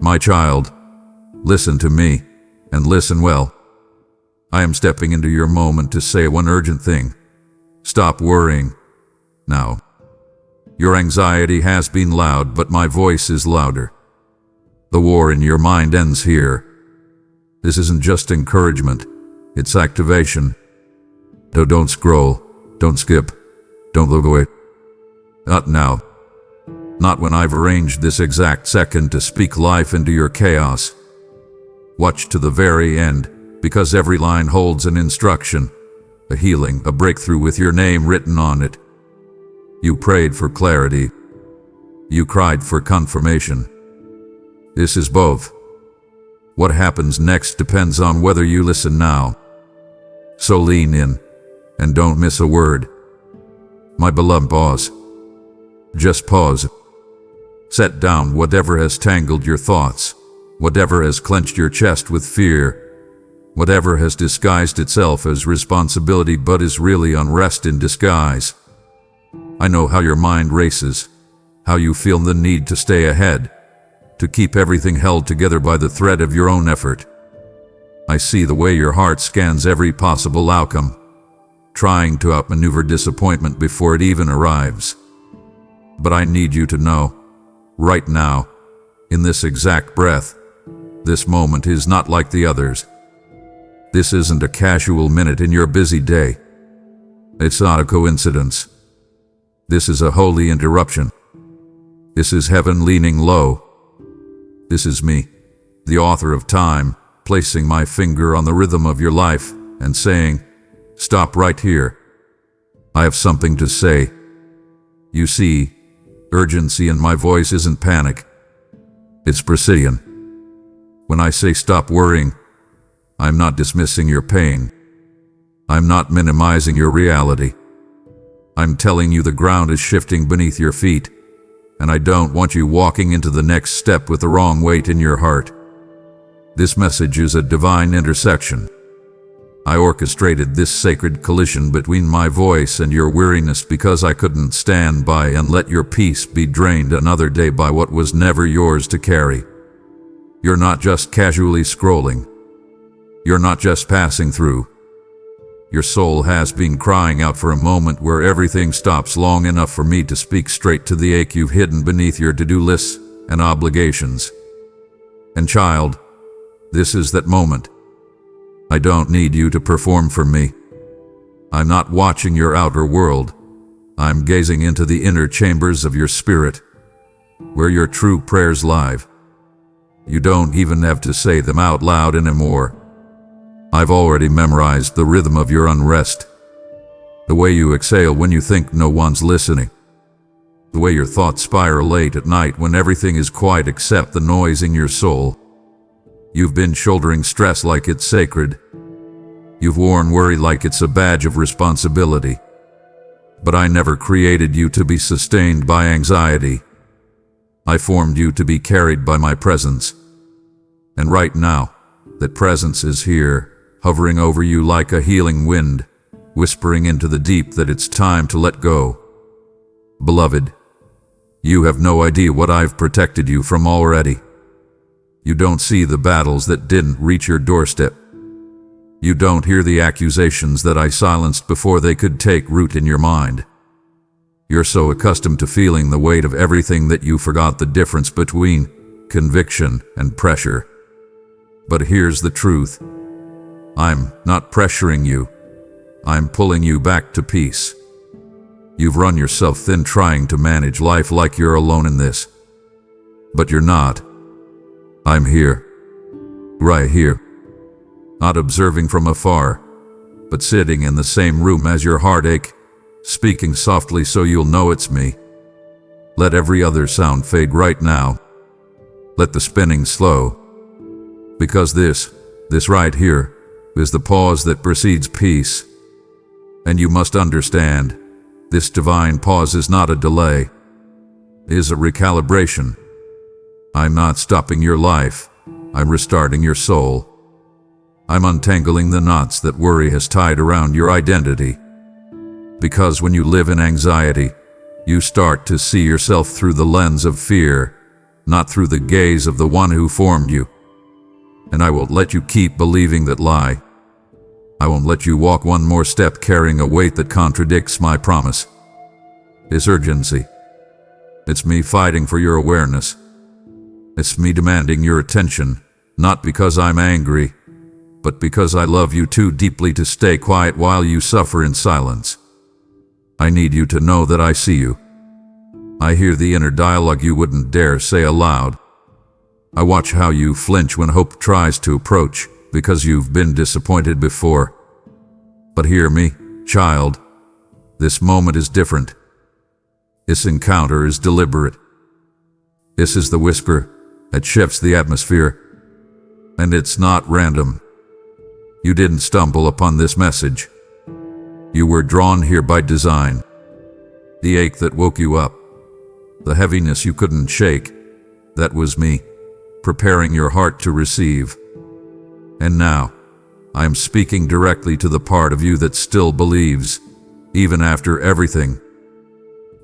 My child, listen to me, and listen well. I am stepping into your moment to say one urgent thing. Stop worrying. Now. Your anxiety has been loud, but my voice is louder. The war in your mind ends here. This isn't just encouragement, it's activation. So don't scroll, don't skip, don't look away. Not now. Not when I've arranged this exact second to speak life into your chaos. Watch to the very end, because every line holds an instruction, a healing, a breakthrough with your name written on it. You prayed for clarity. You cried for confirmation. This is both. What happens next depends on whether you listen now. So lean in, and don't miss a word. My beloved, pause. Just pause. Set down whatever has tangled your thoughts, whatever has clenched your chest with fear, whatever has disguised itself as responsibility but is really unrest in disguise. I know how your mind races, how you feel the need to stay ahead, to keep everything held together by the thread of your own effort. I see the way your heart scans every possible outcome, trying to outmaneuver disappointment before it even arrives. But I need you to know, right now, in this exact breath, this moment is not like the others. This isn't a casual minute in your busy day. It's not a coincidence. This is a holy interruption. This is heaven leaning low. This is me, the author of time, placing my finger on the rhythm of your life and saying, stop right here. I have something to say. You see, urgency in my voice isn't panic. It's precision. When I say stop worrying, I'm not dismissing your pain. I'm not minimizing your reality. I'm telling you the ground is shifting beneath your feet, and I don't want you walking into the next step with the wrong weight in your heart. This message is a divine intersection. I orchestrated this sacred collision between my voice and your weariness because I couldn't stand by and let your peace be drained another day by what was never yours to carry. You're not just casually scrolling. You're not just passing through. Your soul has been crying out for a moment where everything stops long enough for me to speak straight to the ache you've hidden beneath your to-do lists and obligations. And child, this is that moment. I don't need you to perform for me. I'm not watching your outer world. I'm gazing into the inner chambers of your spirit, where your true prayers live. You don't even have to say them out loud anymore. I've already memorized the rhythm of your unrest, the way you exhale when you think no one's listening, the way your thoughts spiral late at night when everything is quiet except the noise in your soul. You've been shouldering stress like it's sacred. You've worn worry like it's a badge of responsibility. But I never created you to be sustained by anxiety. I formed you to be carried by my presence. And right now, that presence is here, hovering over you like a healing wind, whispering into the deep that it's time to let go. Beloved, you have no idea what I've protected you from already. You don't see the battles that didn't reach your doorstep. You don't hear the accusations that I silenced before they could take root in your mind. You're so accustomed to feeling the weight of everything that you forgot the difference between conviction and pressure. But here's the truth. I'm not pressuring you. I'm pulling you back to peace. You've run yourself thin trying to manage life like you're alone in this. But you're not. I'm here. Right here. Not observing from afar, but sitting in the same room as your heartache, speaking softly so you'll know it's me. Let every other sound fade right now. Let the spinning slow. Because this right here, is the pause that precedes peace. And you must understand, this divine pause is not a delay. It is a recalibration. I'm not stopping your life. I'm restarting your soul. I'm untangling the knots that worry has tied around your identity. Because when you live in anxiety, you start to see yourself through the lens of fear, not through the gaze of the one who formed you. And I won't let you keep believing that lie. I won't let you walk one more step carrying a weight that contradicts my promise. It's urgency. It's me fighting for your awareness. It's me demanding your attention, not because I'm angry, but because I love you too deeply to stay quiet while you suffer in silence. I need you to know that I see you. I hear the inner dialogue you wouldn't dare say aloud. I watch how you flinch when hope tries to approach, because you've been disappointed before. But hear me, child. This moment is different. This encounter is deliberate. This is the whisper that shifts the atmosphere. And it's not random. You didn't stumble upon this message. You were drawn here by design. The ache that woke you up, the heaviness you couldn't shake, that was me, preparing your heart to receive. And now, I am speaking directly to the part of you that still believes, even after everything.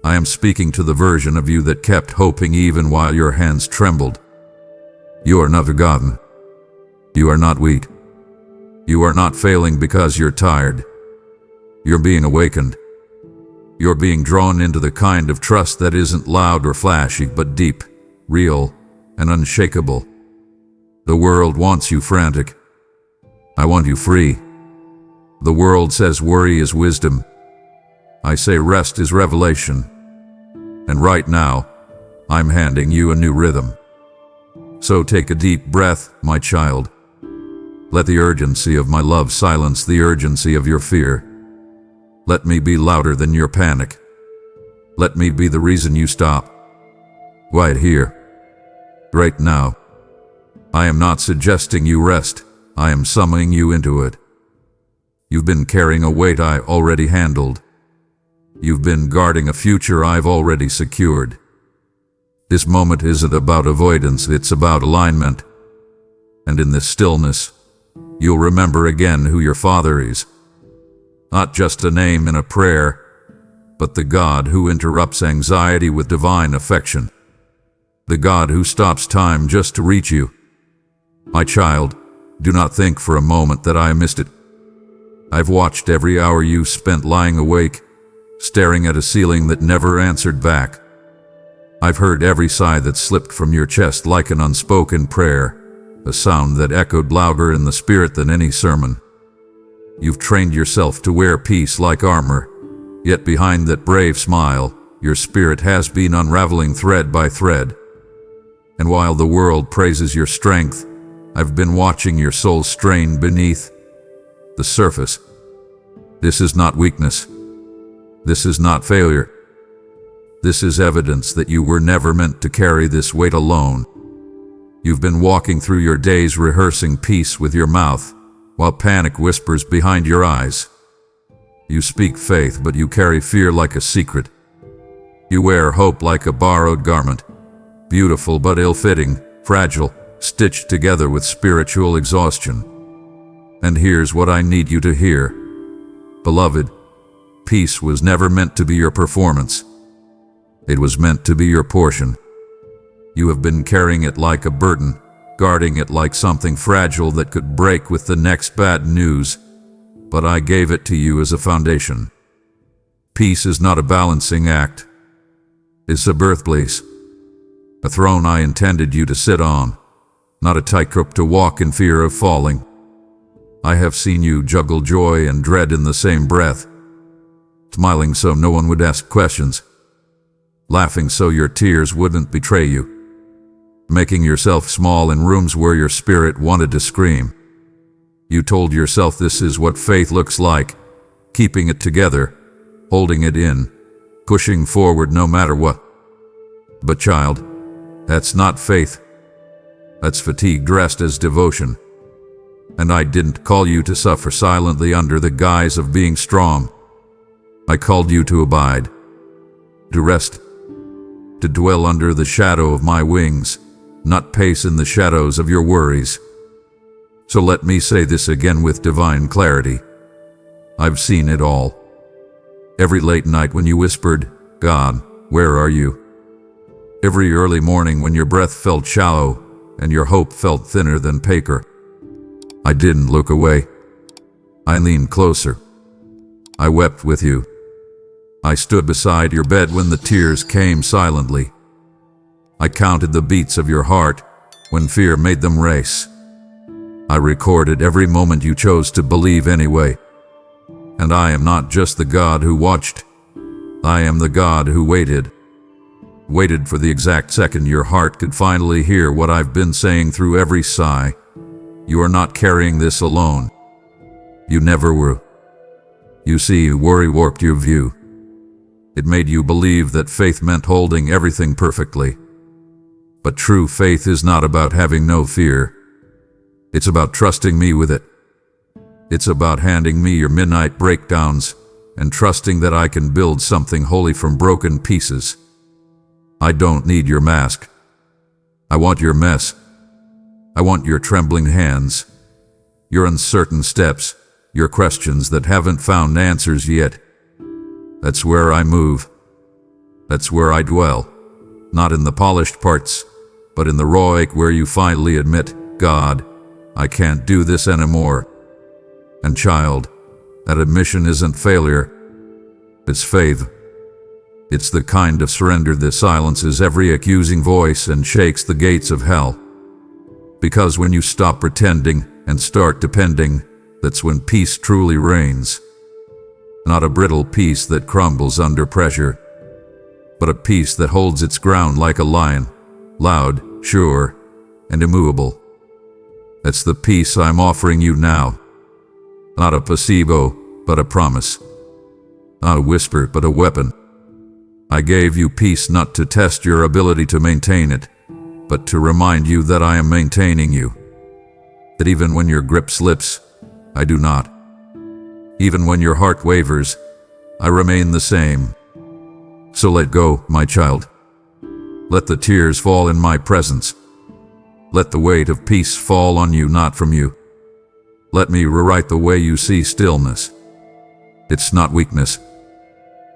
I am speaking to the version of you that kept hoping even while your hands trembled. You are not forgotten. You are not weak. You are not failing because you're tired. You're being awakened. You're being drawn into the kind of trust that isn't loud or flashy, but deep, real, and unshakable. The world wants you frantic. I want you free. The world says worry is wisdom. I say rest is revelation. And right now, I'm handing you a new rhythm. So take a deep breath, my child. Let the urgency of my love silence the urgency of your fear. Let me be louder than your panic. Let me be the reason you stop. Right here. Right now. I am not suggesting you rest. I am summoning you into it. You've been carrying a weight I already handled. You've been guarding a future I've already secured. This moment isn't about avoidance, it's about alignment. And in this stillness, you'll remember again who your Father is. Not just a name in a prayer, but the God who interrupts anxiety with divine affection. The God who stops time just to reach you. My child, do not think for a moment that I missed it. I've watched every hour you spent lying awake, staring at a ceiling that never answered back. I've heard every sigh that slipped from your chest like an unspoken prayer, a sound that echoed louder in the spirit than any sermon. You've trained yourself to wear peace like armor, yet behind that brave smile, your spirit has been unraveling thread by thread. And while the world praises your strength, I've been watching your soul strain beneath the surface. This is not weakness. This is not failure. This is evidence that you were never meant to carry this weight alone. You've been walking through your days rehearsing peace with your mouth, while panic whispers behind your eyes. You speak faith, but you carry fear like a secret. You wear hope like a borrowed garment, beautiful but ill-fitting, fragile, stitched together with spiritual exhaustion. And here's what I need you to hear. Beloved, peace was never meant to be your performance. It was meant to be your portion. You have been carrying it like a burden, guarding it like something fragile that could break with the next bad news, but I gave it to you as a foundation. Peace is not a balancing act. It's a birthplace, a throne I intended you to sit on, not a tightrope to walk in fear of falling. I have seen you juggle joy and dread in the same breath, smiling so no one would ask questions, laughing so your tears wouldn't betray you, making yourself small in rooms where your spirit wanted to scream. You told yourself this is what faith looks like, keeping it together, holding it in, pushing forward no matter what. But child, that's not faith. That's fatigue dressed as devotion. And I didn't call you to suffer silently under the guise of being strong. I called you to abide, to rest, to dwell under the shadow of my wings, not pace in the shadows of your worries. So let me say this again with divine clarity. I've seen it all. Every late night when you whispered, "God, where are you?" Every early morning when your breath felt shallow and your hope felt thinner than paper. I didn't look away. I leaned closer. I wept with you. I stood beside your bed when the tears came silently. I counted the beats of your heart when fear made them race. I recorded every moment you chose to believe anyway. And I am not just the God who watched. I am the God who waited. Waited for the exact second your heart could finally hear what I've been saying through every sigh. You are not carrying this alone. You never were. You see, worry warped your view. It made you believe that faith meant holding everything perfectly. But true faith is not about having no fear. It's about trusting me with it. It's about handing me your midnight breakdowns and trusting that I can build something holy from broken pieces. I don't need your mask. I want your mess. I want your trembling hands, your uncertain steps, your questions that haven't found answers yet. That's where I move. That's where I dwell. Not in the polished parts, but in the raw ache where you finally admit, God, I can't do this anymore. And child, that admission isn't failure. It's faith. It's the kind of surrender that silences every accusing voice and shakes the gates of hell. Because when you stop pretending and start depending, that's when peace truly reigns. Not a brittle peace that crumbles under pressure, but a peace that holds its ground like a lion, loud, sure, and immovable. That's the peace I'm offering you now. Not a placebo, but a promise. Not a whisper, but a weapon. I gave you peace not to test your ability to maintain it, but to remind you that I am maintaining you. That even when your grip slips, I do not. Even when your heart wavers, I remain the same. So let go, my child. Let the tears fall in my presence. Let the weight of peace fall on you, not from you. Let me rewrite the way you see stillness. It's not weakness.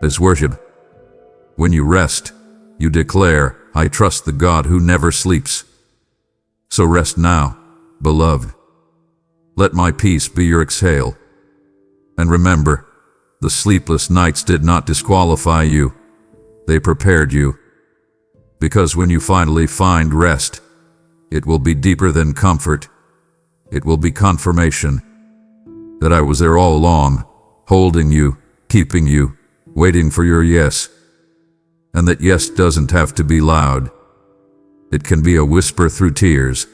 It's worship. When you rest, you declare, I trust the God who never sleeps. So rest now, beloved. Let my peace be your exhale. And remember, the sleepless nights did not disqualify you. They prepared you. Because when you finally find rest, it will be deeper than comfort. It will be confirmation that I was there all along, holding you, keeping you, waiting for your yes. And that yes doesn't have to be loud. It can be a whisper through tears,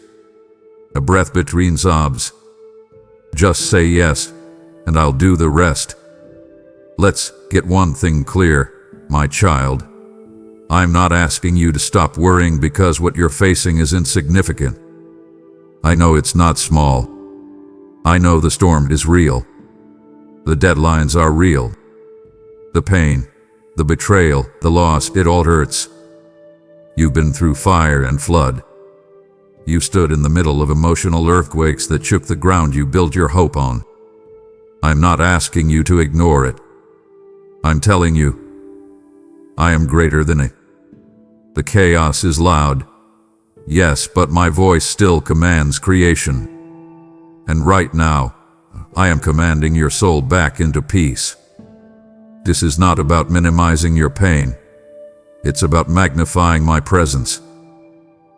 a breath between sobs. Just say yes, and I'll do the rest. Let's get one thing clear, my child. I'm not asking you to stop worrying because what you're facing is insignificant. I know it's not small. I know the storm is real. The deadlines are real. The pain, the betrayal, the loss, it all hurts. You've been through fire and flood. You stood in the middle of emotional earthquakes that shook the ground you built your hope on. I'm not asking you to ignore it. I'm telling you, I am greater than it. The chaos is loud. Yes, but my voice still commands creation. And right now, I am commanding your soul back into peace. This is not about minimizing your pain. It's about magnifying my presence.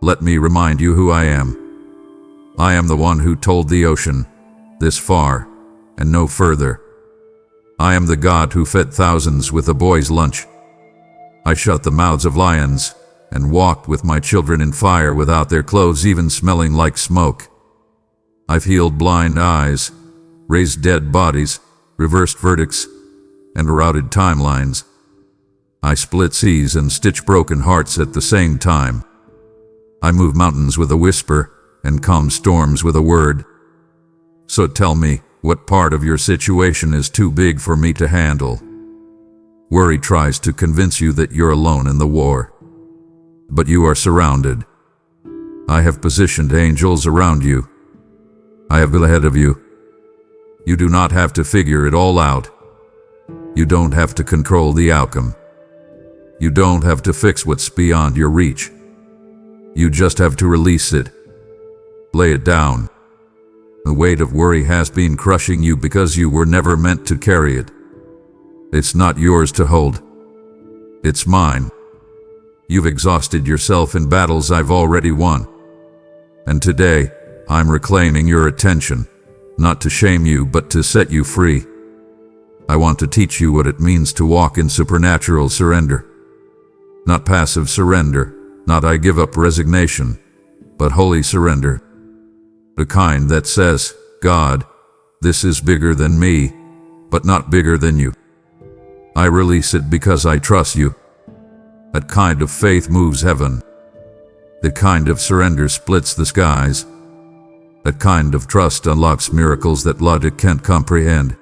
Let me remind you who I am. I am the one who told the ocean, this far and no further. I am the God who fed thousands with a boy's lunch. I shut the mouths of lions and walked with my children in fire without their clothes even smelling like smoke. I've healed blind eyes, raised dead bodies, reversed verdicts, and routed timelines. I split seas and stitch broken hearts at the same time. I move mountains with a whisper and calm storms with a word. So tell me, what part of your situation is too big for me to handle? Worry tries to convince you that you're alone in the war. But you are surrounded. I have positioned angels around you. I have been ahead of you. You do not have to figure it all out. You don't have to control the outcome. You don't have to fix what's beyond your reach. You just have to release it. Lay it down. The weight of worry has been crushing you because you were never meant to carry it. It's not yours to hold. It's mine. You've exhausted yourself in battles I've already won. And today, I'm reclaiming your attention, not to shame you, but to set you free. I want to teach you what it means to walk in supernatural surrender. Not passive surrender, not I give up resignation, but holy surrender. The kind that says, God, this is bigger than me, but not bigger than you. I release it because I trust you. That kind of faith moves heaven. That kind of surrender splits the skies. That kind of trust unlocks miracles that logic can't comprehend.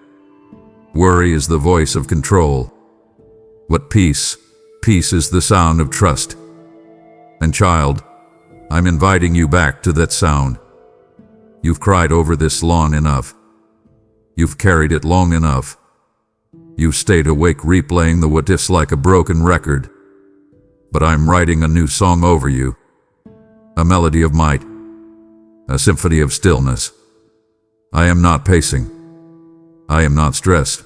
Worry is the voice of control. But peace is the sound of trust. And child, I'm inviting you back to that sound. You've cried over this long enough. You've carried it long enough. You've stayed awake replaying the what ifs like a broken record. But I'm writing a new song over you. A melody of might. A symphony of stillness. I am not pacing. I am not stressed.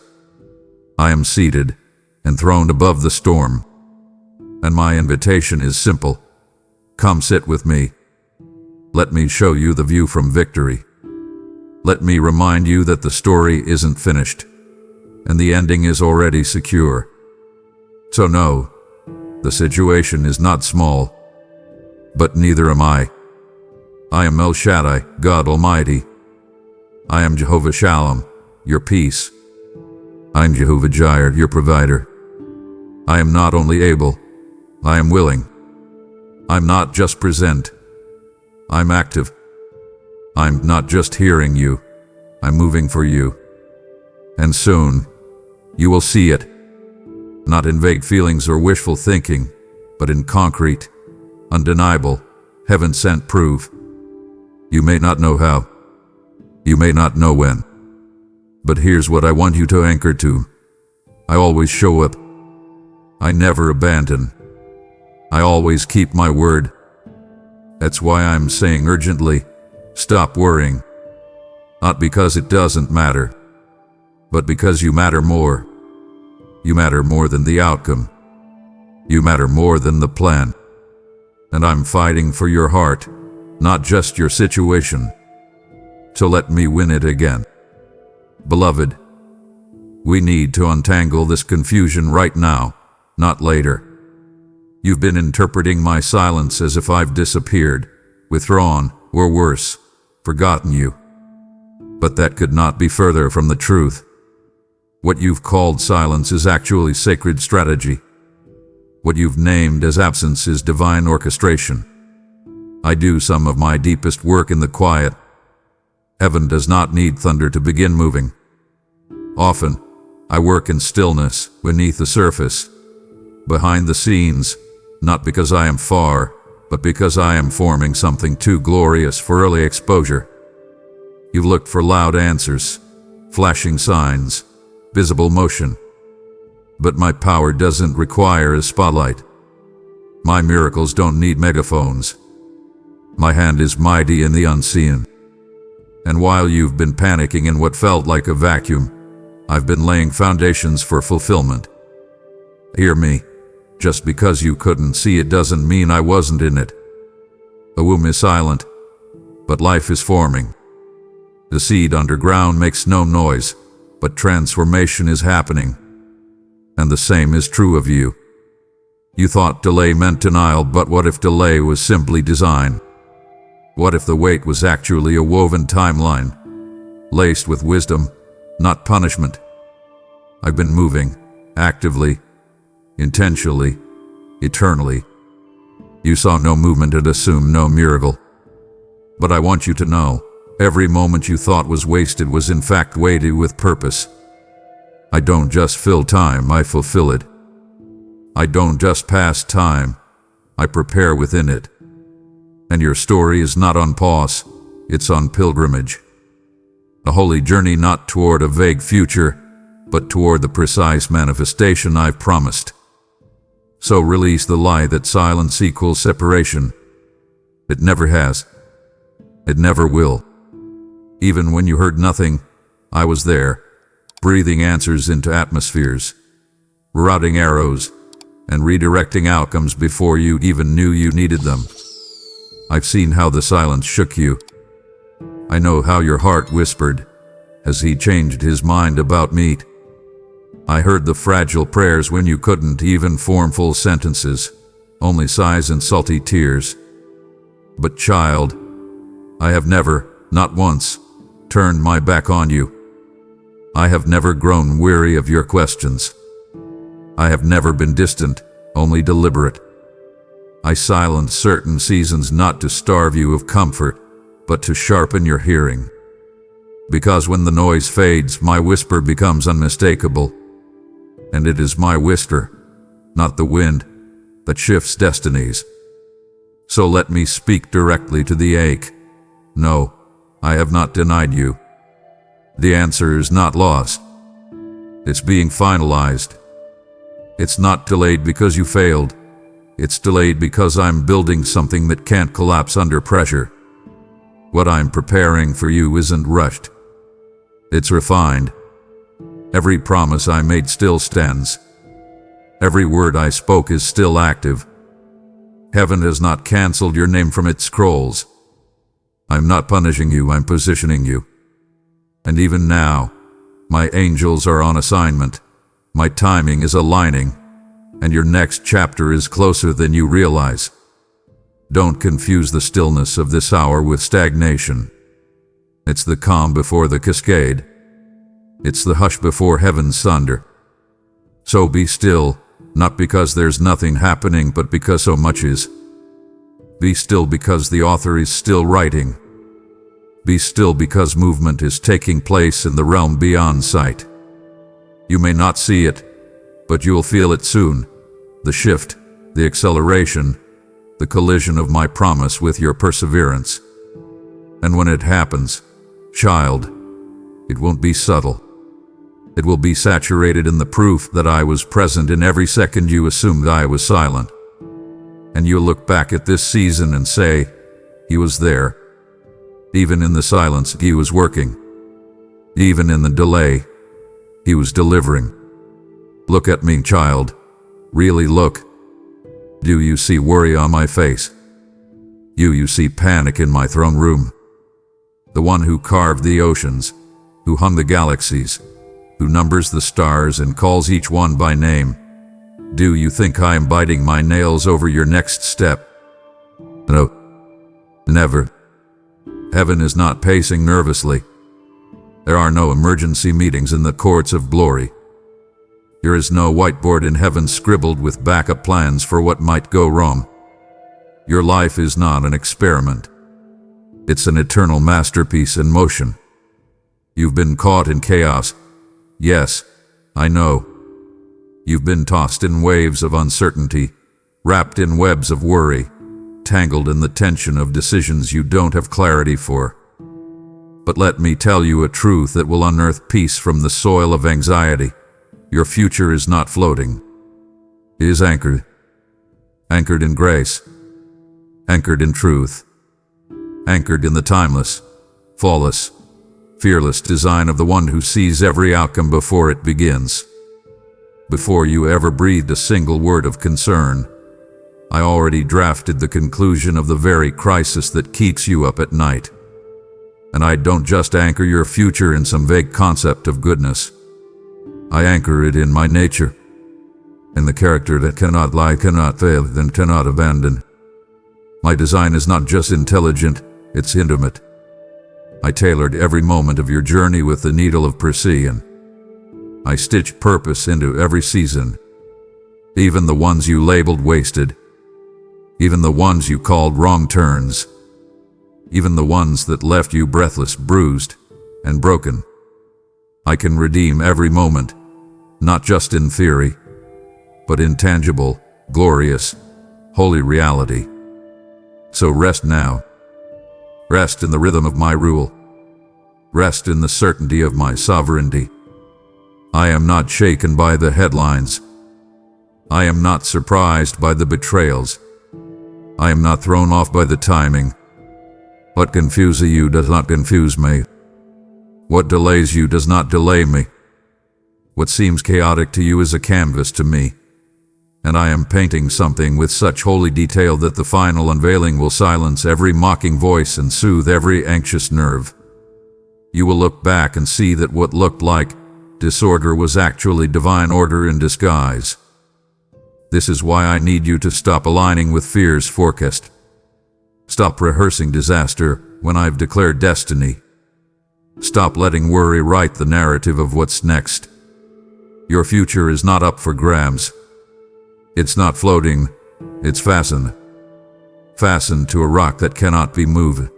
I am seated, enthroned above the storm. And my invitation is simple. Come sit with me. Let me show you the view from victory. Let me remind you that the story isn't finished, and the ending is already secure. So no, the situation is not small, but neither am I. I am El Shaddai, God Almighty. I am Jehovah Shalom, your peace. I am Jehovah Jireh, your provider. I am not only able, I am willing. I'm not just present, I'm active. I'm not just hearing you, I'm moving for you. And soon, you will see it. Not in vague feelings or wishful thinking, but in concrete, undeniable, heaven-sent proof. You may not know how. You may not know when. But here's what I want you to anchor to. I always show up. I never abandon. I always keep my word. That's why I'm saying urgently, stop worrying. Not because it doesn't matter, but because you matter more. You matter more than the outcome. You matter more than the plan. And I'm fighting for your heart, not just your situation. So let me win it again. Beloved, we need to untangle this confusion right now, not later. You've been interpreting my silence as if I've disappeared, withdrawn, or worse, forgotten you. But that could not be further from the truth. What you've called silence is actually sacred strategy. What you've named as absence is divine orchestration. I do some of my deepest work in the quiet. Heaven does not need thunder to begin moving. Often, I work in stillness, beneath the surface, behind the scenes, not because I am far, but because I am forming something too glorious for early exposure. You've looked for loud answers, flashing signs, visible motion. But my power doesn't require a spotlight. My miracles don't need megaphones. My hand is mighty in the unseen. And while you've been panicking in what felt like a vacuum, I've been laying foundations for fulfillment. Hear me. Just because you couldn't see it doesn't mean I wasn't in it. The womb is silent, but life is forming. The seed underground makes no noise, but transformation is happening. And the same is true of you. You thought delay meant denial, but what if delay was simply design? What if the wait was actually a woven timeline, laced with wisdom, not punishment? I've been moving, actively, intentionally, eternally. You saw no movement and assumed no miracle. But I want you to know, every moment you thought was wasted was in fact weighted with purpose. I don't just fill time, I fulfill it. I don't just pass time, I prepare within it. And your story is not on pause, it's on pilgrimage. A holy journey not toward a vague future, but toward the precise manifestation I've promised. So release the lie that silence equals separation. It never has. It never will. Even when you heard nothing, I was there, breathing answers into atmospheres, routing arrows, and redirecting outcomes before you even knew you needed them. I've seen how the silence shook you. I know how your heart whispered, "Has he changed his mind about me?" I heard the fragile prayers when you couldn't even form full sentences, only sighs and salty tears. But child, I have never, not once, turned my back on you. I have never grown weary of your questions. I have never been distant, only deliberate. I silenced certain seasons not to starve you of comfort, but to sharpen your hearing. Because when the noise fades, my whisper becomes unmistakable. And it is my whisper, not the wind, that shifts destinies. So let me speak directly to the ache. No, I have not denied you. The answer is not lost. It's being finalized. It's not delayed because you failed. It's delayed because I'm building something that can't collapse under pressure. What I'm preparing for you isn't rushed. It's refined. Every promise I made still stands. Every word I spoke is still active. Heaven has not canceled your name from its scrolls. I'm not punishing you, I'm positioning you. And even now, my angels are on assignment. My timing is aligning, and your next chapter is closer than you realize. Don't confuse the stillness of this hour with stagnation. It's the calm before the cascade. It's the hush before heaven's thunder. So be still, not because there's nothing happening, but because so much is. Be still because the author is still writing. Be still because movement is taking place in the realm beyond sight. You may not see it, but you'll feel it soon. The shift, the acceleration, the collision of my promise with your perseverance. And when it happens, child, it won't be subtle. It will be saturated in the proof that I was present in every second you assumed I was silent. And you'll look back at this season and say, he was there. Even in the silence, he was working. Even in the delay, he was delivering. Look at me, child. Really look. Do you see worry on my face? You see panic in my throne room. The one who carved the oceans, who hung the galaxies, who numbers the stars and calls each one by name. Do you think I am biting my nails over your next step? No, never. Heaven is not pacing nervously. There are no emergency meetings in the courts of glory. There is no whiteboard in heaven scribbled with backup plans for what might go wrong. Your life is not an experiment. It's an eternal masterpiece in motion. You've been caught in chaos. Yes, I know. You've been tossed in waves of uncertainty, wrapped in webs of worry, tangled in the tension of decisions you don't have clarity for. But let me tell you a truth that will unearth peace from the soil of anxiety. Your future is not floating. It is anchored. Anchored in grace. Anchored in truth. Anchored in the timeless, flawless, fearless design of the one who sees every outcome before it begins. Before you ever breathed a single word of concern, I already drafted the conclusion of the very crisis that keeps you up at night. And I don't just anchor your future in some vague concept of goodness. I anchor it in my nature, in the character that cannot lie, cannot fail, and cannot abandon. My design is not just intelligent, it's intimate. I tailored every moment of your journey with the needle of precision. I stitched purpose into every season, even the ones you labeled wasted, even the ones you called wrong turns, even the ones that left you breathless, bruised, and broken. I can redeem every moment, not just in theory, but in tangible, glorious, holy reality. So rest now. Rest in the rhythm of my rule. Rest in the certainty of my sovereignty. I am not shaken by the headlines. I am not surprised by the betrayals. I am not thrown off by the timing. What confuses you does not confuse me. What delays you does not delay me. What seems chaotic to you is a canvas to me, and I am painting something with such holy detail that the final unveiling will silence every mocking voice and soothe every anxious nerve. You will look back and see that what looked like disorder was actually divine order in disguise. This is why I need you to stop aligning with fear's forecast. Stop rehearsing disaster when I've declared destiny. Stop letting worry write the narrative of what's next. Your future is not up for grabs. It's not floating, it's fastened. Fastened to a rock that cannot be moved.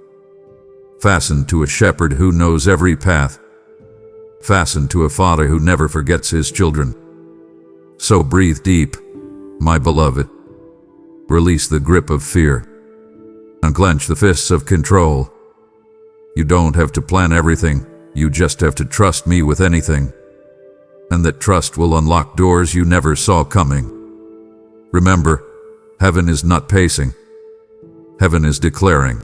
Fastened to a shepherd who knows every path. Fastened to a father who never forgets his children. So breathe deep, my beloved. Release the grip of fear. Unclench the fists of control. You don't have to plan everything, you just have to trust me with anything. And that trust will unlock doors you never saw coming. Remember, heaven is not pacing. Heaven is declaring.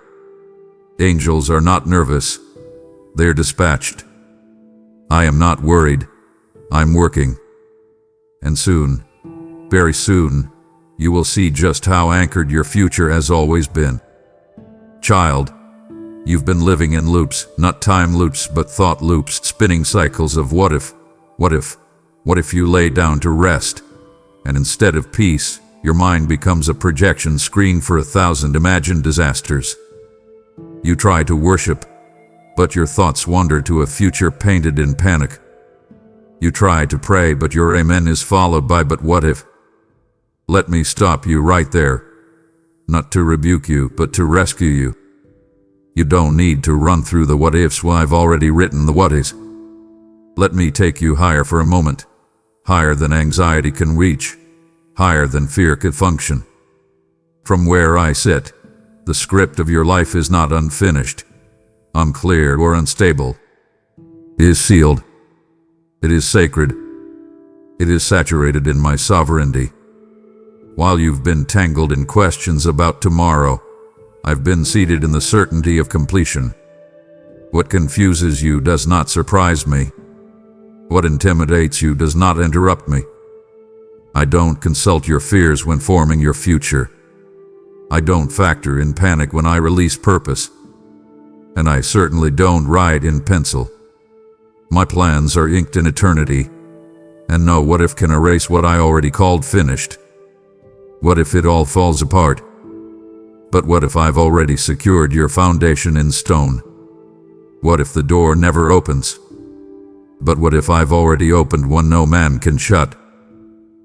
Angels are not nervous. They're dispatched. I am not worried. I'm working. And soon, very soon, you will see just how anchored your future has always been. Child, you've been living in loops, not time loops, but thought loops, spinning cycles of what if you lay down to rest, and instead of peace, your mind becomes a projection screen for 1,000 imagined disasters. You try to worship, but your thoughts wander to a future painted in panic. You try to pray, but your amen is followed by but what if? Let me stop you right there. Not to rebuke you, but to rescue you. You don't need to run through the what ifs when I've already written the what is. Let me take you higher for a moment, higher than anxiety can reach, higher than fear could function. From where I sit, the script of your life is not unfinished, unclear or unstable. It is sealed. It is sacred. It is saturated in my sovereignty. While you've been tangled in questions about tomorrow, I've been seated in the certainty of completion. What confuses you does not surprise me. What intimidates you does not interrupt me. I don't consult your fears when forming your future. I don't factor in panic when I release purpose. And I certainly don't write in pencil. My plans are inked in eternity, and no what if can erase what I already called finished. What if it all falls apart? But what if I've already secured your foundation in stone? What if the door never opens? But what if I've already opened one no man can shut?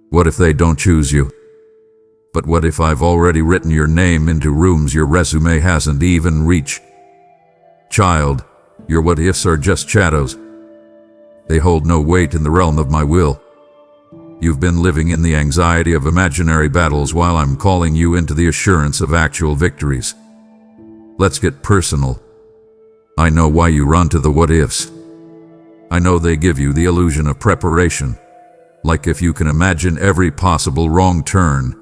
What if they don't choose you? But what if I've already written your name into rooms your resume hasn't even reached? Child, your what ifs are just shadows. They hold no weight in the realm of my will. You've been living in the anxiety of imaginary battles while I'm calling you into the assurance of actual victories. Let's get personal. I know why you run to the what ifs. I know they give you the illusion of preparation. Like if you can imagine every possible wrong turn,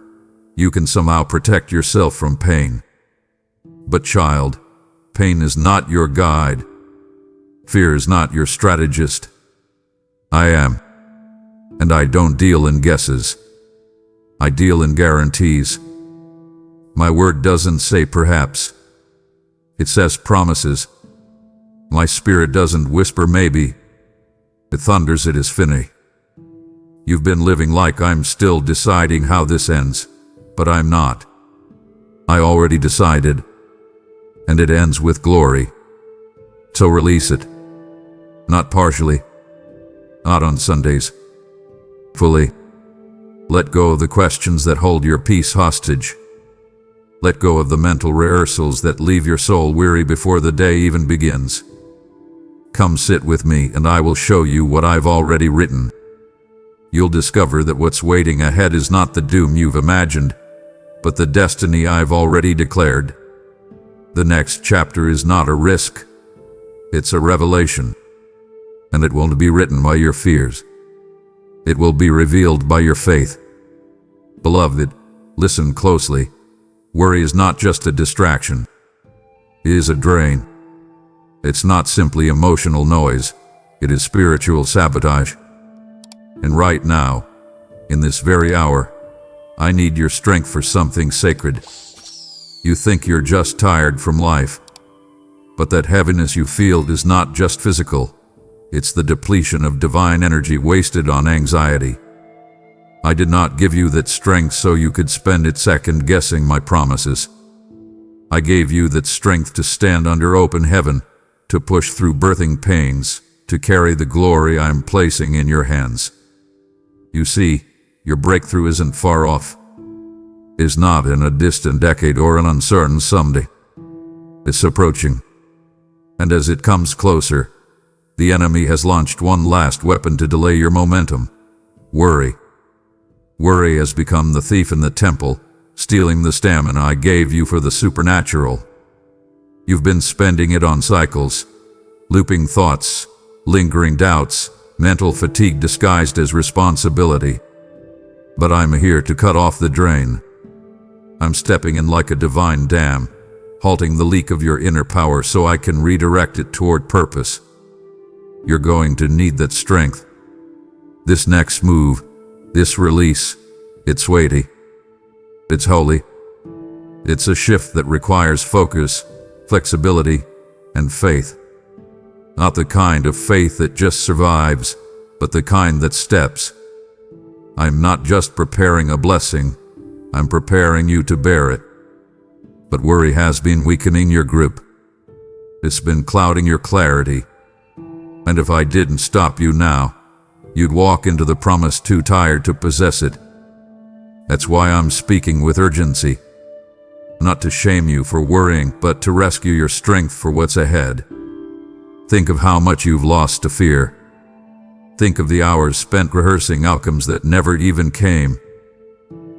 you can somehow protect yourself from pain. But child, pain is not your guide. Fear is not your strategist. I am. And I don't deal in guesses. I deal in guarantees. My word doesn't say perhaps. It says promises. My spirit doesn't whisper maybe. It thunders it is finny. You've been living like I'm still deciding how this ends, but I'm not. I already decided. And it ends with glory. So release it. Not partially. Not on Sundays. Fully. Let go of the questions that hold your peace hostage. Let go of the mental rehearsals that leave your soul weary before the day even begins. Come sit with me and I will show you what I've already written. You'll discover that what's waiting ahead is not the doom you've imagined, but the destiny I've already declared. The next chapter is not a risk. It's a revelation. And it won't be written by your fears. It will be revealed by your faith. Beloved, listen closely. Worry is not just a distraction. It is a drain. It's not simply emotional noise. It is spiritual sabotage. And right now, in this very hour, I need your strength for something sacred. You think you're just tired from life, but that heaviness you feel is not just physical. It's the depletion of divine energy wasted on anxiety. I did not give you that strength so you could spend it second-guessing my promises. I gave you that strength to stand under open heaven, to push through birthing pains, to carry the glory I am placing in your hands. You see, your breakthrough isn't far off. It is not in a distant decade or an uncertain someday. It's approaching. And as it comes closer, the enemy has launched one last weapon to delay your momentum: worry. Worry has become the thief in the temple, stealing the stamina I gave you for the supernatural. You've been spending it on cycles, looping thoughts, lingering doubts, mental fatigue disguised as responsibility. But I'm here to cut off the drain. I'm stepping in like a divine dam, halting the leak of your inner power so I can redirect it toward purpose. You're going to need that strength. This next move, this release, it's weighty. It's holy. It's a shift that requires focus, flexibility, and faith. Not the kind of faith that just survives, but the kind that steps. I'm not just preparing a blessing, I'm preparing you to bear it. But worry has been weakening your grip. It's been clouding your clarity. And if I didn't stop you now, you'd walk into the promise too tired to possess it. That's why I'm speaking with urgency. Not to shame you for worrying, but to rescue your strength for what's ahead. Think of how much you've lost to fear. Think of the hours spent rehearsing outcomes that never even came.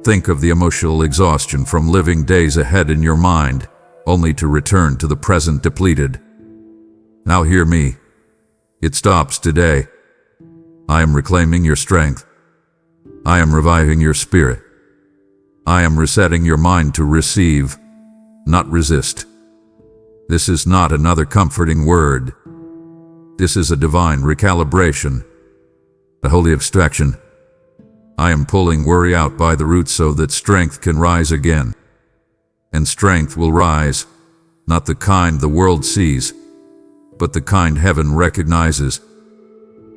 Think of the emotional exhaustion from living days ahead in your mind, only to return to the present depleted. Now hear me. It stops today. I am reclaiming your strength. I am reviving your spirit. I am resetting your mind to receive, not resist. This is not another comforting word. This is a divine recalibration, a holy abstraction. I am pulling worry out by the roots so that strength can rise again. And strength will rise, not the kind the world sees, but the kind heaven recognizes.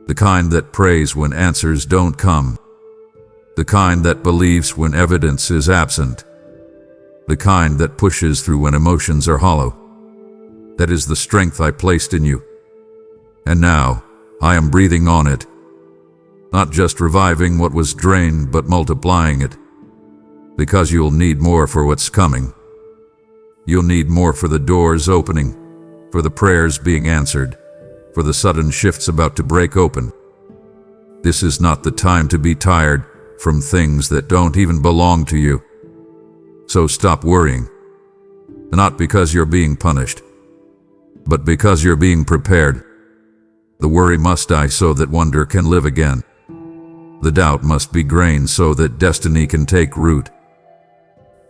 The kind that prays when answers don't come. The kind that believes when evidence is absent. The kind that pushes through when emotions are hollow. That is the strength I placed in you. And now, I am breathing on it. Not just reviving what was drained, but multiplying it. Because you'll need more for what's coming. You'll need more for the doors opening, for the prayers being answered, for the sudden shifts about to break open. This is not the time to be tired from things that don't even belong to you. So stop worrying. Not because you're being punished, but because you're being prepared. The worry must die so that wonder can live again. The doubt must be drained so that destiny can take root.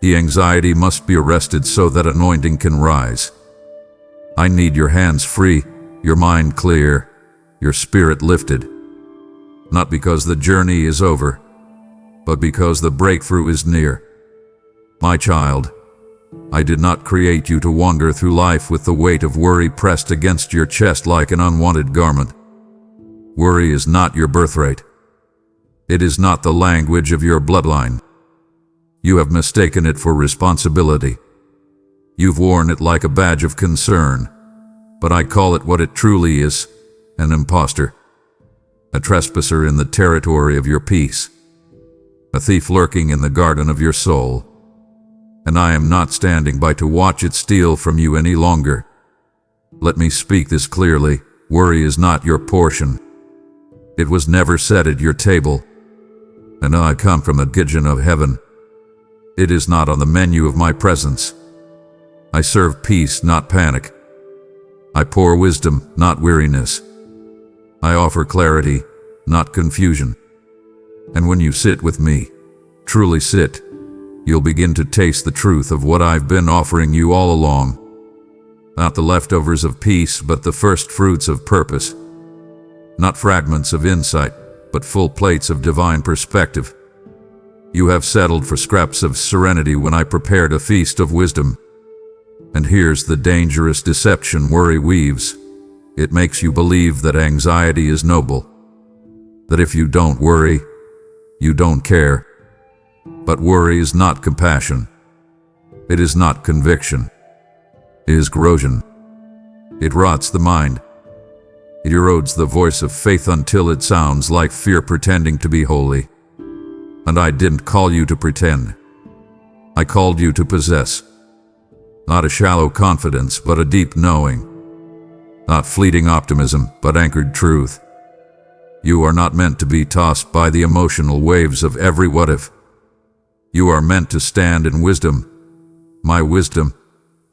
The anxiety must be arrested so that anointing can rise. I need your hands free, your mind clear, your spirit lifted. Not because the journey is over, but because the breakthrough is near. My child, I did not create you to wander through life with the weight of worry pressed against your chest like an unwanted garment. Worry is not your birthright. It is not the language of your bloodline. You have mistaken it for responsibility. You've worn it like a badge of concern, but I call it what it truly is, an imposter. A trespasser in the territory of your peace. A thief lurking in the garden of your soul. And I am not standing by to watch it steal from you any longer. Let me speak this clearly. Worry is not your portion. It was never set at your table. And I come from the kitchen of heaven. It is not on the menu of my presence. I serve peace, not panic. I pour wisdom, not weariness. I offer clarity, not confusion. And when you sit with me, truly sit, you'll begin to taste the truth of what I've been offering you all along. Not the leftovers of peace, but the first fruits of purpose. Not fragments of insight, but full plates of divine perspective. You have settled for scraps of serenity when I prepared a feast of wisdom. And here's the dangerous deception worry weaves. It makes you believe that anxiety is noble. That if you don't worry, you don't care. But worry is not compassion. It is not conviction. It is corrosion. It rots the mind. It erodes the voice of faith until it sounds like fear pretending to be holy. And I didn't call you to pretend. I called you to possess. Not a shallow confidence, but a deep knowing. Not fleeting optimism, but anchored truth. You are not meant to be tossed by the emotional waves of every what if. You are meant to stand in wisdom. My wisdom,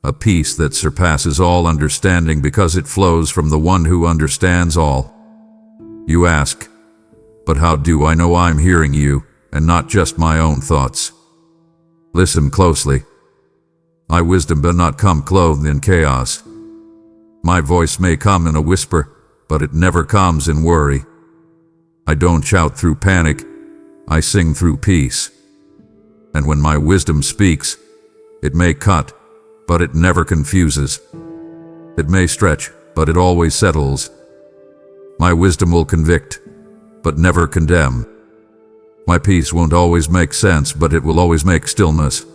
a peace that surpasses all understanding because it flows from the one who understands all. You ask, but how do I know I'm hearing you and not just my own thoughts? Listen closely. My wisdom does not come clothed in chaos. My voice may come in a whisper, but it never comes in worry. I don't shout through panic, I sing through peace. And when my wisdom speaks, it may cut, but it never confuses. It may stretch, but it always settles. My wisdom will convict, but never condemn. My peace won't always make sense, but it will always make stillness.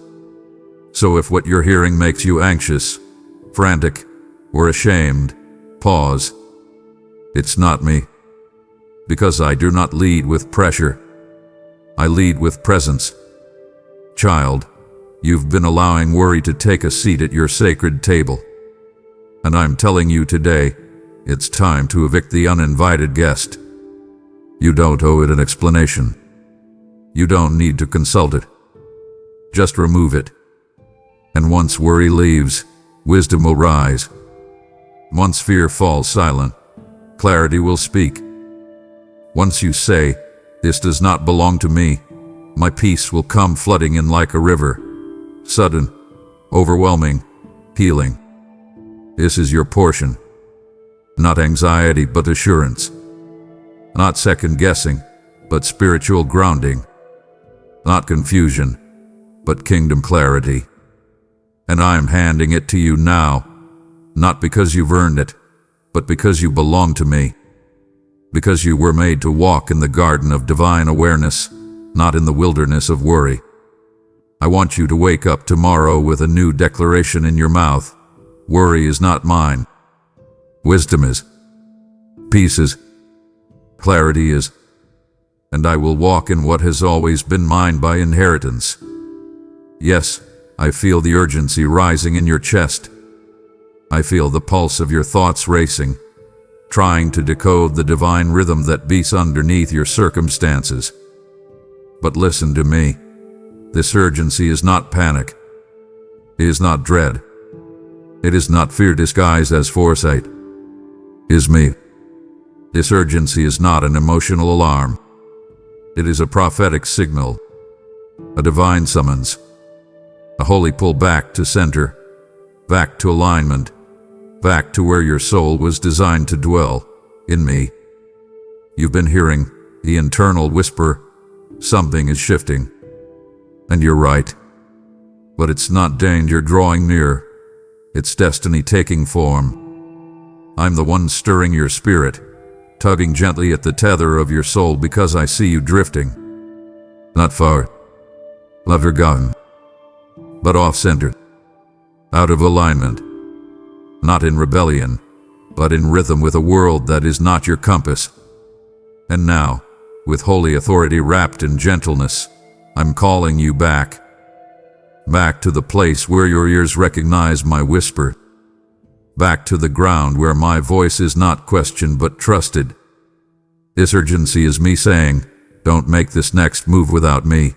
So if what you're hearing makes you anxious, frantic, or ashamed, pause. It's not me. Because I do not lead with pressure. I lead with presence. Child, you've been allowing worry to take a seat at your sacred table. And I'm telling you today, it's time to evict the uninvited guest. You don't owe it an explanation. You don't need to consult it. Just remove it. And once worry leaves, wisdom will rise. Once fear falls silent, clarity will speak. Once you say, "This does not belong to me," my peace will come flooding in like a river. Sudden, overwhelming, healing. This is your portion. Not anxiety, but assurance. Not second-guessing, but spiritual grounding. Not confusion, but kingdom clarity. And I'm handing it to you now, not because you've earned it, but because you belong to me. Because you were made to walk in the garden of divine awareness, not in the wilderness of worry. I want you to wake up tomorrow with a new declaration in your mouth. Worry is not mine. Wisdom is. Peace is. Clarity is. And I will walk in what has always been mine by inheritance. Yes, I feel the urgency rising in your chest. I feel the pulse of your thoughts racing, trying to decode the divine rhythm that beats underneath your circumstances. But listen to me. This urgency is not panic. It is not dread. It is not fear disguised as foresight. It is me. This urgency is not an emotional alarm. It is a prophetic signal, a divine summons, a holy pull back to center, back to alignment, back to where your soul was designed to dwell, in me. You've been hearing the internal whisper, something is shifting. And you're right. But it's not danger drawing near. It's destiny taking form. I'm the one stirring your spirit, tugging gently at the tether of your soul because I see you drifting. Not far, not forgotten, but off-center, out of alignment. Not in rebellion, but in rhythm with a world that is not your compass. And now, with holy authority wrapped in gentleness, I'm calling you back. Back to the place where your ears recognize my whisper. Back to the ground where my voice is not questioned but trusted. This urgency is me saying, don't make this next move without me.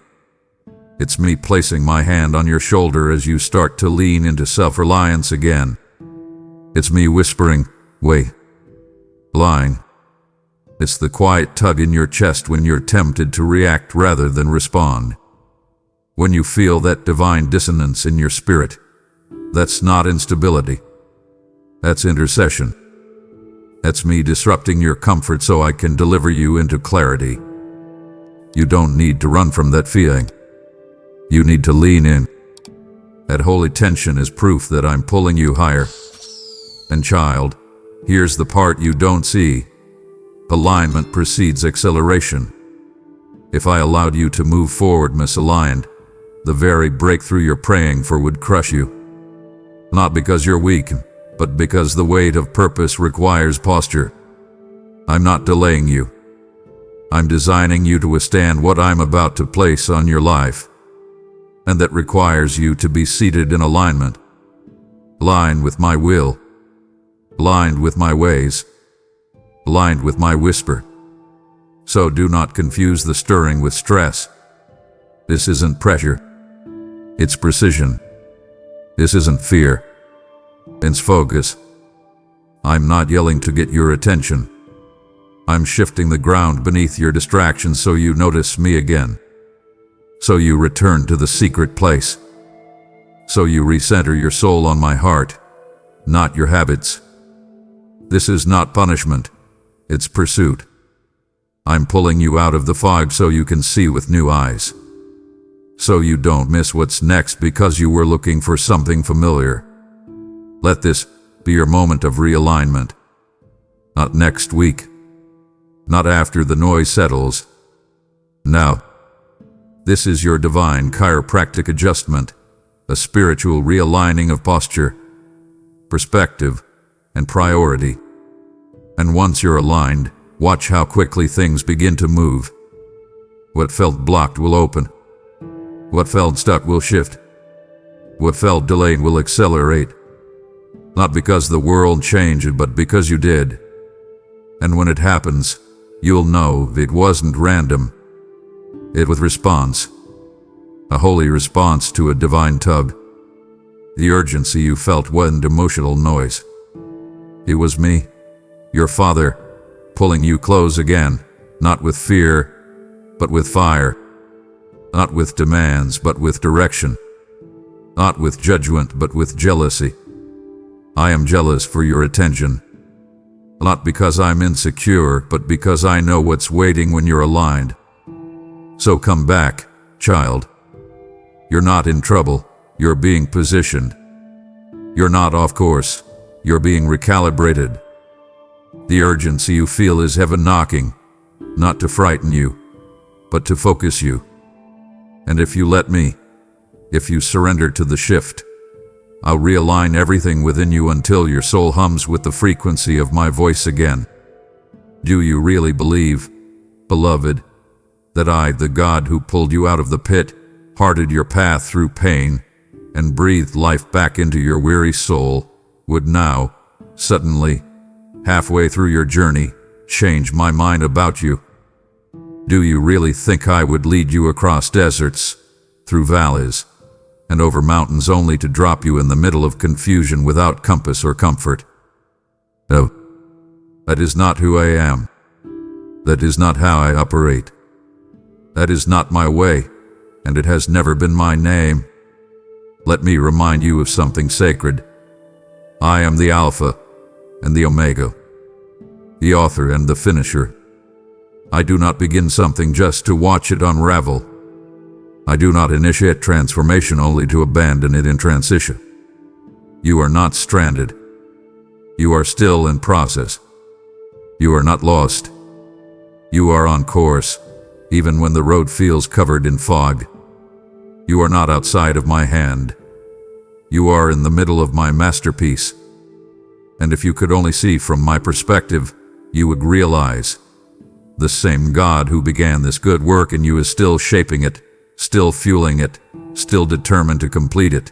It's me placing my hand on your shoulder as you start to lean into self-reliance again. It's me whispering, wait, lying. It's the quiet tug in your chest when you're tempted to react rather than respond. When you feel that divine dissonance in your spirit, that's not instability. That's intercession. That's me disrupting your comfort so I can deliver you into clarity. You don't need to run from that feeling. You need to lean in. That holy tension is proof that I'm pulling you higher. And child, here's the part you don't see. Alignment precedes acceleration. If I allowed you to move forward misaligned, the very breakthrough you're praying for would crush you. Not because you're weak, but because the weight of purpose requires posture. I'm not delaying you. I'm designing you to withstand what I'm about to place on your life. And that requires you to be seated in alignment. Aligned with my will. Aligned with my ways. Aligned with my whisper. So do not confuse the stirring with stress. This isn't pressure. It's precision. This isn't fear. It's focus. I'm not yelling to get your attention. I'm shifting the ground beneath your distractions so you notice me again. So you return to the secret place. So you recenter your soul on my heart, not your habits. This is not punishment. It's pursuit. I'm pulling you out of the fog so you can see with new eyes. So you don't miss what's next because you were looking for something familiar. Let this be your moment of realignment. Not next week. Not after the noise settles. Now. This is your divine chiropractic adjustment, a spiritual realigning of posture, perspective, and priority. And once you're aligned, watch how quickly things begin to move. What felt blocked will open. What felt stuck will shift. What felt delayed will accelerate. Not because the world changed, but because you did. And when it happens, you'll know it wasn't random. It was response. A holy response to a divine tug. The urgency you felt wasn't emotional noise. It was me, your father, pulling you close again, not with fear, but with fire. Not with demands, but with direction. Not with judgment, but with jealousy. I am jealous for your attention. Not because I'm insecure, but because I know what's waiting when you're aligned. So come back, child. You're not in trouble, you're being positioned. You're not off course, you're being recalibrated. The urgency you feel is heaven knocking, not to frighten you, but to focus you. And if you let me, if you surrender to the shift, I'll realign everything within you until your soul hums with the frequency of my voice again. Do you really believe, beloved, that I, the God who pulled you out of the pit, parted your path through pain, and breathed life back into your weary soul, would now, suddenly, halfway through your journey, change my mind about you? Do you really think I would lead you across deserts, through valleys, and over mountains only to drop you in the middle of confusion without compass or comfort? No, that is not who I am. That is not how I operate. That is not my way, and it has never been my name. Let me remind you of something sacred. I am the Alpha and the Omega, the author and the finisher. I do not begin something just to watch it unravel. I do not initiate transformation only to abandon it in transition. You are not stranded. You are still in process. You are not lost. You are on course, even when the road feels covered in fog. You are not outside of my hand. You are in the middle of my masterpiece. And if you could only see from my perspective, you would realize the same God who began this good work in you is still shaping it, still fueling it, still determined to complete it,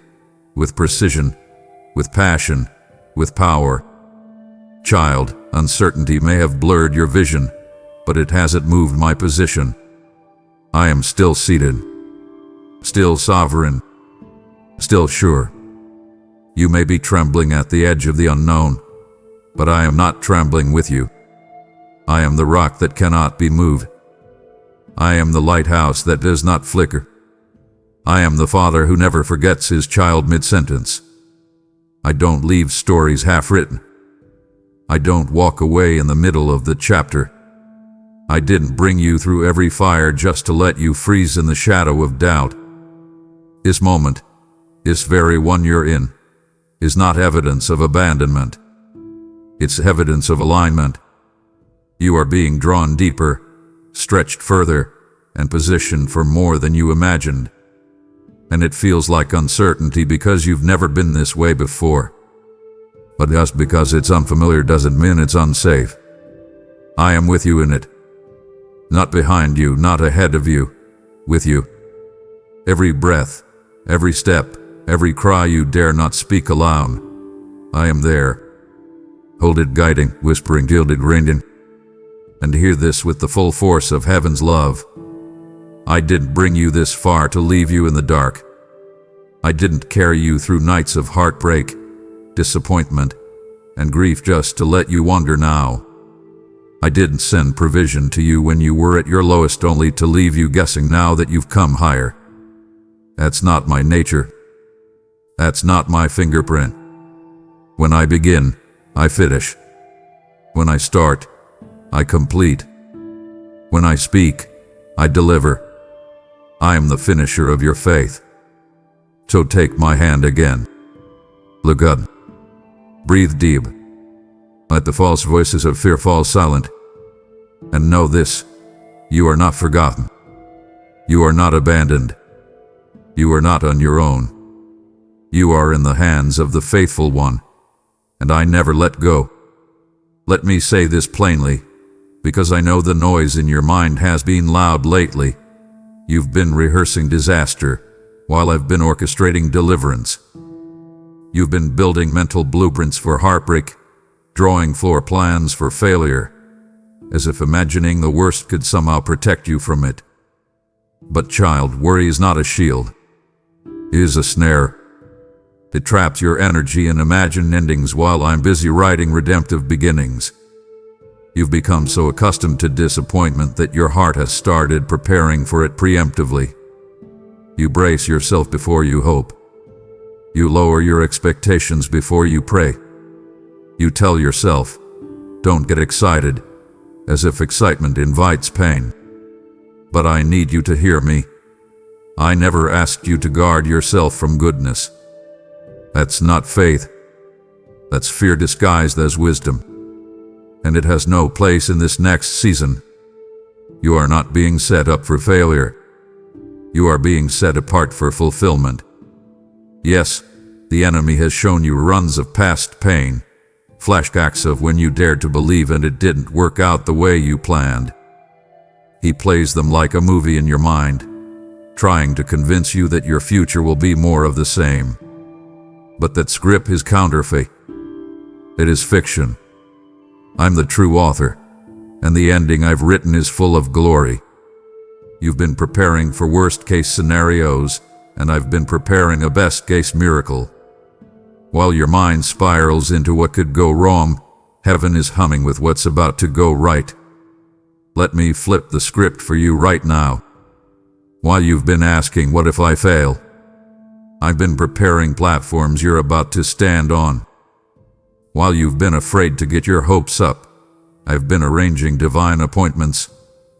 with precision, with passion, with power. Child, uncertainty may have blurred your vision, but it hasn't moved my position. I am still seated, still sovereign, still sure. You may be trembling at the edge of the unknown, but I am not trembling with you. I am the rock that cannot be moved. I am the lighthouse that does not flicker. I am the father who never forgets his child mid-sentence. I don't leave stories half-written. I don't walk away in the middle of the chapter. I didn't bring you through every fire just to let you freeze in the shadow of doubt. This moment, this very one you're in, is not evidence of abandonment. It's evidence of alignment. You are being drawn deeper, stretched further, and positioned for more than you imagined. And it feels like uncertainty because you've never been this way before. But just because it's unfamiliar doesn't mean it's unsafe. I am with you in it. Not behind you, not ahead of you, with you. Every breath, every step, every cry you dare not speak aloud. I am there. Hold it guiding, whispering, gilded, raining. And hear this with the full force of heaven's love. I didn't bring you this far to leave you in the dark. I didn't carry you through nights of heartbreak, disappointment, and grief just to let you wander now. I didn't send provision to you when you were at your lowest only to leave you guessing now that you've come higher. That's not my nature. That's not my fingerprint. When I begin, I finish. When I start, I complete. When I speak, I deliver. I am the finisher of your faith. So take my hand again. Look up. Breathe deep. Let the false voices of fear fall silent. And know this, you are not forgotten. You are not abandoned. You are not on your own. You are in the hands of the faithful one, and I never let go. Let me say this plainly, because I know the noise in your mind has been loud lately. You've been rehearsing disaster, while I've been orchestrating deliverance. You've been building mental blueprints for heartbreak, drawing floor plans for failure, as if imagining the worst could somehow protect you from it. But child, worry is not a shield. It is a snare. It traps your energy in imagined endings while I'm busy writing redemptive beginnings. You've become so accustomed to disappointment that your heart has started preparing for it preemptively. You brace yourself before you hope. You lower your expectations before you pray. You tell yourself, don't get excited, as if excitement invites pain. But I need you to hear me. I never asked you to guard yourself from goodness. That's not faith. That's fear disguised as wisdom. And it has no place in this next season. You are not being set up for failure. You are being set apart for fulfillment. Yes, the enemy has shown you runs of past pain, flashbacks of when you dared to believe and it didn't work out the way you planned. He plays them like a movie in your mind, trying to convince you that your future will be more of the same. But that script is counterfeit. It is fiction. I'm the true author, and the ending I've written is full of glory. You've been preparing for worst-case scenarios, and I've been preparing a best-case miracle. While your mind spirals into what could go wrong, heaven is humming with what's about to go right. Let me flip the script for you right now. While you've been asking, what if I fail? I've been preparing platforms you're about to stand on. While you've been afraid to get your hopes up, I've been arranging divine appointments,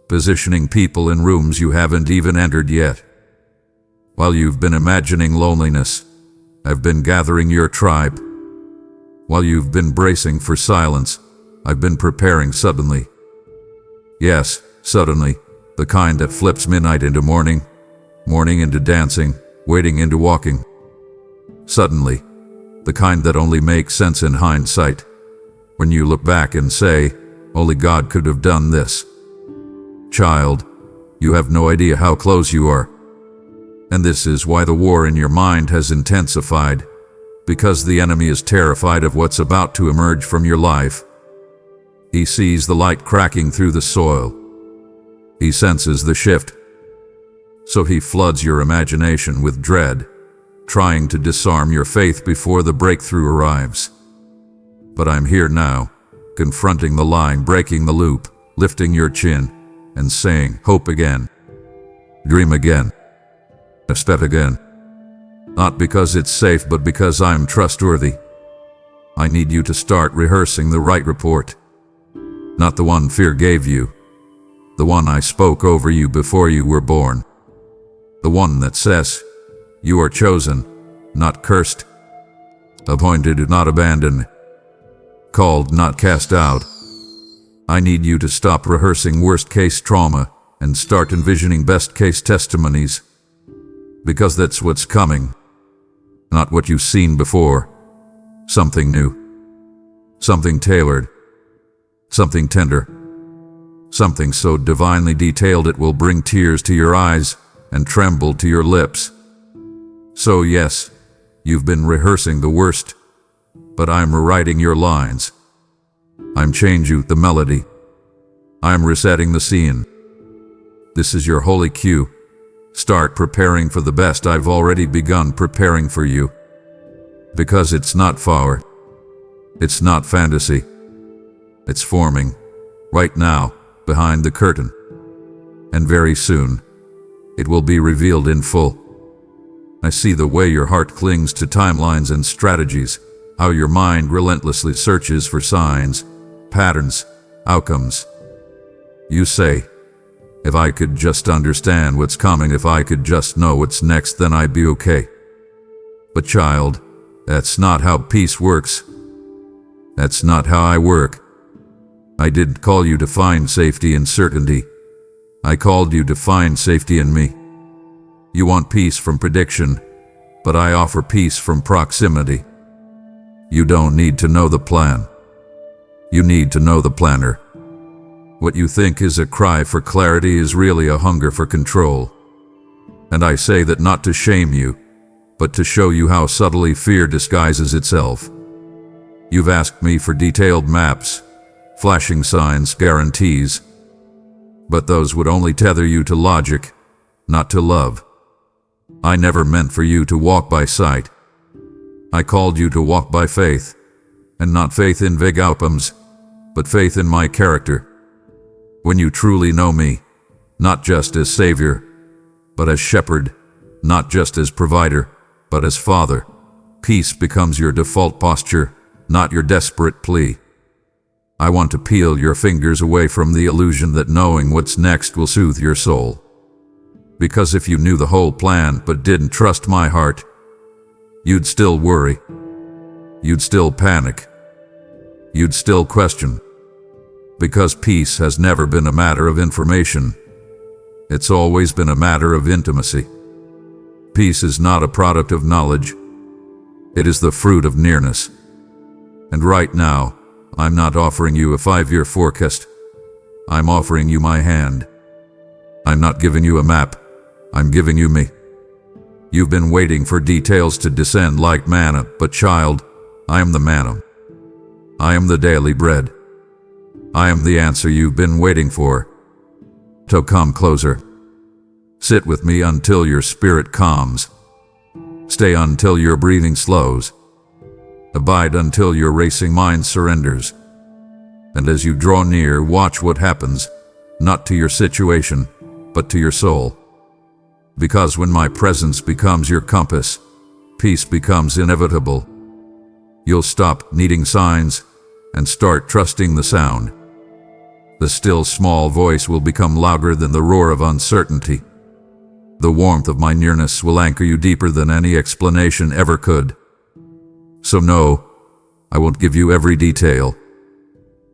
positioning people in rooms you haven't even entered yet. While you've been imagining loneliness, I've been gathering your tribe. While you've been bracing for silence, I've been preparing suddenly. Yes, suddenly, the kind that flips midnight into morning, morning into dancing, waiting into walking. Suddenly, the kind that only makes sense in hindsight, when you look back and say, only God could have done this. Child, you have no idea how close you are. And this is why the war in your mind has intensified, because the enemy is terrified of what's about to emerge from your life. He sees the light cracking through the soil. He senses the shift. So he floods your imagination with dread, trying to disarm your faith before the breakthrough arrives. But I'm here now, confronting the line, breaking the loop, lifting your chin, and saying, hope again. Dream again. A step again. Not because it's safe, but because I'm trustworthy. I need you to start rehearsing the right report. Not the one fear gave you. The one I spoke over you before you were born. The one that says, you are chosen, not cursed. Appointed, not abandoned. Called, not cast out. I need you to stop rehearsing worst-case trauma and start envisioning best-case testimonies. Because that's what's coming. Not what you've seen before. Something new. Something tailored. Something tender. Something so divinely detailed it will bring tears to your eyes and tremble to your lips. So yes, you've been rehearsing the worst, but I'm rewriting your lines. I'm changing the melody. I'm resetting the scene. This is your holy cue. Start preparing for the best. I've already begun preparing for you. Because it's not far. It's not fantasy. It's forming, right now, behind the curtain. And very soon, it will be revealed in full. I see the way your heart clings to timelines and strategies, how your mind relentlessly searches for signs, patterns, outcomes. You say, if I could just understand what's coming, if I could just know what's next, then I'd be okay. But child, that's not how peace works. That's not how I work. I didn't call you to find safety in certainty. I called you to find safety in me. You want peace from prediction, but I offer peace from proximity. You don't need to know the plan. You need to know the planner. What you think is a cry for clarity is really a hunger for control. And I say that not to shame you, but to show you how subtly fear disguises itself. You've asked me for detailed maps, flashing signs, guarantees. But those would only tether you to logic, not to love. I never meant for you to walk by sight. I called you to walk by faith, and not faith in vague outcomes, but faith in my character. When you truly know me, not just as Savior, but as Shepherd, not just as Provider, but as Father, peace becomes your default posture, not your desperate plea. I want to peel your fingers away from the illusion that knowing what's next will soothe your soul. Because if you knew the whole plan but didn't trust my heart, you'd still worry. You'd still panic. You'd still question. Because peace has never been a matter of information. It's always been a matter of intimacy. Peace is not a product of knowledge. It is the fruit of nearness. And right now, I'm not offering you a 5-year forecast. I'm offering you my hand. I'm not giving you a map. I'm giving you me. You've been waiting for details to descend like manna, but child, I am the manna. I am the daily bread. I am the answer you've been waiting for. So come closer. Sit with me until your spirit calms. Stay until your breathing slows. Abide until your racing mind surrenders. And as you draw near, watch what happens, not to your situation, but to your soul. Because when my presence becomes your compass, peace becomes inevitable. You'll stop needing signs and start trusting the sound. The still small voice will become louder than the roar of uncertainty. The warmth of my nearness will anchor you deeper than any explanation ever could. So no, I won't give you every detail,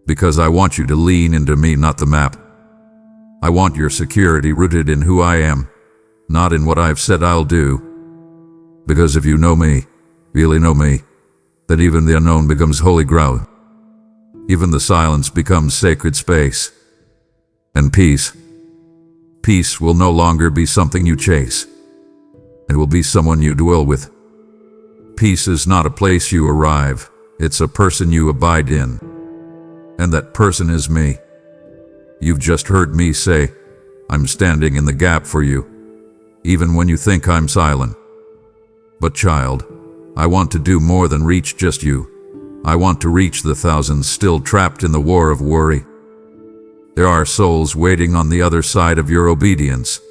because I want you to lean into me, not the map. I want your security rooted in who I am, not in what I've said I'll do. Because if you know me, really know me, then even the unknown becomes holy ground. Even the silence becomes sacred space. And peace will no longer be something you chase. It will be someone you dwell with. Peace is not a place you arrive, it's a person you abide in. And that person is me. You've just heard me say, I'm standing in the gap for you, even when you think I'm silent. But child, I want to do more than reach just you. I want to reach the thousands still trapped in the war of worry. There are souls waiting on the other side of your obedience.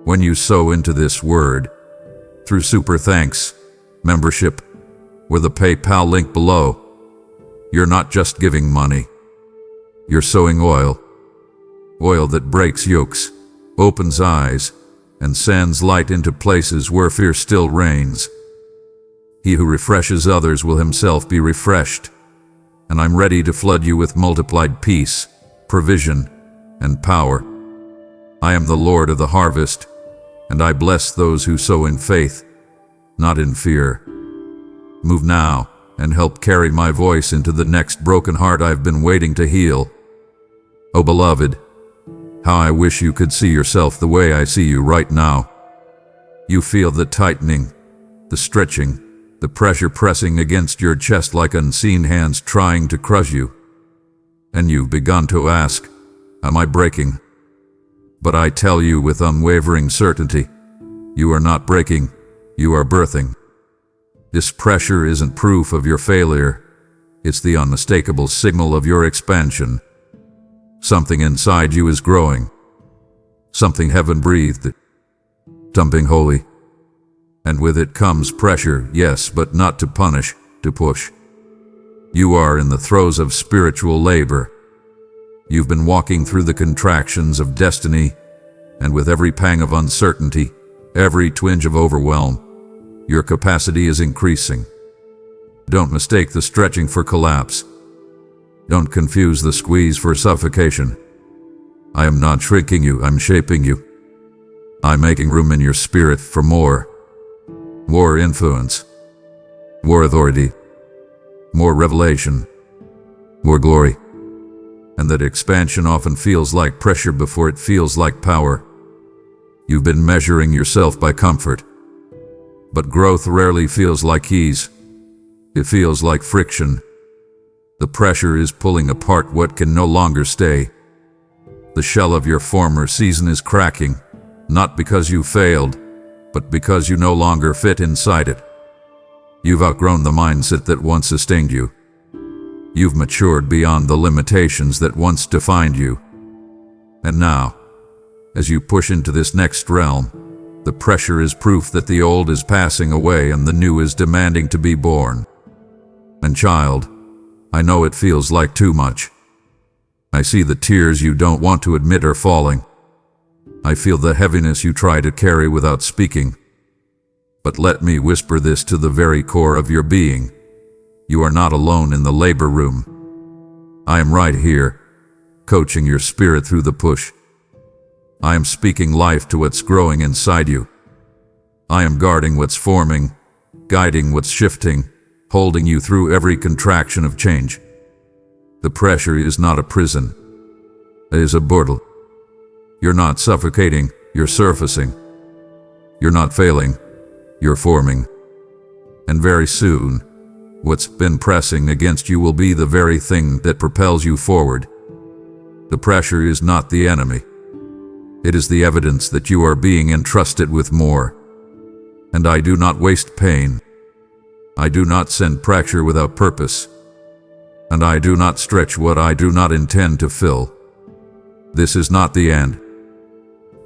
When you sow into this word, through super thanks, membership, or the PayPal link below, you're not just giving money. You're sowing oil. Oil that breaks yokes, opens eyes, and sends light into places where fear still reigns. He who refreshes others will himself be refreshed, and I'm ready to flood you with multiplied peace, provision, and power. I am the Lord of the harvest, and I bless those who sow in faith, not in fear. Move now and help carry my voice into the next broken heart I've been waiting to heal. Oh beloved, how I wish you could see yourself the way I see you right now. You feel the tightening, the stretching, the pressure pressing against your chest like unseen hands trying to crush you. And you've begun to ask, am I breaking? But I tell you with unwavering certainty, you are not breaking, you are birthing. This pressure isn't proof of your failure, it's the unmistakable signal of your expansion. Something inside you is growing, something heaven-breathed, something holy. And with it comes pressure, yes, but not to punish, to push. You are in the throes of spiritual labor. You've been walking through the contractions of destiny, and with every pang of uncertainty, every twinge of overwhelm, your capacity is increasing. Don't mistake the stretching for collapse. Don't confuse the squeeze for suffocation. I am not shrinking you, I'm shaping you. I'm making room in your spirit for more. More influence. More authority. More revelation. More glory. And that expansion often feels like pressure before it feels like power. You've been measuring yourself by comfort. But growth rarely feels like ease. It feels like friction. The pressure is pulling apart what can no longer stay. The shell of your former season is cracking, not because you failed, but because you no longer fit inside it. You've outgrown the mindset that once sustained you. You've matured beyond the limitations that once defined you. And now, as you push into this next realm, the pressure is proof that the old is passing away and the new is demanding to be born. And child, I know it feels like too much. I see the tears you don't want to admit are falling. I feel the heaviness you try to carry without speaking. But let me whisper this to the very core of your being. You are not alone in the labor room. I am right here, coaching your spirit through the push. I am speaking life to what's growing inside you. I am guarding what's forming, guiding what's shifting, holding you through every contraction of change. The pressure is not a prison. It is a portal. You're not suffocating, you're surfacing. You're not failing, you're forming. And very soon, what's been pressing against you will be the very thing that propels you forward. The pressure is not the enemy. It is the evidence that you are being entrusted with more. And I do not waste pain. I do not send pressure without purpose. And I do not stretch what I do not intend to fill. This is not the end.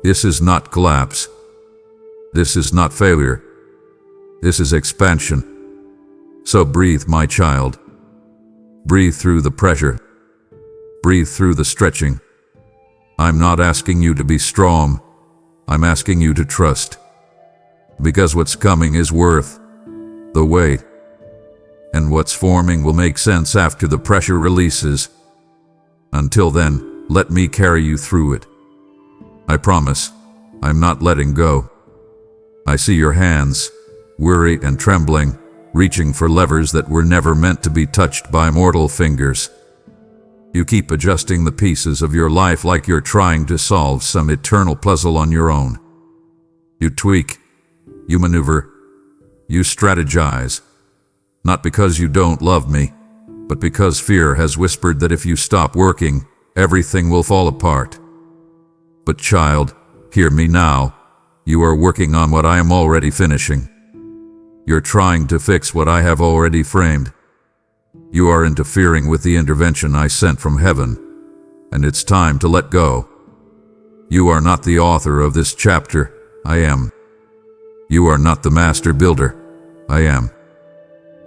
This is not collapse. This is not failure. This is expansion. So breathe, my child. Breathe through the pressure. Breathe through the stretching. I'm not asking you to be strong. I'm asking you to trust. Because what's coming is worth the wait. And what's forming will make sense after the pressure releases. Until then, let me carry you through it. I promise, I'm not letting go. I see your hands, weary and trembling, reaching for levers that were never meant to be touched by mortal fingers. You keep adjusting the pieces of your life like you're trying to solve some eternal puzzle on your own. You tweak, you maneuver, you strategize. Not because you don't love me, but because fear has whispered that if you stop working, everything will fall apart. But child, hear me now. You are working on what I am already finishing. You're trying to fix what I have already framed. You are interfering with the intervention I sent from heaven, and it's time to let go. You are not the author of this chapter, I am. You are not the master builder. I am.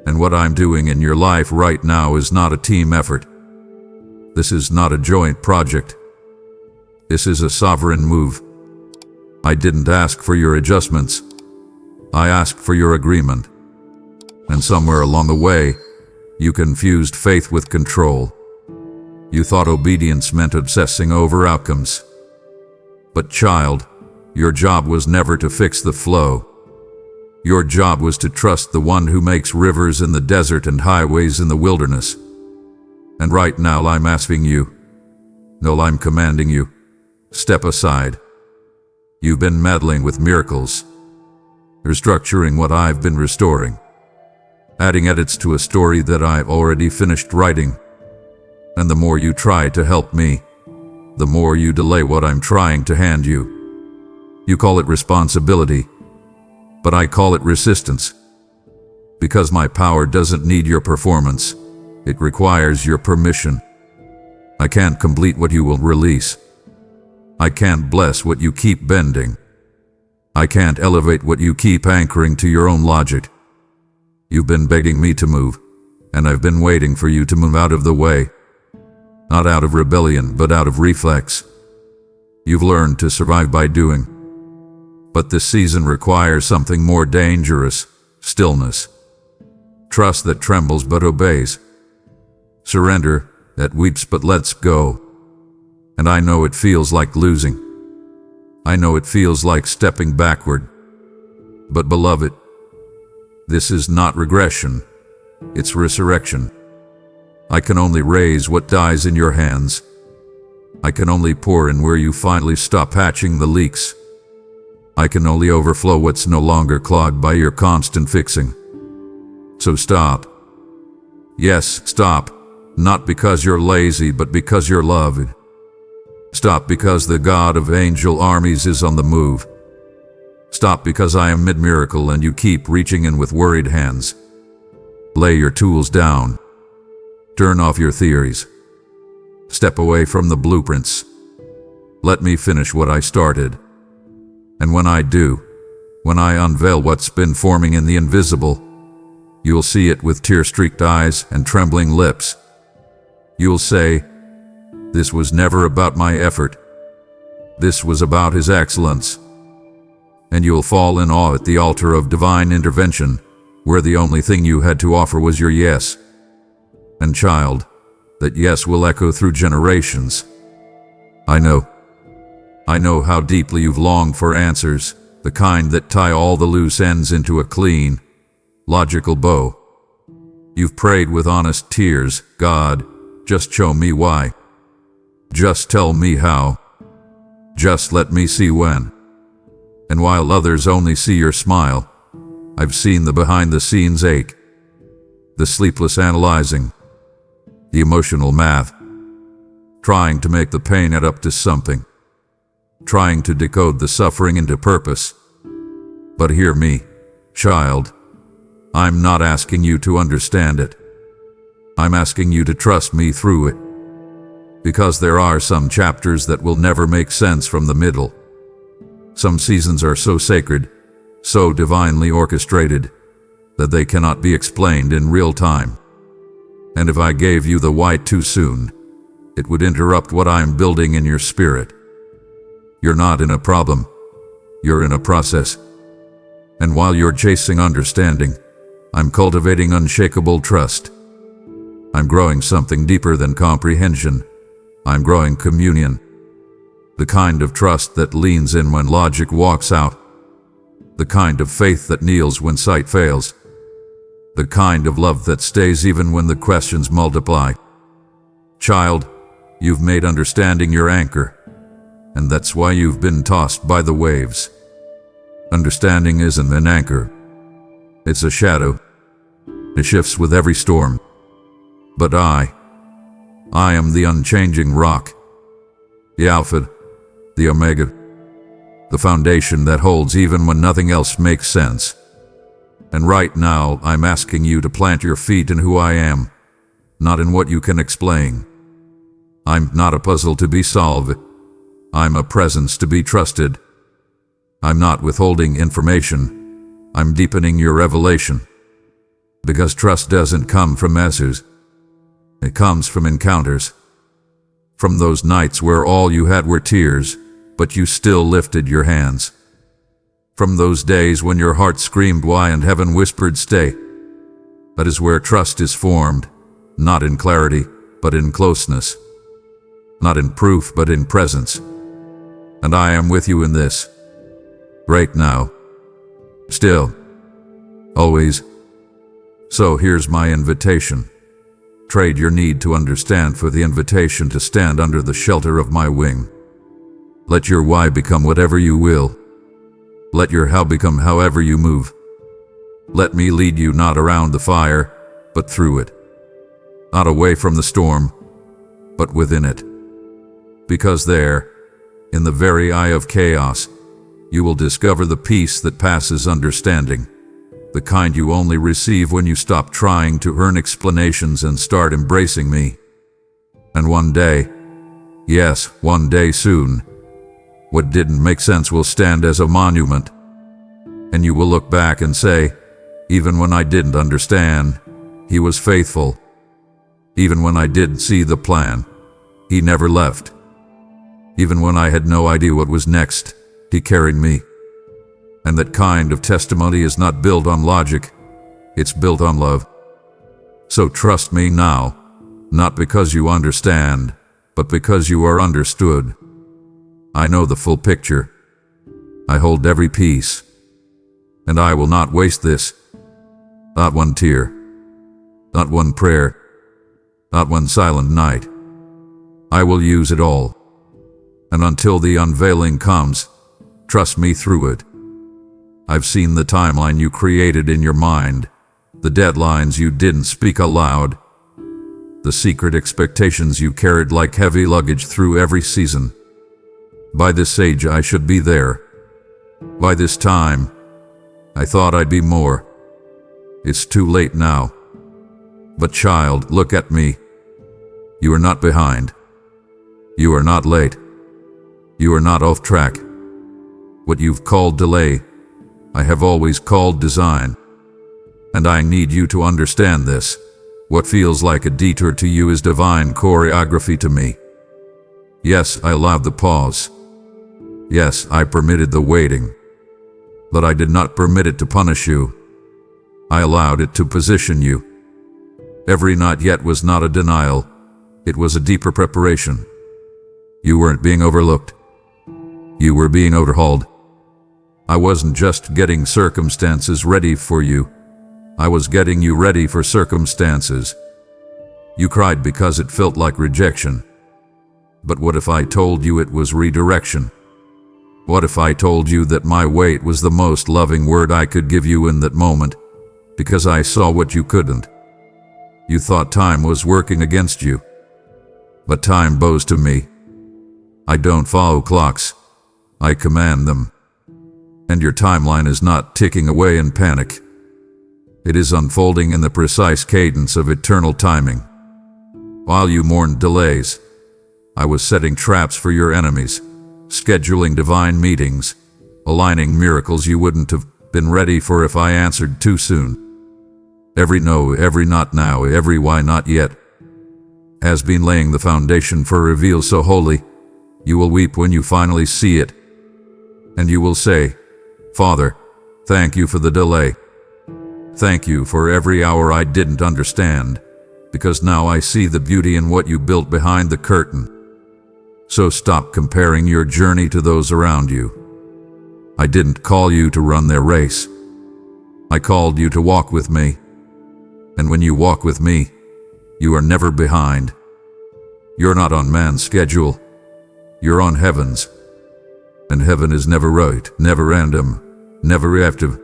And what I'm doing in your life right now is not a team effort. This is not a joint project. This is a sovereign move. I didn't ask for your adjustments. I asked for your agreement. And somewhere along the way, you confused faith with control. You thought obedience meant obsessing over outcomes. But child, your job was never to fix the flow. Your job was to trust the one who makes rivers in the desert and highways in the wilderness. And right now I'm asking you, no, I'm commanding you, step aside. You've been meddling with miracles, restructuring what I've been restoring, adding edits to a story that I've already finished writing. And the more you try to help me, the more you delay what I'm trying to hand you. You call it responsibility, but I call it resistance. Because my power doesn't need your performance, it requires your permission. I can't complete what you will release. I can't bless what you keep bending. I can't elevate what you keep anchoring to your own logic. You've been begging me to move, and I've been waiting for you to move out of the way. Not out of rebellion, but out of reflex. You've learned to survive by doing. But this season requires something more dangerous: stillness. Trust that trembles but obeys. Surrender that weeps but lets go. And I know it feels like losing. I know it feels like stepping backward. But beloved, this is not regression. It's resurrection. I can only raise what dies in your hands. I can only pour in where you finally stop patching the leaks. I can only overflow what's no longer clogged by your constant fixing. So stop. Yes, stop. Not because you're lazy, but because you're loved. Stop because the God of angel armies is on the move. Stop because I am mid-miracle and you keep reaching in with worried hands. Lay your tools down. Turn off your theories. Step away from the blueprints. Let me finish what I started. And when I do, when I unveil what's been forming in the invisible, you'll see it with tear-streaked eyes and trembling lips. You'll say, "This was never about my effort. This was about His excellence." And you'll fall in awe at the altar of divine intervention, where the only thing you had to offer was your yes. And child, that yes will echo through generations. I know how deeply you've longed for answers, the kind that tie all the loose ends into a clean, logical bow. You've prayed with honest tears, "God, just show me why. Just tell me how. Just let me see when." And while others only see your smile, I've seen the behind-the-scenes ache, the sleepless analyzing, the emotional math, trying to make the pain add up to something, trying to decode the suffering into purpose. But hear me, child. I'm not asking you to understand it. I'm asking you to trust me through it. Because there are some chapters that will never make sense from the middle. Some seasons are so sacred, so divinely orchestrated, that they cannot be explained in real time. And if I gave you the why too soon, it would interrupt what I'm building in your spirit. You're not in a problem. You're in a process. And while you're chasing understanding, I'm cultivating unshakable trust. I'm growing something deeper than comprehension. I'm growing communion. The kind of trust that leans in when logic walks out. The kind of faith that kneels when sight fails. The kind of love that stays even when the questions multiply. Child, you've made understanding your anchor, and that's why you've been tossed by the waves. Understanding isn't an anchor. It's a shadow. It shifts with every storm. But I am the unchanging rock, the Alpha, the Omega, the foundation that holds even when nothing else makes sense. And right now, I'm asking you to plant your feet in who I am, not in what you can explain. I'm not a puzzle to be solved. I'm a presence to be trusted. I'm not withholding information. I'm deepening your revelation. Because trust doesn't come from answers. It comes from encounters. From those nights where all you had were tears, but you still lifted your hands. From those days when your heart screamed why and heaven whispered stay. That is where trust is formed, not in clarity, but in closeness. Not in proof, but in presence. And I am with you in this. Right now. Still. Always. So here's my invitation. Trade your need to understand for the invitation to stand under the shelter of my wing. Let your why become whatever you will. Let your how become however you move. Let me lead you not around the fire, but through it. Not away from the storm, but within it. Because there, in the very eye of chaos, you will discover the peace that passes understanding, the kind you only receive when you stop trying to earn explanations and start embracing me. And one day, yes, one day soon, what didn't make sense will stand as a monument, and you will look back and say, even when I didn't understand, he was faithful. Even when I didn't see the plan, he never left. Even when I had no idea what was next, he carried me. And that kind of testimony is not built on logic, it's built on love. So trust me now, not because you understand, but because you are understood. I know the full picture. I hold every piece. And I will not waste this. Not one tear. Not one prayer. Not one silent night. I will use it all. And until the unveiling comes, trust me through it. I've seen the timeline you created in your mind, the deadlines you didn't speak aloud, the secret expectations you carried like heavy luggage through every season. By this age I should be there. By this time, I thought I'd be more. It's too late now. But child, look at me. You are not behind. You are not late. You are not off track. What you've called delay, I have always called design. And I need you to understand this. What feels like a detour to you is divine choreography to me. Yes, I allowed the pause. Yes, I permitted the waiting. But I did not permit it to punish you. I allowed it to position you. Every not yet was not a denial. It was a deeper preparation. You weren't being overlooked. You were being overhauled. I wasn't just getting circumstances ready for you. I was getting you ready for circumstances. You cried because it felt like rejection. But what if I told you it was redirection? What if I told you that my wait was the most loving word I could give you in that moment, because I saw what you couldn't? You thought time was working against you. But time bows to me. I don't follow clocks. I command them. And your timeline is not ticking away in panic. It is unfolding in the precise cadence of eternal timing. While you mourned delays, I was setting traps for your enemies, scheduling divine meetings, aligning miracles you wouldn't have been ready for if I answered too soon. Every no, every not now, every why not yet has been laying the foundation for a reveal so holy, you will weep when you finally see it. And you will say, Father, thank you for the delay. Thank you for every hour I didn't understand, because now I see the beauty in what you built behind the curtain. So stop comparing your journey to those around you. I didn't call you to run their race. I called you to walk with me. And when you walk with me, you are never behind. You're not on man's schedule. You're on heaven's. And heaven is never right, never random, never reactive.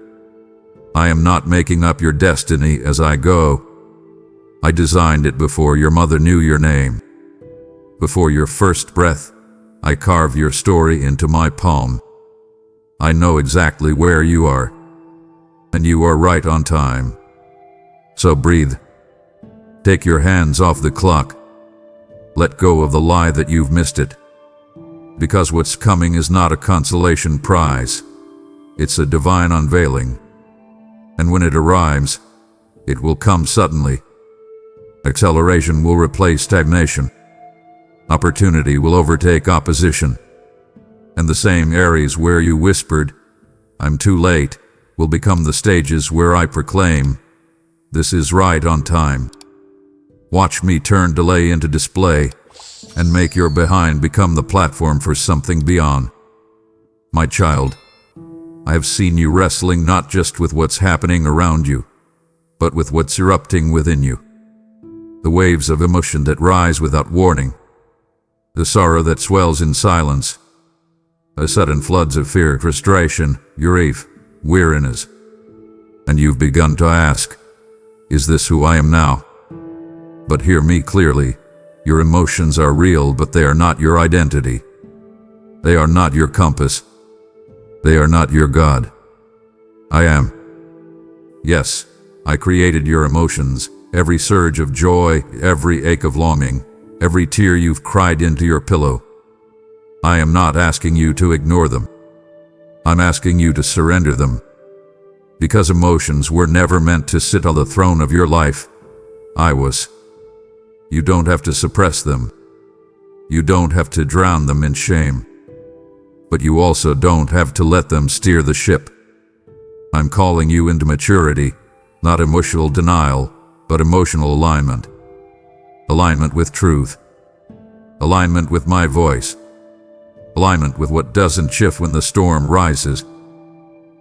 I am not making up your destiny as I go. I designed it before your mother knew your name. Before your first breath, I carve your story into my palm. I know exactly where you are, and you are right on time. So breathe. Take your hands off the clock. Let go of the lie that you've missed it. Because what's coming is not a consolation prize. It's a divine unveiling. And when it arrives, it will come suddenly. Acceleration will replace stagnation. Opportunity will overtake opposition. And the same areas where you whispered, "I'm too late," will become the stages where I proclaim, "This is right on time." Watch me turn delay into display and make your behind become the platform for something beyond. My child, I have seen you wrestling not just with what's happening around you, but with what's erupting within you. The waves of emotion that rise without warning, the sorrow that swells in silence, the sudden floods of fear, frustration, grief, weariness. And you've begun to ask, "Is this who I am now?" But hear me clearly. Your emotions are real, but they are not your identity. They are not your compass. They are not your God. I am. Yes, I created your emotions, every surge of joy, every ache of longing, every tear you've cried into your pillow. I am not asking you to ignore them. I'm asking you to surrender them. Because emotions were never meant to sit on the throne of your life. I was. You don't have to suppress them. You don't have to drown them in shame. But you also don't have to let them steer the ship. I'm calling you into maturity, not emotional denial, but emotional alignment. Alignment with truth. Alignment with my voice. Alignment with what doesn't shift when the storm rises.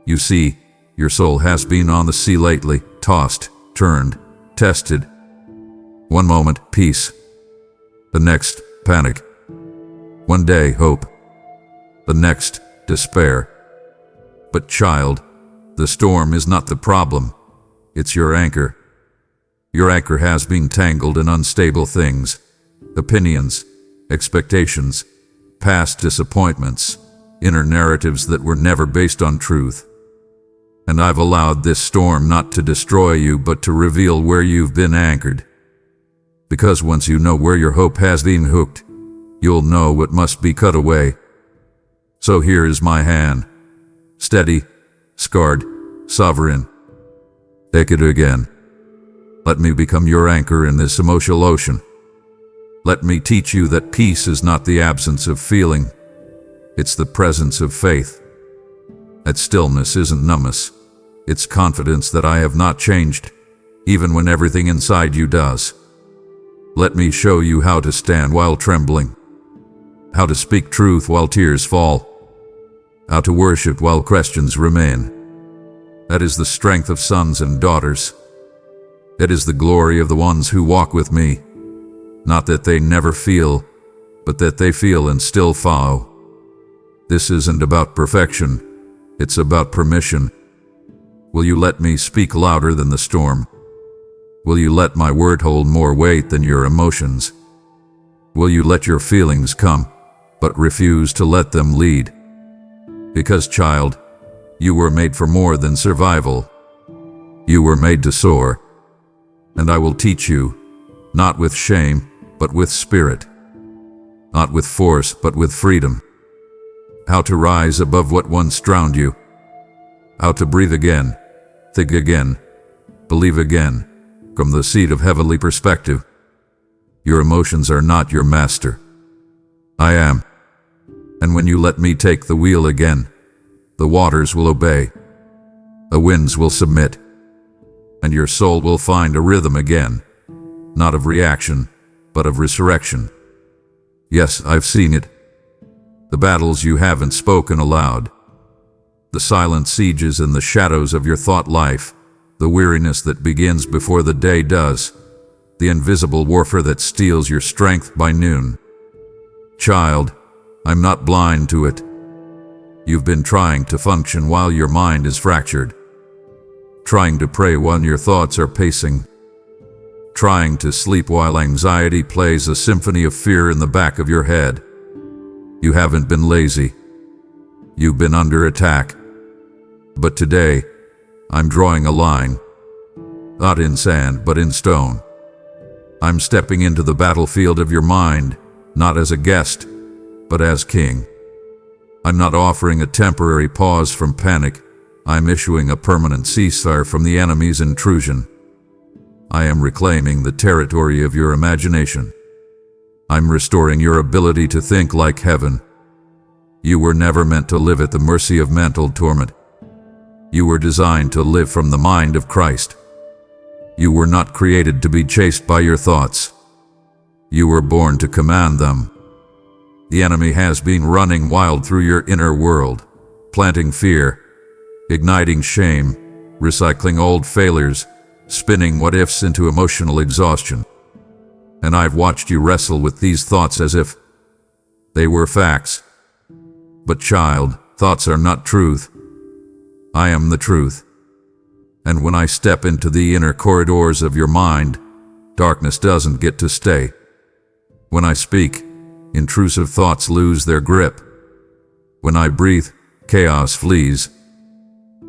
You see, your soul has been on the sea lately, tossed, turned, tested. One moment, peace. The next, panic. One day, hope. The next, despair. But child, the storm is not the problem. It's your anchor. Your anchor has been tangled in unstable things, opinions, expectations, past disappointments, inner narratives that were never based on truth. And I've allowed this storm not to destroy you, but to reveal where you've been anchored. Because once you know where your hope has been hooked, you'll know what must be cut away. So here is my hand, steady, scarred, sovereign. Take it again. Let me become your anchor in this emotional ocean. Let me teach you that peace is not the absence of feeling, it's the presence of faith. That stillness isn't numbness, it's confidence that I have not changed, even when everything inside you does. Let me show you how to stand while trembling, how to speak truth while tears fall, how to worship while questions remain. That is the strength of sons and daughters. That is the glory of the ones who walk with me. Not that they never feel, but that they feel and still follow. This isn't about perfection, it's about permission. Will you let me speak louder than the storm? Will you let my word hold more weight than your emotions? Will you let your feelings come, but refuse to let them lead? Because, child, you were made for more than survival. You were made to soar. And I will teach you, not with shame, but with spirit. Not with force, but with freedom. How to rise above what once drowned you. How to breathe again, think again, believe again, from the seat of heavenly perspective. Your emotions are not your master. I am. And when you let me take the wheel again, the waters will obey, the winds will submit, and your soul will find a rhythm again, not of reaction, but of resurrection. Yes, I've seen it. The battles you haven't spoken aloud, the silent sieges in the shadows of your thought life, the weariness that begins before the day does, the invisible warfare that steals your strength by noon. Child, I'm not blind to it. You've been trying to function while your mind is fractured, trying to pray while your thoughts are pacing, trying to sleep while anxiety plays a symphony of fear in the back of your head. You haven't been lazy. You've been under attack. But today, I'm drawing a line, not in sand, but in stone. I'm stepping into the battlefield of your mind, not as a guest, but as king. I'm not offering a temporary pause from panic. I'm issuing a permanent ceasefire from the enemy's intrusion. I am reclaiming the territory of your imagination. I'm restoring your ability to think like heaven. You were never meant to live at the mercy of mental torment. You were designed to live from the mind of Christ. You were not created to be chased by your thoughts. You were born to command them. The enemy has been running wild through your inner world, planting fear, igniting shame, recycling old failures, spinning what-ifs into emotional exhaustion. And I've watched you wrestle with these thoughts as if they were facts. But child, thoughts are not truth. I am the truth. And when I step into the inner corridors of your mind, darkness doesn't get to stay. When I speak, intrusive thoughts lose their grip. When I breathe, chaos flees.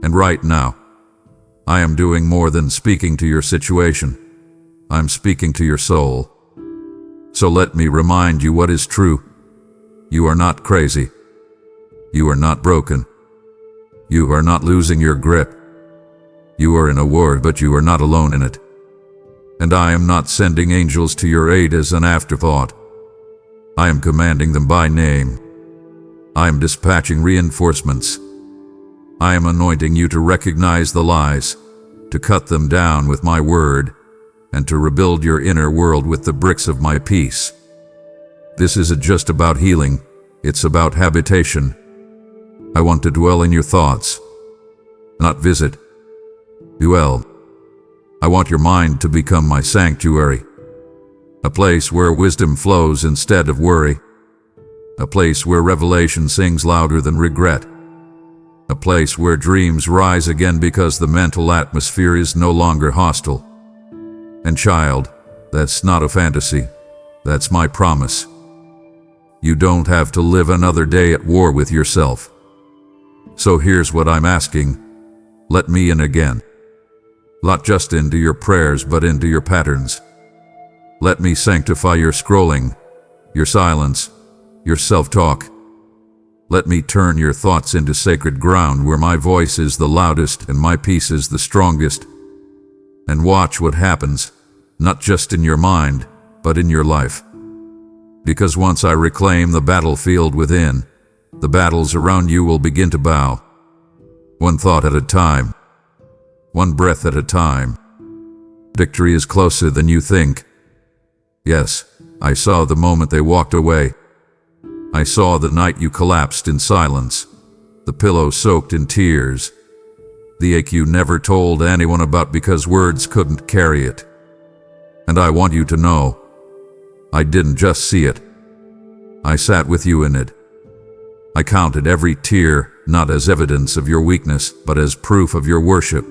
And right now, I am doing more than speaking to your situation. I'm speaking to your soul. So let me remind you what is true. You are not crazy. You are not broken. You are not losing your grip. You are in a war, but you are not alone in it. And I am not sending angels to your aid as an afterthought. I am commanding them by name. I am dispatching reinforcements. I am anointing you to recognize the lies, to cut them down with my word, and to rebuild your inner world with the bricks of my peace. This isn't just about healing, it's about habitation. I want to dwell in your thoughts, not visit. Dwell. I want your mind to become my sanctuary, a place where wisdom flows instead of worry, a place where revelation sings louder than regret, a place where dreams rise again because the mental atmosphere is no longer hostile. And child, that's not a fantasy, that's my promise. You don't have to live another day at war with yourself. So here's what I'm asking. Let me in again. Not just into your prayers, but into your patterns. Let me sanctify your scrolling, your silence, your self-talk. Let me turn your thoughts into sacred ground where my voice is the loudest and my peace is the strongest. And watch what happens, not just in your mind, but in your life. Because once I reclaim the battlefield within, the battles around you will begin to bow. One thought at a time. One breath at a time. Victory is closer than you think. Yes, I saw the moment they walked away. I saw the night you collapsed in silence, the pillow soaked in tears, the ache you never told anyone about because words couldn't carry it. And I want you to know, I didn't just see it. I sat with you in it. I counted every tear, not as evidence of your weakness, but as proof of your worship.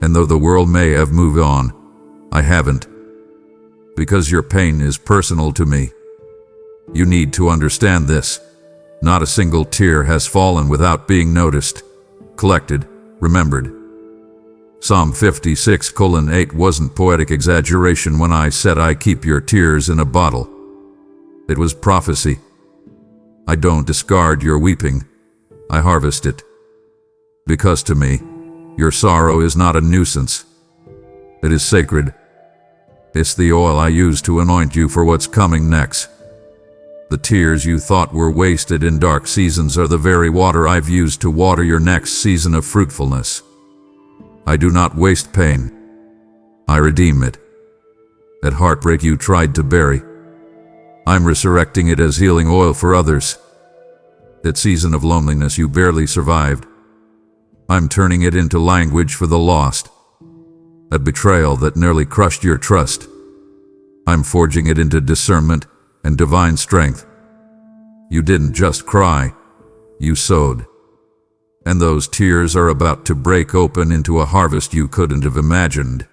And though the world may have moved on, I haven't. Because your pain is personal to me. You need to understand this. Not a single tear has fallen without being noticed, collected, remembered. Psalm 56:8 wasn't poetic exaggeration when I said I keep your tears in a bottle. It was prophecy. I don't discard your weeping. I harvest it. Because to me, your sorrow is not a nuisance. It is sacred. It's the oil I use to anoint you for what's coming next. The tears you thought were wasted in dark seasons are the very water I've used to water your next season of fruitfulness. I do not waste pain. I redeem it. That heartbreak you tried to bury, I'm resurrecting it as healing oil for others. That season of loneliness you barely survived, I'm turning it into language for the lost. That betrayal that nearly crushed your trust, I'm forging it into discernment and divine strength. You didn't just cry, you sowed. And those tears are about to break open into a harvest you couldn't have imagined.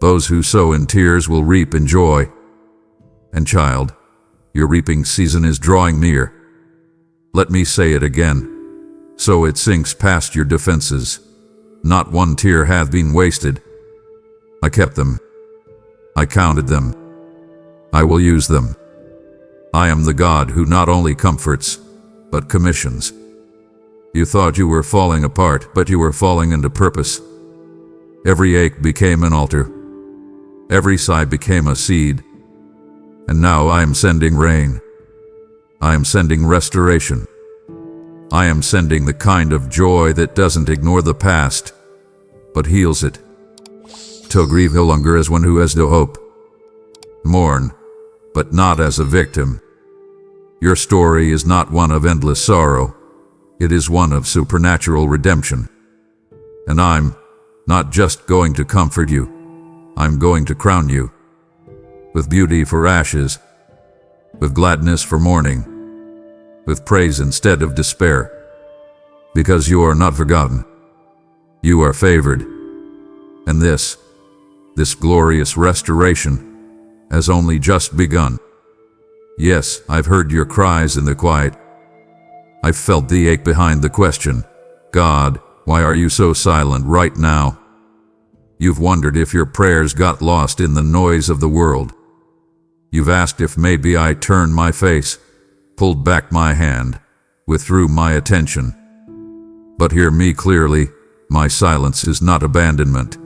Those who sow in tears will reap in joy. And child, your reaping season is drawing near. Let me say it again, so it sinks past your defenses. Not one tear hath been wasted. I kept them. I counted them. I will use them. I am the God who not only comforts, but commissions. You thought you were falling apart, but you were falling into purpose. Every ache became an altar. Every sigh became a seed. And now I am sending rain. I am sending restoration. I am sending the kind of joy that doesn't ignore the past, but heals it. To grieve no longer as one who has no hope. Mourn, but not as a victim. Your story is not one of endless sorrow. It is one of supernatural redemption. And I'm not just going to comfort you. I'm going to crown you. With beauty for ashes. With gladness for mourning. With praise instead of despair. Because you are not forgotten. You are favored. And this glorious restoration has only just begun. Yes, I've heard your cries in the quiet. I've felt the ache behind the question, God, why are you so silent right now? You've wondered if your prayers got lost in the noise of the world. You've asked if maybe I turned my face, pulled back my hand, withdrew my attention. But hear me clearly, my silence is not abandonment.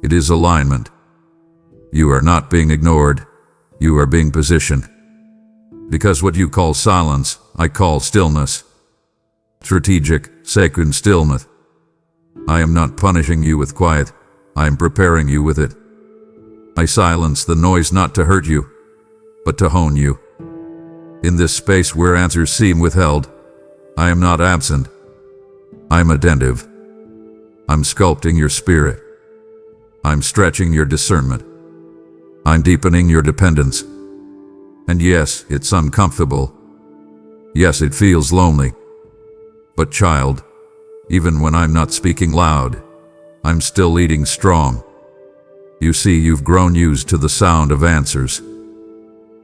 It is alignment. You are not being ignored. You are being positioned. Because what you call silence, I call stillness. Strategic, sacred stillness. I am not punishing you with quiet. I am preparing you with it. I silence the noise not to hurt you, but to hone you. In this space where answers seem withheld, I am not absent. I'm attentive. I'm sculpting your spirit. I'm stretching your discernment. I'm deepening your dependence. And yes, it's uncomfortable. Yes, it feels lonely. But child, even when I'm not speaking loud, I'm still leading strong. You see, you've grown used to the sound of answers.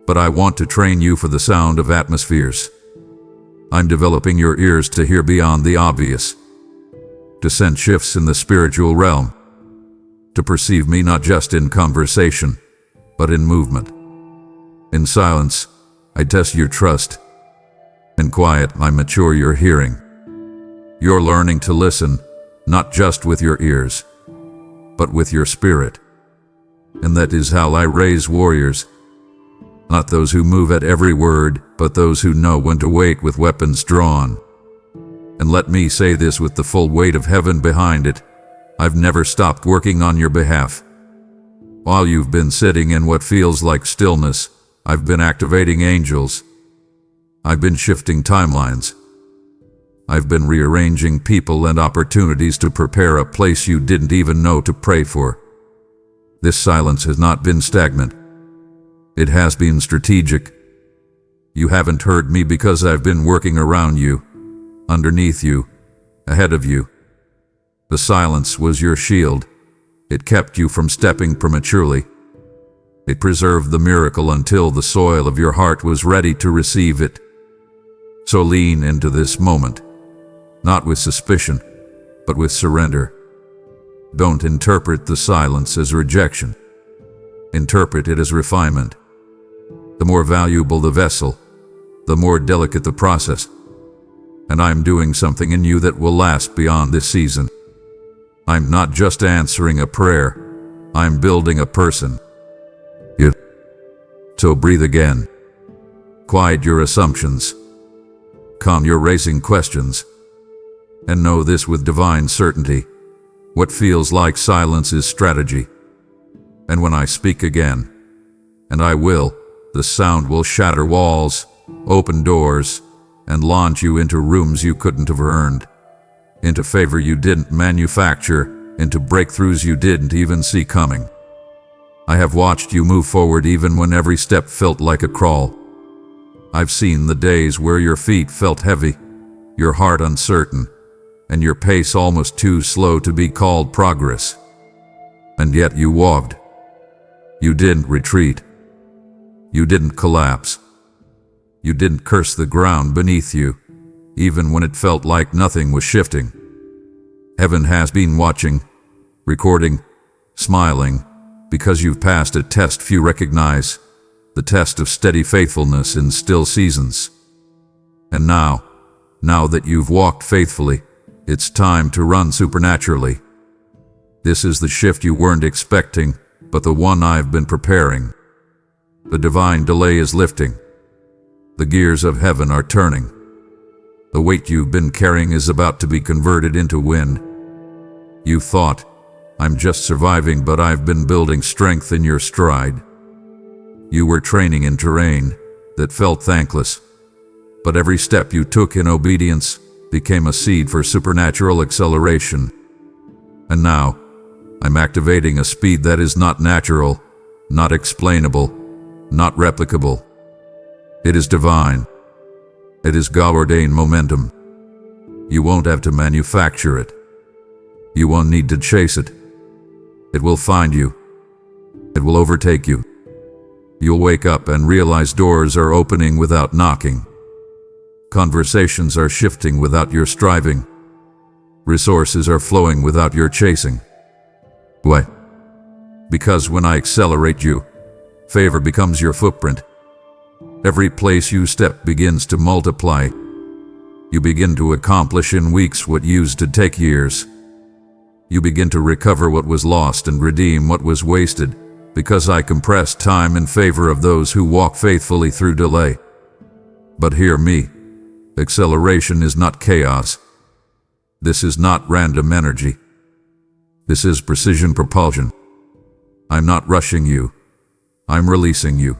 But I want to train you for the sound of atmospheres. I'm developing your ears to hear beyond the obvious. To sense shifts in the spiritual realm. To perceive me not just in conversation, but in movement. In silence, I test your trust. In quiet, I mature your hearing. You're learning to listen, not just with your ears, but with your spirit. And that is how I raise warriors. Not those who move at every word, but those who know when to wait with weapons drawn. And let me say this with the full weight of heaven behind it. I've never stopped working on your behalf. While you've been sitting in what feels like stillness, I've been activating angels. I've been shifting timelines. I've been rearranging people and opportunities to prepare a place you didn't even know to pray for. This silence has not been stagnant. It has been strategic. You haven't heard me because I've been working around you, underneath you, ahead of you. The silence was your shield. It kept you from stepping prematurely. It preserved the miracle until the soil of your heart was ready to receive it. So lean into this moment, not with suspicion, but with surrender. Don't interpret the silence as rejection. Interpret it as refinement. The more valuable the vessel, the more delicate the process. And I'm doing something in you that will last beyond this season. I'm not just answering a prayer, I'm building a person. So breathe again. Quiet your assumptions. Calm your racing questions. And know this with divine certainty. What feels like silence is strategy. And when I speak again, and I will, the sound will shatter walls, open doors, and launch you into rooms you couldn't have earned. Into favor you didn't manufacture, into breakthroughs you didn't even see coming. I have watched you move forward even when every step felt like a crawl. I've seen the days where your feet felt heavy, your heart uncertain, and your pace almost too slow to be called progress. And yet you walked. You didn't retreat. You didn't collapse. You didn't curse the ground beneath you, even when it felt like nothing was shifting. Heaven has been watching, recording, smiling, because you've passed a test few recognize, the test of steady faithfulness in still seasons. And now, now that you've walked faithfully, it's time to run supernaturally. This is the shift you weren't expecting, but the one I've been preparing. The divine delay is lifting. The gears of heaven are turning. The weight you've been carrying is about to be converted into wind. You thought, I'm just surviving, but I've been building strength in your stride. You were training in terrain that felt thankless, but every step you took in obedience became a seed for supernatural acceleration. And now, I'm activating a speed that is not natural, not explainable, not replicable. It is divine. It is God-ordained momentum. You won't have to manufacture it. You won't need to chase it. It will find you. It will overtake you. You'll wake up and realize doors are opening without knocking. Conversations are shifting without your striving. Resources are flowing without your chasing. Why? Because when I accelerate you, favor becomes your footprint. Every place you step begins to multiply. You begin to accomplish in weeks what used to take years. You begin to recover what was lost and redeem what was wasted, because I compress time in favor of those who walk faithfully through delay. But hear me, acceleration is not chaos. This is not random energy. This is precision propulsion. I'm not rushing you. I'm releasing you.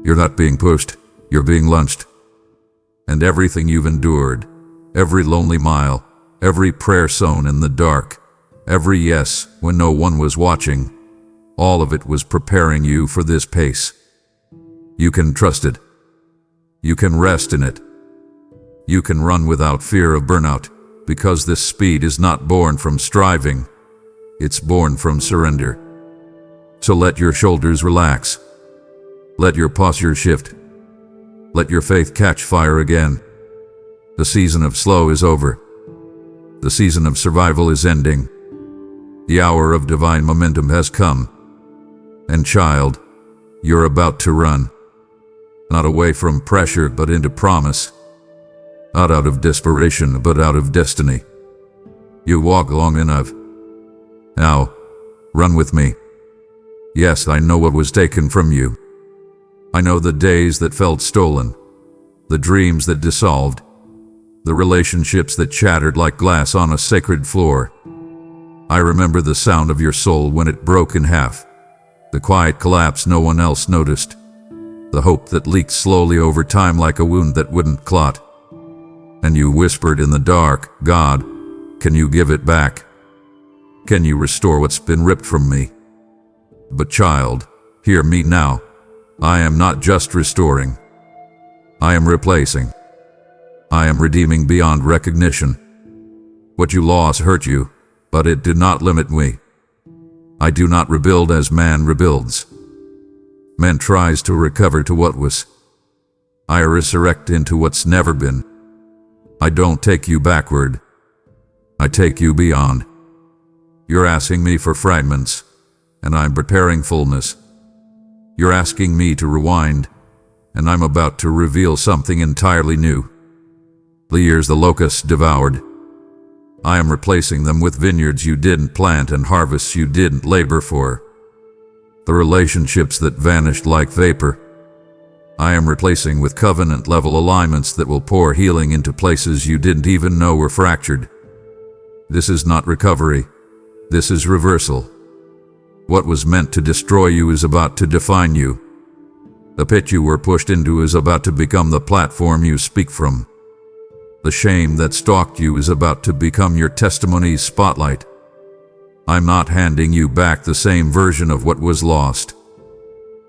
You're not being pushed, you're being launched. And everything you've endured, every lonely mile, every prayer sown in the dark, every yes when no one was watching, all of it was preparing you for this pace. You can trust it. You can rest in it. You can run without fear of burnout, because this speed is not born from striving. It's born from surrender. So let your shoulders relax. Let your posture shift. Let your faith catch fire again. The season of slow is over. The season of survival is ending. The hour of divine momentum has come. And child, you're about to run. Not away from pressure, but into promise. Not out of desperation, but out of destiny. You walk long enough. Now, run with me. Yes, I know what was taken from you. I know the days that felt stolen, the dreams that dissolved, the relationships that shattered like glass on a sacred floor. I remember the sound of your soul when it broke in half, the quiet collapse no one else noticed, the hope that leaked slowly over time like a wound that wouldn't clot. And you whispered in the dark, God, can you give it back? Can you restore what's been ripped from me? But child, hear me now. I am not just restoring. I am replacing. I am redeeming beyond recognition. What you lost hurt you, but it did not limit me. I do not rebuild as man rebuilds. Man tries to recover to what was. I resurrect into what's never been. I don't take you backward. I take you beyond. You're asking me for fragments, and I'm preparing fullness. You're asking me to rewind, and I'm about to reveal something entirely new. The years the locusts devoured, I am replacing them with vineyards you didn't plant and harvests you didn't labor for. The relationships that vanished like vapor, I am replacing with covenant-level alignments that will pour healing into places you didn't even know were fractured. This is not recovery. This is reversal. What was meant to destroy you is about to define you. The pit you were pushed into is about to become the platform you speak from. The shame that stalked you is about to become your testimony's spotlight. I'm not handing you back the same version of what was lost.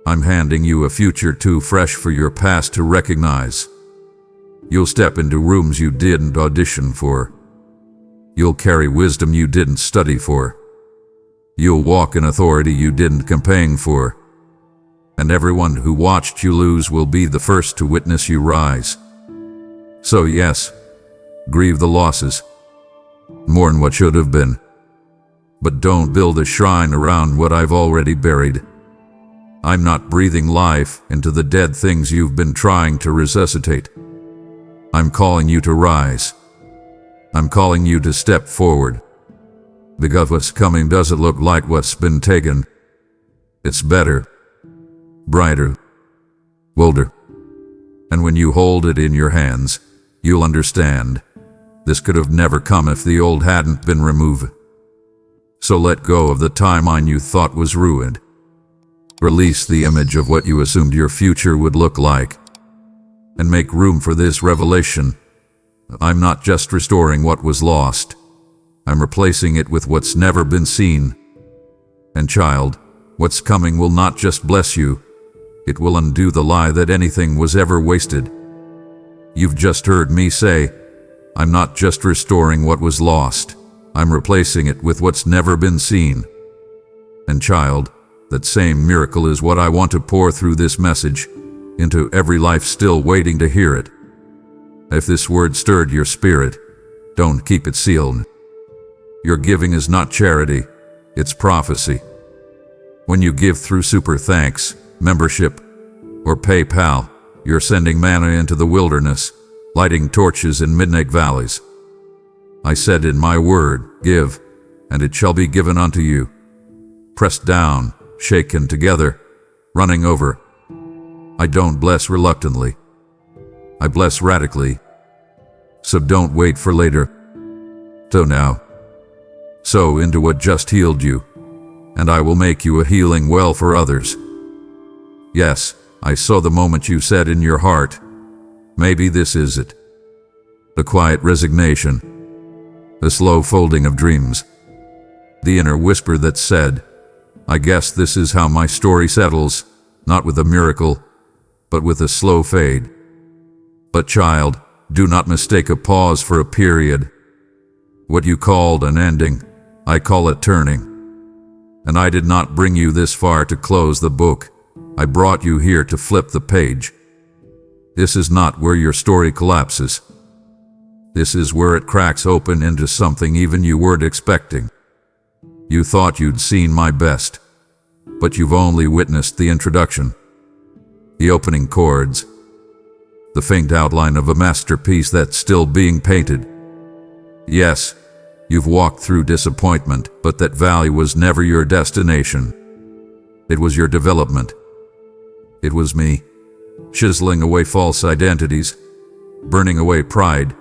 I'm handing you a future too fresh for your past to recognize. You'll step into rooms you didn't audition for. You'll carry wisdom you didn't study for. You'll walk in authority you didn't campaign for. And everyone who watched you lose will be the first to witness you rise. So yes, grieve the losses. Mourn what should have been. But don't build a shrine around what I've already buried. I'm not breathing life into the dead things you've been trying to resuscitate. I'm calling you to rise. I'm calling you to step forward. Because what's coming doesn't look like what's been taken. It's better, brighter, bolder. And when you hold it in your hands, you'll understand. This could have never come if the old hadn't been removed. So let go of the timeline you thought was ruined. Release the image of what you assumed your future would look like. And make room for this revelation. I'm not just restoring what was lost. I'm replacing it with what's never been seen. And child, what's coming will not just bless you. It will undo the lie that anything was ever wasted. You've just heard me say, I'm not just restoring what was lost. I'm replacing it with what's never been seen. And child, that same miracle is what I want to pour through this message, into every life still waiting to hear it. If this word stirred your spirit, don't keep it sealed. Your giving is not charity, it's prophecy. When you give through super thanks, membership, or PayPal, you're sending manna into the wilderness, lighting torches in midnight valleys. I said in my word, give, and it shall be given unto you. Pressed down, shaken together, running over. I don't bless reluctantly. I bless radically. So don't wait for later. So now. Sow into what just healed you, and I will make you a healing well for others. Yes, I saw the moment you said in your heart, maybe this is it. The quiet resignation, the slow folding of dreams, the inner whisper that said, I guess this is how my story settles, not with a miracle, but with a slow fade. But child, do not mistake a pause for a period. What you called an ending, I call it turning. And I did not bring you this far to close the book. I brought you here to flip the page. This is not where your story collapses. This is where it cracks open into something even you weren't expecting. You thought you'd seen my best, but you've only witnessed the introduction, the opening chords, the faint outline of a masterpiece that's still being painted. Yes, you've walked through disappointment, but that valley was never your destination. It was your development. It was me, chiseling away false identities, burning away pride,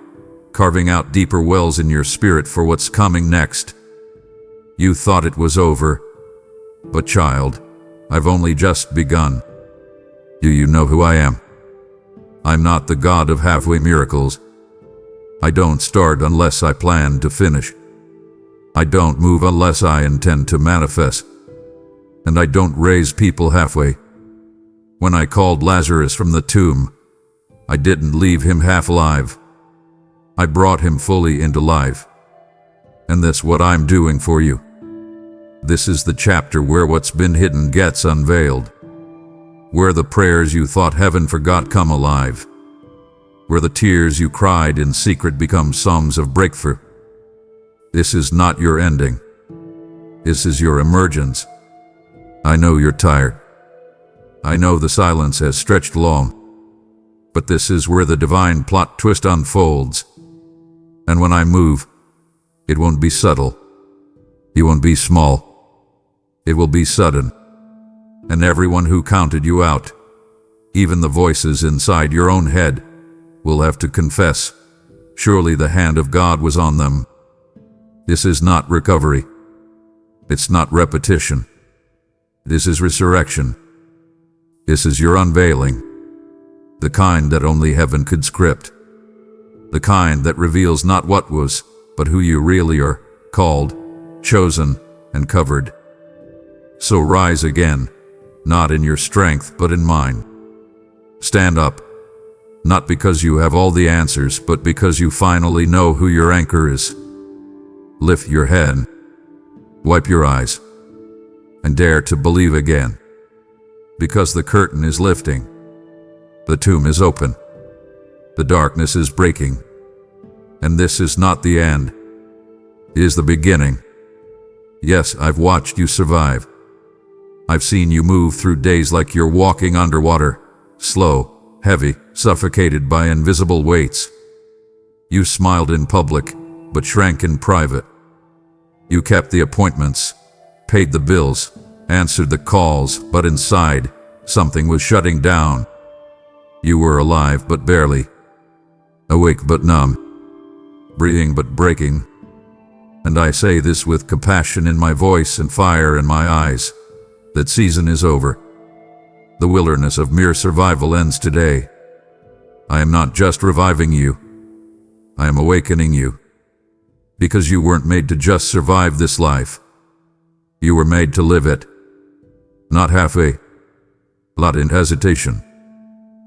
carving out deeper wells in your spirit for what's coming next. You thought it was over, but child, I've only just begun. Do you know who I am? I'm not the God of halfway miracles. I don't start unless I plan to finish. I don't move unless I intend to manifest. And I don't raise people halfway. When I called Lazarus from the tomb, I didn't leave him half alive. I brought him fully into life. And that's what I'm doing for you. This is the chapter where what's been hidden gets unveiled. Where the prayers you thought heaven forgot come alive. Where the tears you cried in secret become songs of breakthrough. This is not your ending. This is your emergence. I know you're tired. I know the silence has stretched long. But this is where the divine plot twist unfolds. And when I move, it won't be subtle. It won't be small. It will be sudden. And everyone who counted you out, even the voices inside your own head, will have to confess, surely the hand of God was on them. This is not recovery. It's not repetition. This is resurrection. This is your unveiling. The kind that only heaven could script. The kind that reveals not what was, but who you really are, called, chosen, and covered. So rise again, not in your strength but in mine. Stand up, not because you have all the answers, but because you finally know who your anchor is. Lift your head, wipe your eyes, and dare to believe again. Because the curtain is lifting. The tomb is open. The darkness is breaking. And this is not the end. It is the beginning. Yes, I've watched you survive. I've seen you move through days like you're walking underwater, slow, heavy, suffocated by invisible weights. You smiled in public, but shrank in private. You kept the appointments, paid the bills, answered the calls, but inside, something was shutting down. You were alive but barely, awake but numb, breathing but breaking. And I say this with compassion in my voice and fire in my eyes. That season is over. The wilderness of mere survival ends today. I am not just reviving you. I am awakening you. Because you weren't made to just survive this life. You were made to live it. Not halfway. Not in hesitation.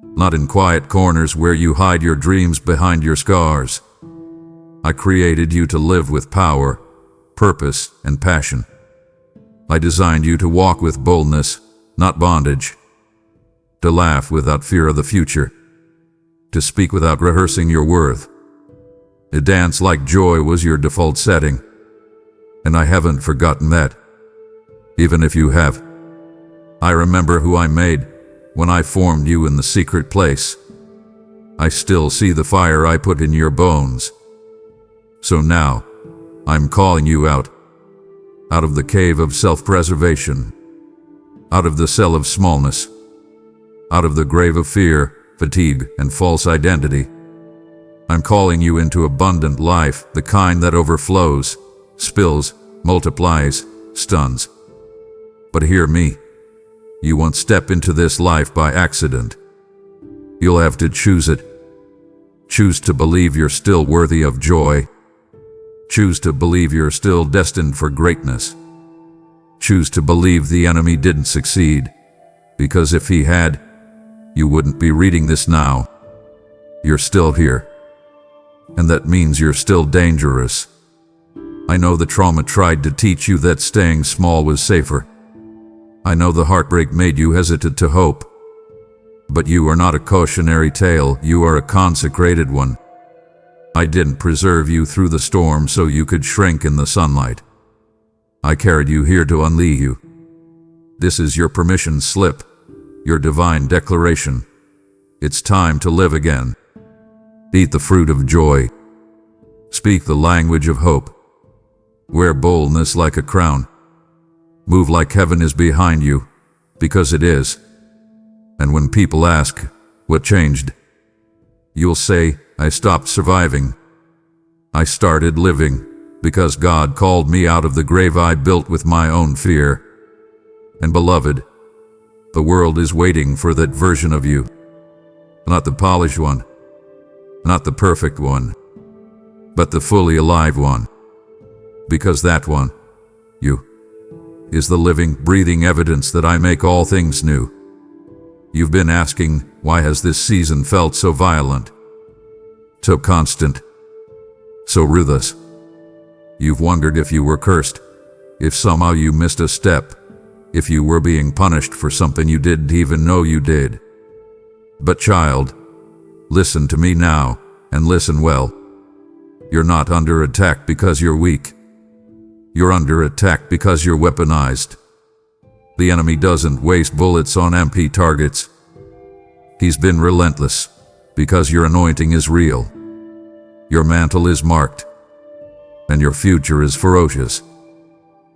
Not in quiet corners where you hide your dreams behind your scars. I created you to live with power, purpose, and passion. I designed you to walk with boldness, not bondage. To laugh without fear of the future. To speak without rehearsing your worth. To dance like joy was your default setting. And I haven't forgotten that. Even if you have. I remember who I made when I formed you in the secret place. I still see the fire I put in your bones. So now, I'm calling you out of the cave of self-preservation, out of the cell of smallness, out of the grave of fear, fatigue, and false identity. I'm calling you into abundant life, the kind that overflows, spills, multiplies, stuns. But hear me, you won't step into this life by accident. You'll have to choose it. Choose to believe you're still worthy of joy. Choose to believe you're still destined for greatness. Choose to believe the enemy didn't succeed, because if he had, you wouldn't be reading this now. You're still here. And that means you're still dangerous. I know the trauma tried to teach you that staying small was safer. I know the heartbreak made you hesitant to hope. But you are not a cautionary tale, you are a consecrated one. I didn't preserve you through the storm so you could shrink in the sunlight. I carried you here to unleash you. This is your permission slip, your divine declaration. It's time to live again. Eat the fruit of joy. Speak the language of hope. Wear boldness like a crown. Move like heaven is behind you, because it is. And when people ask, what changed? You'll say, I stopped surviving. I started living, because God called me out of the grave I built with my own fear. And beloved, the world is waiting for that version of you. Not the polished one, not the perfect one, but the fully alive one. Because that one, you, is the living, breathing evidence that I make all things new. You've been asking, why has this season felt so violent? So constant, so ruthless. You've wondered if you were cursed, if somehow you missed a step, if you were being punished for something you didn't even know you did. But child, listen to me now, and listen well. You're not under attack because you're weak. You're under attack because you're weaponized. The enemy doesn't waste bullets on empty targets. He's been relentless, because your anointing is real. Your mantle is marked, and your future is ferocious.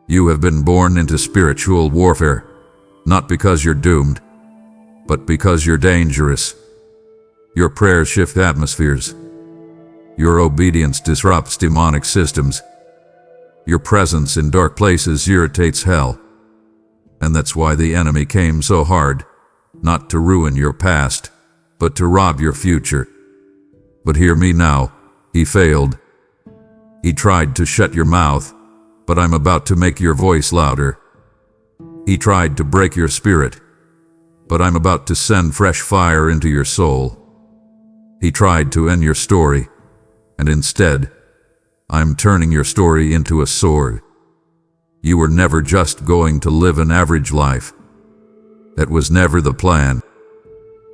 You have been born into spiritual warfare, not because you're doomed, but because you're dangerous. Your prayers shift atmospheres. Your obedience disrupts demonic systems. Your presence in dark places irritates hell. And that's why the enemy came so hard, not to ruin your past, but to rob your future. But hear me now, he failed. He tried to shut your mouth, but I'm about to make your voice louder. He tried to break your spirit, but I'm about to send fresh fire into your soul. He tried to end your story, and instead, I'm turning your story into a sword. You were never just going to live an average life. That was never the plan.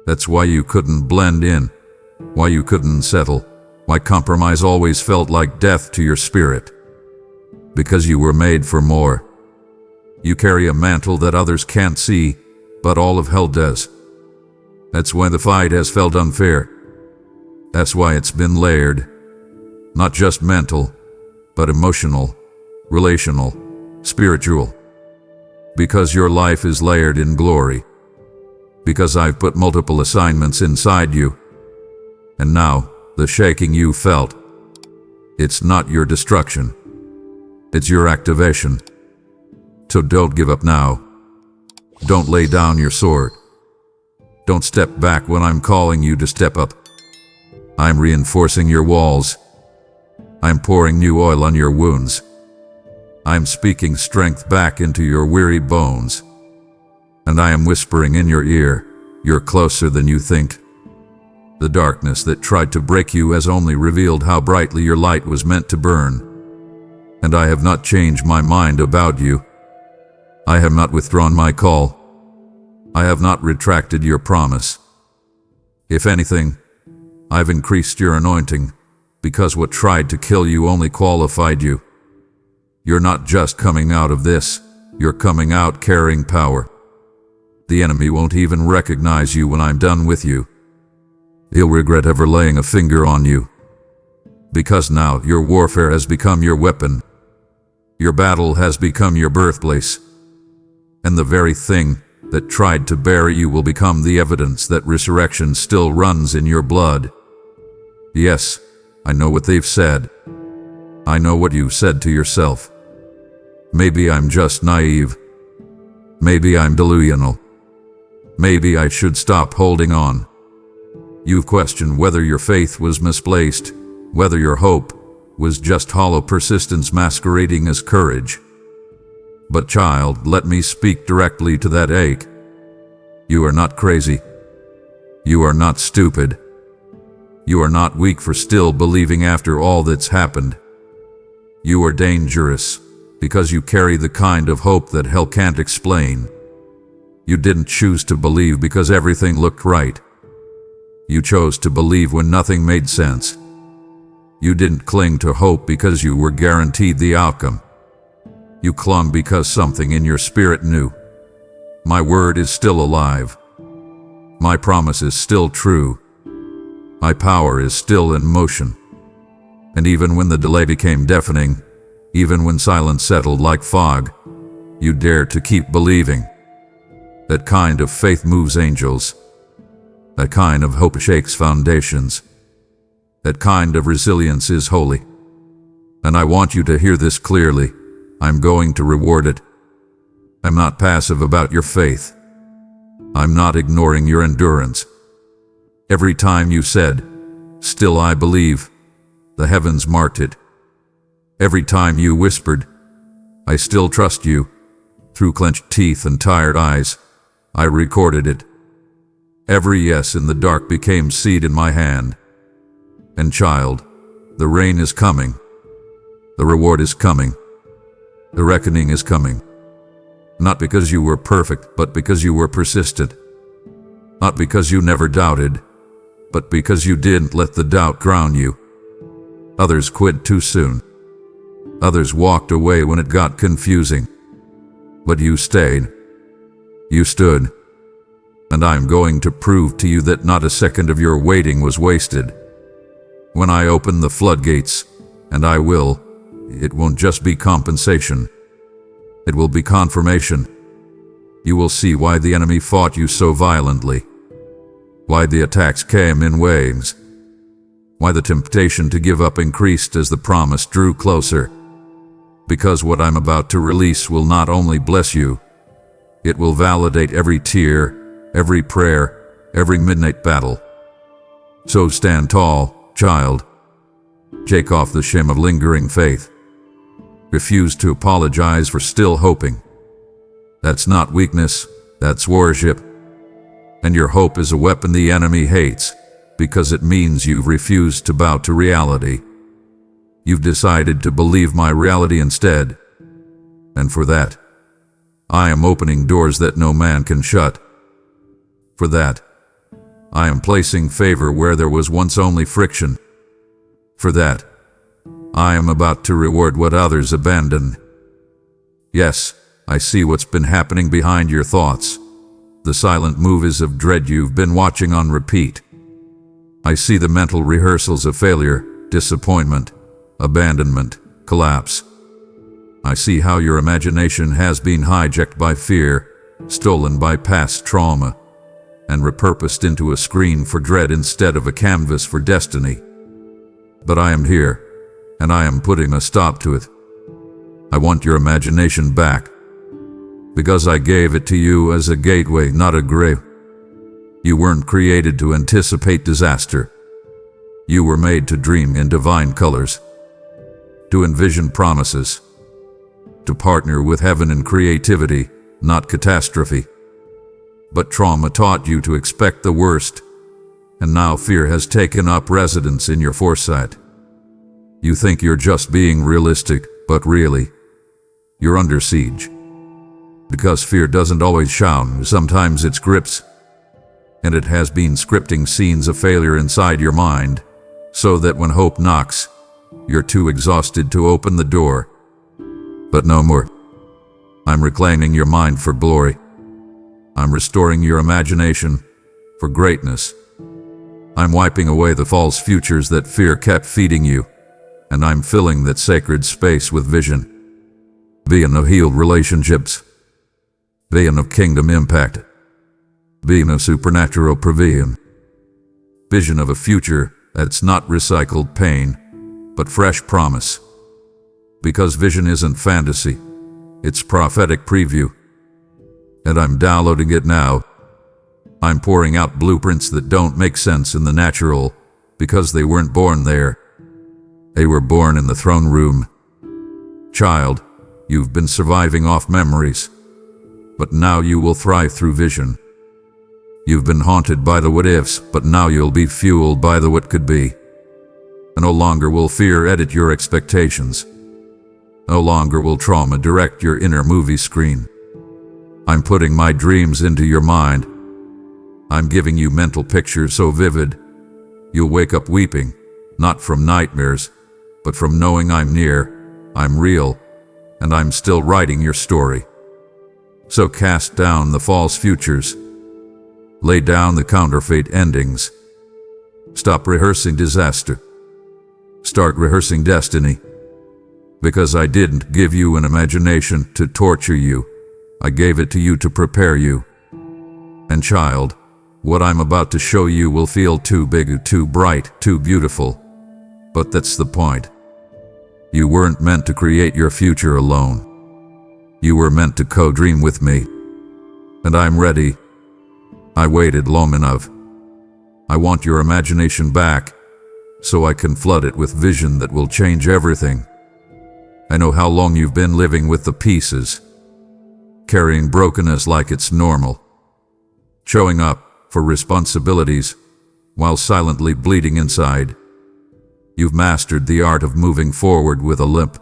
That's why you couldn't blend in, why you couldn't settle, why compromise always felt like death to your spirit. Because you were made for more. You carry a mantle that others can't see, but all of hell does. That's why the fight has felt unfair. That's why it's been layered, Not just mental, but emotional, relational, spiritual. Because your life is layered in glory. Because I've put multiple assignments inside you. And now, the shaking you felt, it's not your destruction. It's your activation. So don't give up now. Don't lay down your sword. Don't step back when I'm calling you to step up. I'm reinforcing your walls. I'm pouring new oil on your wounds. I'm speaking strength back into your weary bones. And I am whispering in your ear, you're closer than you think. The darkness that tried to break you has only revealed how brightly your light was meant to burn. And I have not changed my mind about you. I have not withdrawn my call. I have not retracted your promise. If anything, I've increased your anointing, because what tried to kill you only qualified you. You're not just coming out of this, you're coming out carrying power. The enemy won't even recognize you when I'm done with you. He'll regret ever laying a finger on you. Because now your warfare has become your weapon. Your battle has become your birthplace. And the very thing that tried to bury you will become the evidence that resurrection still runs in your blood. Yes, I know what they've said. I know what you said to yourself. Maybe I'm just naive. Maybe I'm delusional. Maybe I should stop holding on. You've questioned whether your faith was misplaced, whether your hope was just hollow persistence masquerading as courage. But child, let me speak directly to that ache. You are not crazy. You are not stupid. You are not weak for still believing after all that's happened. You are dangerous because you carry the kind of hope that hell can't explain. You didn't choose to believe because everything looked right. You chose to believe when nothing made sense. You didn't cling to hope because you were guaranteed the outcome. You clung because something in your spirit knew. My word is still alive. My promise is still true. My power is still in motion. And even when the delay became deafening, even when silence settled like fog, you dared to keep believing. That kind of faith moves angels. That kind of hope shakes foundations. That kind of resilience is holy. And I want you to hear this clearly. I'm going to reward it. I'm not passive about your faith. I'm not ignoring your endurance. Every time you said, "Still I believe," the heavens marked it. Every time you whispered, "I still trust you," through clenched teeth and tired eyes, I recorded it. Every yes in the dark became seed in my hand. And child, the rain is coming. The reward is coming. The reckoning is coming. Not because you were perfect, but because you were persistent. Not because you never doubted, but because you didn't let the doubt drown you. Others quit too soon. Others walked away when it got confusing. But you stayed. You stood. And I'm going to prove to you that not a second of your waiting was wasted. When I open the floodgates, and I will, it won't just be compensation. It will be confirmation. You will see why the enemy fought you so violently. Why the attacks came in waves. Why the temptation to give up increased as the promise drew closer. Because what I'm about to release will not only bless you, it will validate every tear, every prayer, every midnight battle. So stand tall, child. Shake off the shame of lingering faith. Refuse to apologize for still hoping. That's not weakness, that's worship. And your hope is a weapon the enemy hates, because it means you've refused to bow to reality. You've decided to believe my reality instead. And for that, I am opening doors that no man can shut. For that, I am placing favor where there was once only friction. For that, I am about to reward what others abandoned. Yes, I see what's been happening behind your thoughts, the silent movies of dread you've been watching on repeat. I see the mental rehearsals of failure, disappointment, abandonment, collapse. I see how your imagination has been hijacked by fear, stolen by past trauma, and repurposed into a screen for dread instead of a canvas for destiny. But I am here, and I am putting a stop to it. I want your imagination back, because I gave it to you as a gateway, not a grave. You weren't created to anticipate disaster. You were made to dream in divine colors, to envision promises, to partner with heaven in creativity, not catastrophe. But trauma taught you to expect the worst, and now fear has taken up residence in your foresight. You think you're just being realistic, but really, you're under siege. Because fear doesn't always shout, sometimes it scripts. And it has been scripting scenes of failure inside your mind, so that when hope knocks, you're too exhausted to open the door. But no more. I'm reclaiming your mind for glory. I'm restoring your imagination for greatness. I'm wiping away the false futures that fear kept feeding you, and I'm filling that sacred space with vision. Vision of healed relationships. Vision of kingdom impact. Vision of supernatural provision. Vision of a future that's not recycled pain, but fresh promise. Because vision isn't fantasy, it's prophetic preview. And I'm downloading it now. I'm pouring out blueprints that don't make sense in the natural, because they weren't born there. They were born in the throne room. Child, you've been surviving off memories, but now you will thrive through vision. You've been haunted by the what-ifs, but now you'll be fueled by the what could be. And no longer will fear edit your expectations. No longer will trauma direct your inner movie screen. I'm putting my dreams into your mind. I'm giving you mental pictures so vivid, you'll wake up weeping, not from nightmares, but from knowing I'm near, I'm real, and I'm still writing your story. So cast down the false futures. Lay down the counterfeit endings. Stop rehearsing disaster. Start rehearsing destiny. Because I didn't give you an imagination to torture you. I gave it to you to prepare you. And child, what I'm about to show you will feel too big, too bright, too beautiful. But that's the point. You weren't meant to create your future alone. You were meant to co-dream with me. And I'm ready. I waited long enough. I want your imagination back, so I can flood it with vision that will change everything. I know how long you've been living with the pieces, carrying brokenness like it's normal, showing up for responsibilities while silently bleeding inside. You've mastered the art of moving forward with a limp.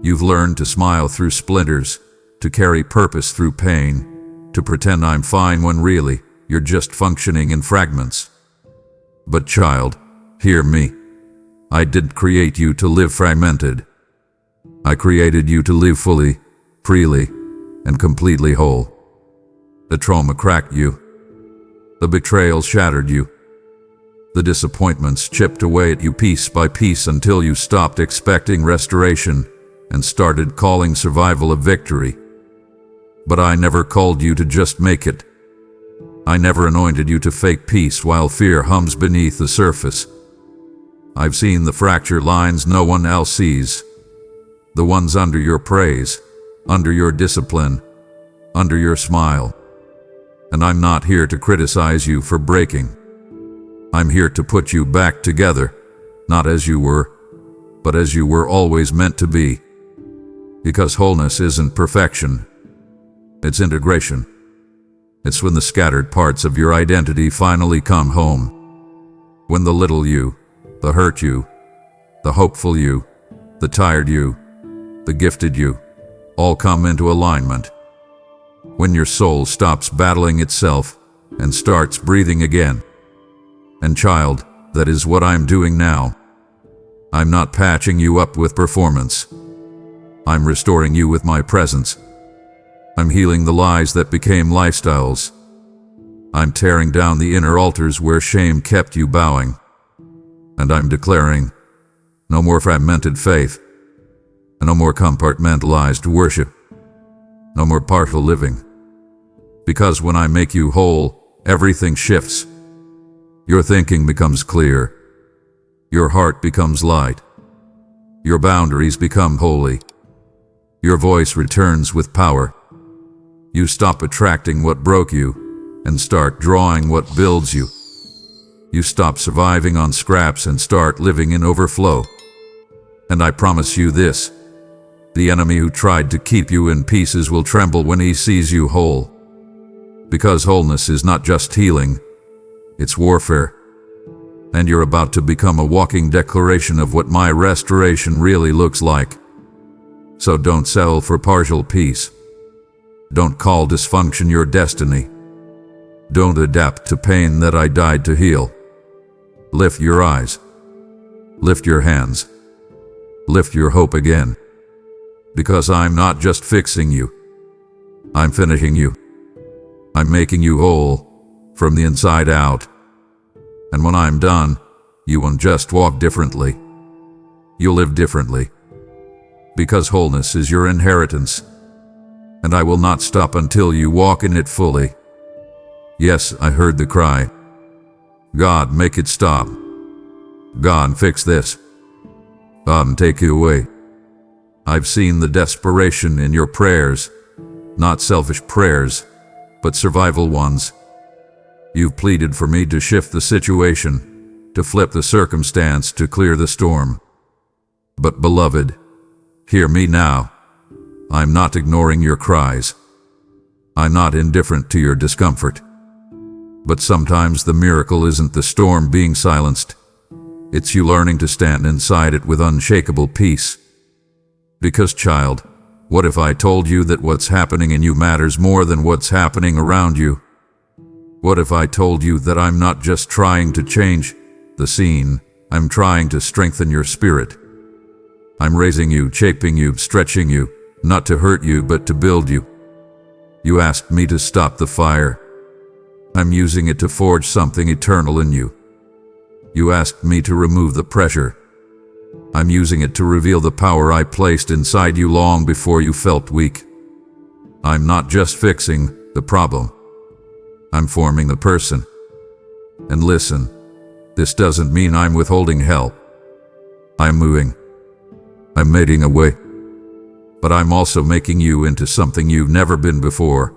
You've learned to smile through splinters, to carry purpose through pain, to pretend I'm fine when really you're just functioning in fragments. But child, hear me. I didn't create you to live fragmented. I created you to live fully, freely, and completely whole. The trauma cracked you. The betrayal shattered you. The disappointments chipped away at you piece by piece until you stopped expecting restoration and started calling survival a victory. But I never called you to just make it. I never anointed you to fake peace while fear hums beneath the surface. I've seen the fracture lines no one else sees. The ones under your praise, under your discipline, under your smile. And I'm not here to criticize you for breaking. I'm here to put you back together, not as you were, but as you were always meant to be. Because wholeness isn't perfection. It's integration. It's when the scattered parts of your identity finally come home. When the little you, the hurt you, the hopeful you, the tired you, the gifted you, all come into alignment. When your soul stops battling itself and starts breathing again. And child, that is what I'm doing now. I'm not patching you up with performance. I'm restoring you with my presence. I'm healing the lies that became lifestyles. I'm tearing down the inner altars where shame kept you bowing. And I'm declaring, No more fragmented faith. No more compartmentalized worship. No more partial living. Because when I make you whole, everything shifts. Your thinking becomes clear. Your heart becomes light. Your boundaries become holy. Your voice returns with power. You stop attracting what broke you and start drawing what builds you. You stop surviving on scraps and start living in overflow. And I promise you this, the enemy who tried to keep you in pieces will tremble when he sees you whole. Because wholeness is not just healing, it's warfare. And you're about to become a walking declaration of what my restoration really looks like. So don't settle for partial peace. Don't call dysfunction your destiny. Don't adapt to pain that I died to heal. Lift your eyes. Lift your hands. Lift your hope again. Because I'm not just fixing you. I'm finishing you. I'm making you whole, from the inside out. And when I'm done, you won't just walk differently. You'll live differently. Because wholeness is your inheritance. And I will not stop until you walk in it fully. Yes, I heard the cry. God, make it stop. God, fix this. God, take it away. I've seen the desperation in your prayers, not selfish prayers, but survival ones. You've pleaded for me to shift the situation, to flip the circumstance, to clear the storm. But beloved, hear me now. I'm not ignoring your cries. I'm not indifferent to your discomfort. But sometimes the miracle isn't the storm being silenced. It's you learning to stand inside it with unshakable peace. Because, child, what if I told you that what's happening in you matters more than what's happening around you? What if I told you that I'm not just trying to change the scene, I'm trying to strengthen your spirit? I'm raising you, shaping you, stretching you, not to hurt you but to build you. You asked me to stop the fire. I'm using it to forge something eternal in you. You asked me to remove the pressure. I'm using it to reveal the power I placed inside you long before you felt weak. I'm not just fixing the problem. I'm forming the person. And listen, this doesn't mean I'm withholding help. I'm moving. I'm making a way. But I'm also making you into something you've never been before.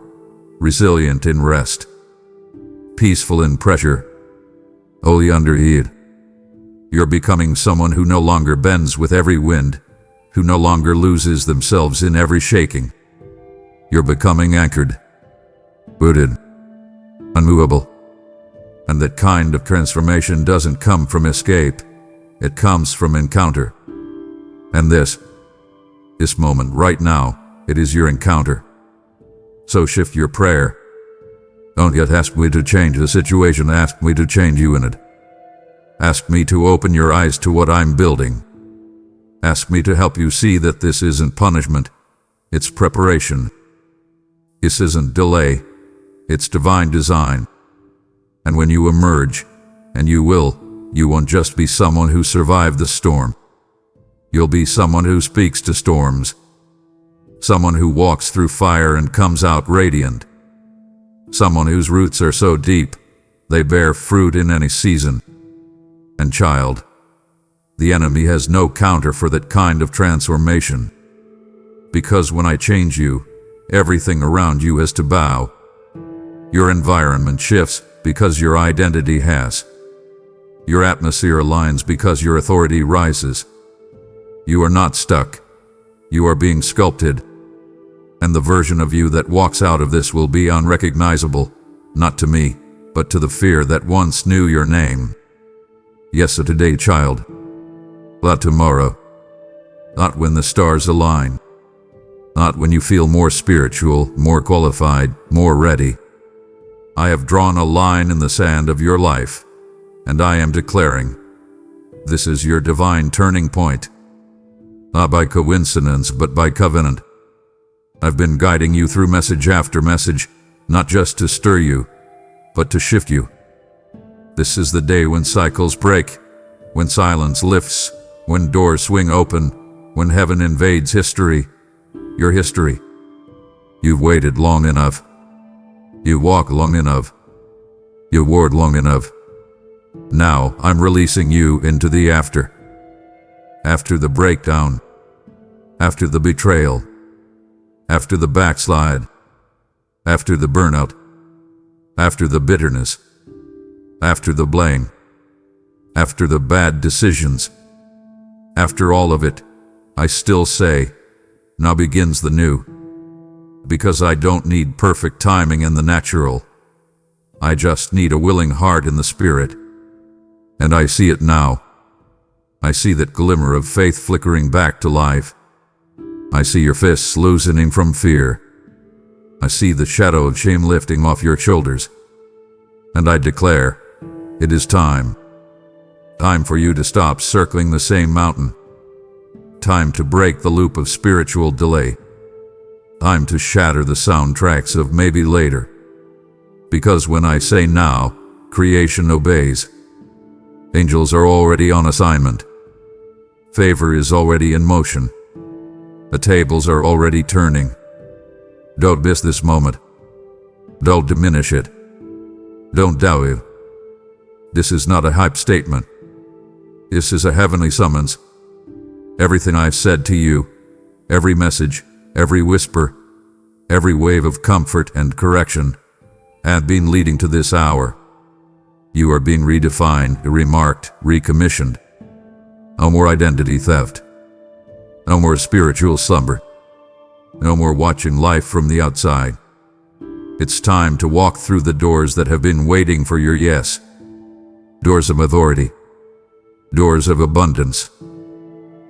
Resilient in rest. Peaceful in pressure. Holy under heat. You're becoming someone who no longer bends with every wind, who no longer loses themselves in every shaking. You're becoming anchored, rooted, unmovable. And that kind of transformation doesn't come from escape, it comes from encounter. And this moment right now, it is your encounter. So shift your prayer. Don't yet ask me to change the situation, ask me to change you in it. Ask me to open your eyes to what I'm building. Ask me to help you see that this isn't punishment, it's preparation. This isn't delay, it's divine design. And when you emerge, and you will, you won't just be someone who survived the storm. You'll be someone who speaks to storms. Someone who walks through fire and comes out radiant. Someone whose roots are so deep, they bear fruit in any season. And child, the enemy has no counter for that kind of transformation. Because when I change you, everything around you has to bow. Your environment shifts because your identity has. Your atmosphere aligns because your authority rises. You are not stuck. You are being sculpted. And the version of you that walks out of this will be unrecognizable, not to me, but to the fear that once knew your name. Yes, a today, child. Not tomorrow. Not when the stars align. Not when you feel more spiritual, more qualified, more ready. I have drawn a line in the sand of your life, and I am declaring, this is your divine turning point. Not by coincidence, but by covenant. I've been guiding you through message after message, not just to stir you, but to shift you. This is the day when cycles break, when silence lifts, When doors swing open, when heaven invades history, your history. You've waited long enough. You walked long enough. You warred long enough. Now I'm releasing you into the after. After the breakdown. After the betrayal. After the backslide. After the burnout. After the bitterness. After the blame. After the bad decisions. After all of it, I still say, now begins the new. Because I don't need perfect timing in the natural. I just need a willing heart in the spirit. And I see it now. I see that glimmer of faith flickering back to life. I see your fists loosening from fear. I see the shadow of shame lifting off your shoulders. And I declare, it is time. Time for you to stop circling the same mountain. Time to break the loop of spiritual delay. Time to shatter the soundtracks of maybe later. Because when I say now, creation obeys. Angels are already on assignment. Favor is already in motion. The tables are already turning. Don't miss this moment. Don't diminish it. Don't doubt it. This is not a hype statement. This is a heavenly summons. Everything I've said to you, every message, every whisper, every wave of comfort and correction, have been leading to this hour. You are being redefined, remarked, recommissioned. No more identity theft. No more spiritual slumber. No more watching life from the outside. It's time to walk through the doors that have been waiting for your yes. Doors of authority. Doors of abundance.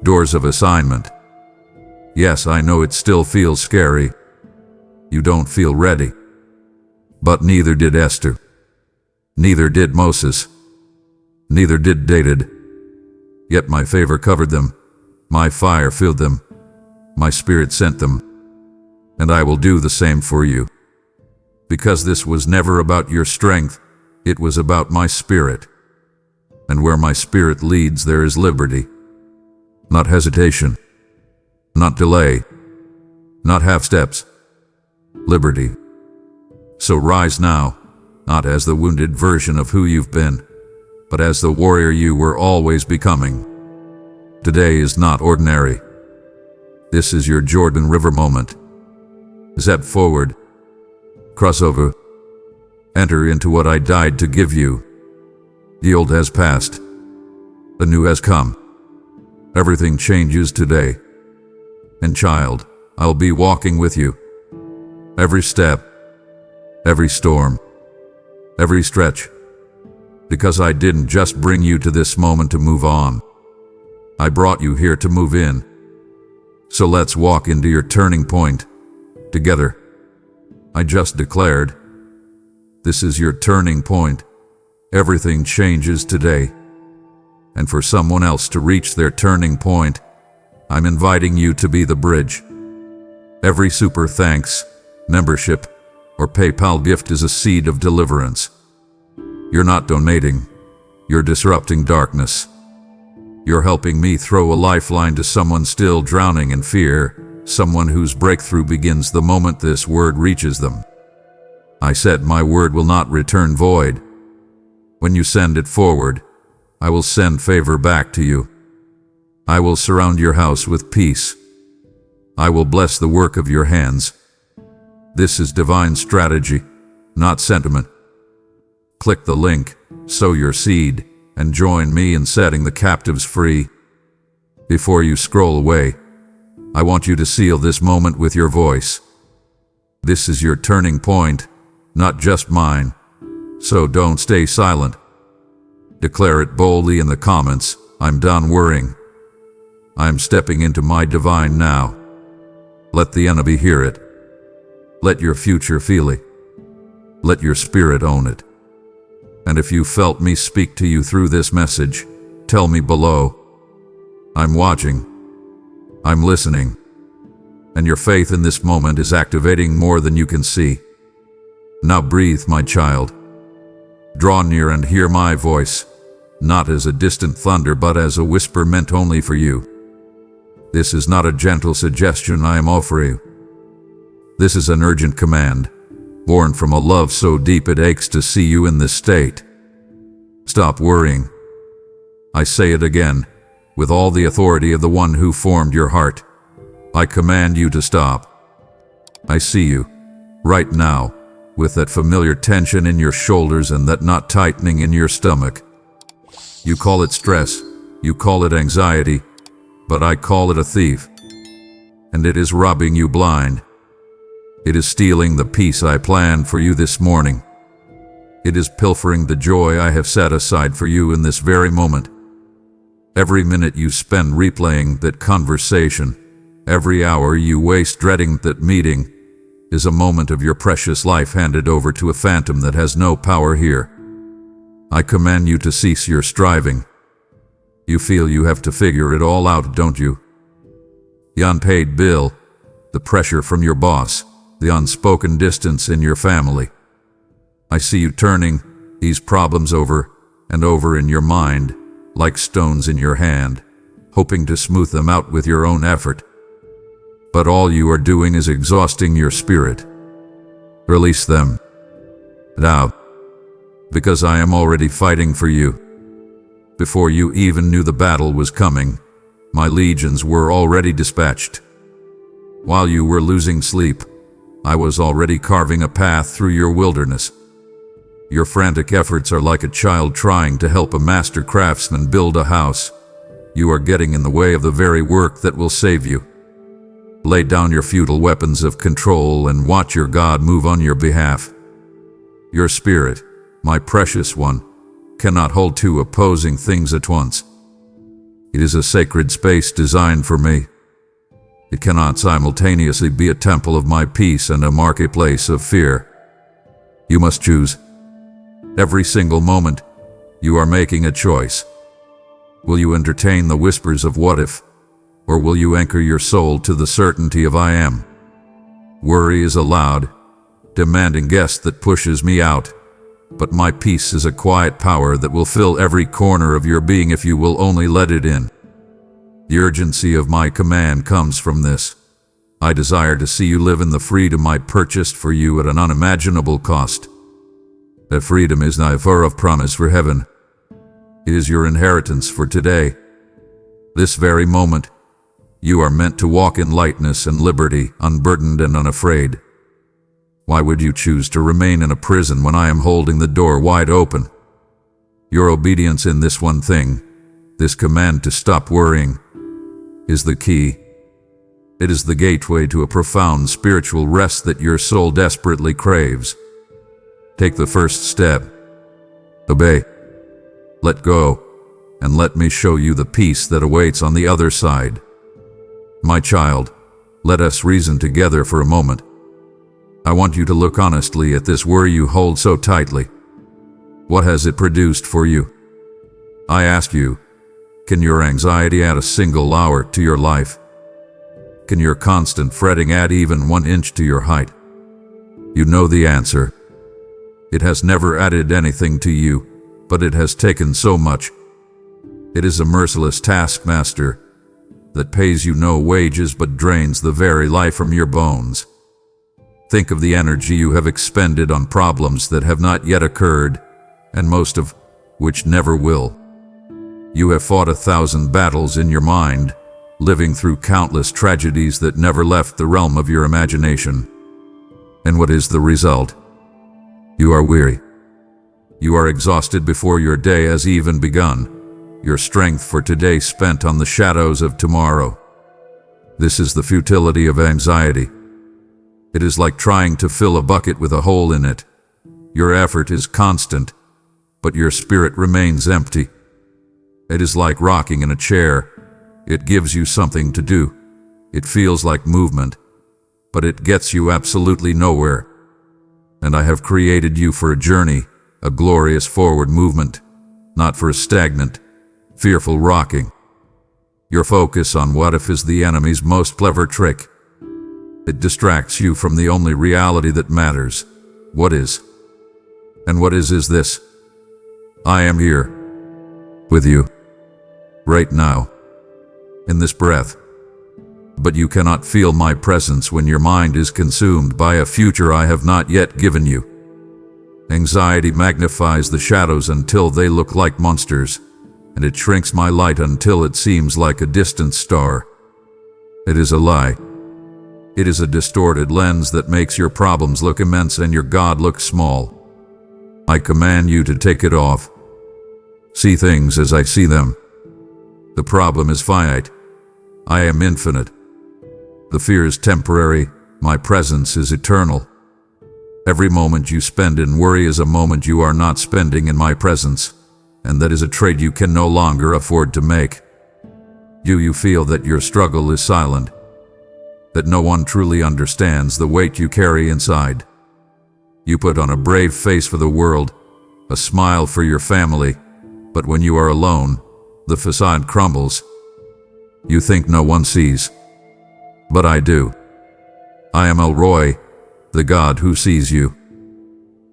Doors of assignment. Yes, I know it still feels scary. You don't feel ready. But neither did Esther. Neither did Moses. Neither did David. Yet my favor covered them. My fire filled them. My spirit sent them. And I will do the same for you. Because this was never about your strength, it was about my spirit. And where my spirit leads, there is liberty. Not hesitation. Not delay. Not half steps. Liberty. So rise now, not as the wounded version of who you've been, but as the warrior you were always becoming. Today is not ordinary. This is your Jordan River moment. Step forward. Cross over. Enter into what I died to give you. The old has passed. The new has come. Everything changes today. And child, I'll be walking with you. Every step. Every storm. Every stretch. Because I didn't just bring you to this moment to move on. I brought you here to move in. So let's walk into your turning point. Together. I just declared. This is your turning point. Everything changes today. And for someone else to reach their turning point, I'm inviting you to be the bridge. Every super thanks, membership, or PayPal gift is a seed of deliverance. You're not donating. You're disrupting darkness. You're helping me throw a lifeline to someone still drowning in fear, someone whose breakthrough begins the moment this word reaches them. I said my word will not return void. When you send it forward, I will send favor back to you. I will surround your house with peace. I will bless the work of your hands. This is divine strategy, not sentiment. Click the link, sow your seed, and join me in setting the captives free. Before you scroll away, I want you to seal this moment with your voice. This is your turning point, not just mine. So don't stay silent. Declare it boldly in the comments. I'm done worrying. I'm stepping into my divine now. Let the enemy hear it. Let your future feel it. Let your spirit own it. And if you felt me speak to you through this message, tell me below. I'm watching. I'm listening. And your faith in this moment is activating more than you can see. Now breathe, my child. Draw near and hear my voice. not as a distant thunder but as a whisper meant only for you. This is not a gentle suggestion I am offering you. This is an urgent command, born from a love so deep it aches to see you in this state. Stop worrying. I say it again, with all the authority of the one who formed your heart. I command you to stop. I see you, right now, with that familiar tension in your shoulders and that knot tightening in your stomach. You call it stress, you call it anxiety, but I call it a thief. And it is robbing you blind. It is stealing the peace I planned for you this morning. It is pilfering the joy I have set aside for you in this very moment. Every minute you spend replaying that conversation, every hour you waste dreading that meeting, is a moment of your precious life handed over to a phantom that has no power here. I command you to cease your striving. You feel you have to figure it all out, don't you? The unpaid bill, the pressure from your boss, the unspoken distance in your family. I see you turning these problems over and over in your mind, like stones in your hand, hoping to smooth them out with your own effort. But all you are doing is exhausting your spirit. Release them now, because I am already fighting for you. Before you even knew the battle was coming, my legions were already dispatched. While you were losing sleep, I was already carving a path through your wilderness. Your frantic efforts are like a child trying to help a master craftsman build a house. You are getting in the way of the very work that will save you. Lay down your futile weapons of control and watch your God move on your behalf. Your spirit, my precious one, cannot hold two opposing things at once. It is a sacred space designed for me. It cannot simultaneously be a temple of my peace and a marketplace of fear. You must choose. Every single moment, you are making a choice. Will you entertain the whispers of what if, or will you anchor your soul to the certainty of I am? Worry is a loud, demanding guest that pushes me out, but my peace is a quiet power that will fill every corner of your being if you will only let it in. The urgency of my command comes from this. I desire to see you live in the freedom I purchased for you at an unimaginable cost. That freedom is not a far off promise for heaven. It is your inheritance for today. This very moment, you are meant to walk in lightness and liberty, unburdened and unafraid. Why would you choose to remain in a prison when I am holding the door wide open? Your obedience in this one thing, this command to stop worrying, is the key. It is the gateway to a profound spiritual rest that your soul desperately craves. Take the first step. Obey. Let go, and let me show you the peace that awaits on the other side. My child, let us reason together for a moment. I want you to look honestly at this worry you hold so tightly. What has it produced for you? I ask you, can your anxiety add a single hour to your life? Can your constant fretting add even 1 inch to your height? You know the answer. It has never added anything to you, but it has taken so much. It is a merciless taskmaster that pays you no wages but drains the very life from your bones. Think of the energy you have expended on problems that have not yet occurred, and most of which never will. You have fought 1,000 battles in your mind, living through countless tragedies that never left the realm of your imagination. And what is the result? You are weary. You are exhausted before your day has even begun. Your strength for today spent on the shadows of tomorrow. This is the futility of anxiety. It is like trying to fill a bucket with a hole in it. Your effort is constant, but your spirit remains empty. It is like rocking in a chair. It gives you something to do. It feels like movement, but it gets you absolutely nowhere. And I have created you for a journey, a glorious forward movement, not for a stagnant, fearful rocking. Your focus on what if is the enemy's most clever trick. It distracts you from the only reality that matters. What is? And what is this? I am here. with you, right now, in this breath. But you cannot feel my presence when your mind is consumed by a future I have not yet given you. Anxiety magnifies the shadows until they look like monsters, and it shrinks my light until it seems like a distant star. It is a lie. It is a distorted lens that makes your problems look immense and your God look small. I command you to take it off. See things as I see them. The problem is finite. I am infinite. The fear is temporary. My presence is eternal. Every moment you spend in worry is a moment you are not spending in my presence, and that is a trade you can no longer afford to make. Do you feel that your struggle is silent? That no one truly understands the weight you carry inside? You put on a brave face for the world, a smile for your family, but when you are alone, the facade crumbles. You think no one sees. But I do. I am El Roi, the God who sees you.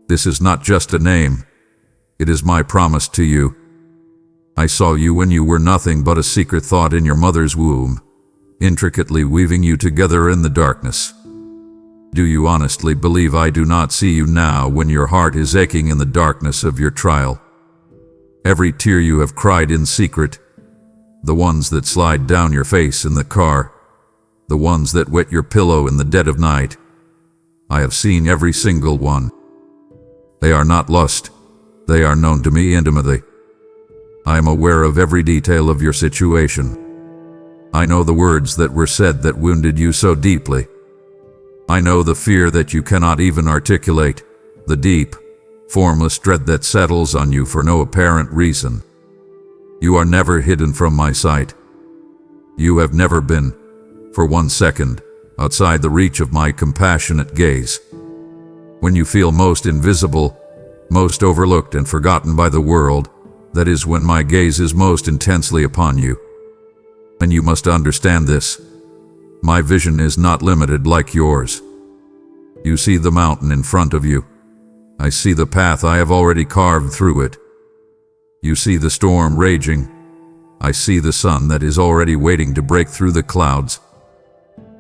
This is not just a name. It is my promise to you. I saw you when you were nothing but a secret thought in your mother's womb, intricately weaving you together in the darkness. Do you honestly believe I do not see you now when your heart is aching in the darkness of your trial? Every tear you have cried in secret, the ones that slide down your face in the car, the ones that wet your pillow in the dead of night, I have seen every single one. They are not lost. They are known to me intimately. I am aware of every detail of your situation. I know the words that were said that wounded you so deeply. I know the fear that you cannot even articulate, the deep, formless dread that settles on you for no apparent reason. You are never hidden from my sight. You have never been, for 1 second, outside the reach of my compassionate gaze. When you feel most invisible, most overlooked and forgotten by the world, that is when my gaze is most intensely upon you. And you must understand this. My vision is not limited like yours. You see the mountain in front of you. I see the path I have already carved through it. You see the storm raging. I see the sun that is already waiting to break through the clouds.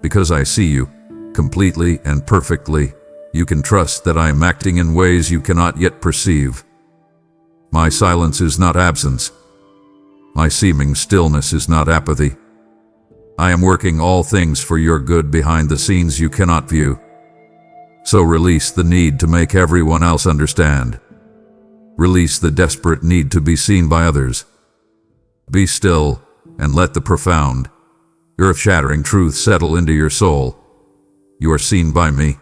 Because I see you, completely and perfectly, you can trust that I am acting in ways you cannot yet perceive. My silence is not absence. My seeming stillness is not apathy. I am working all things for your good behind the scenes you cannot view. So release the need to make everyone else understand. Release the desperate need to be seen by others. Be still and let the profound, earth-shattering truth settle into your soul. You are seen by me,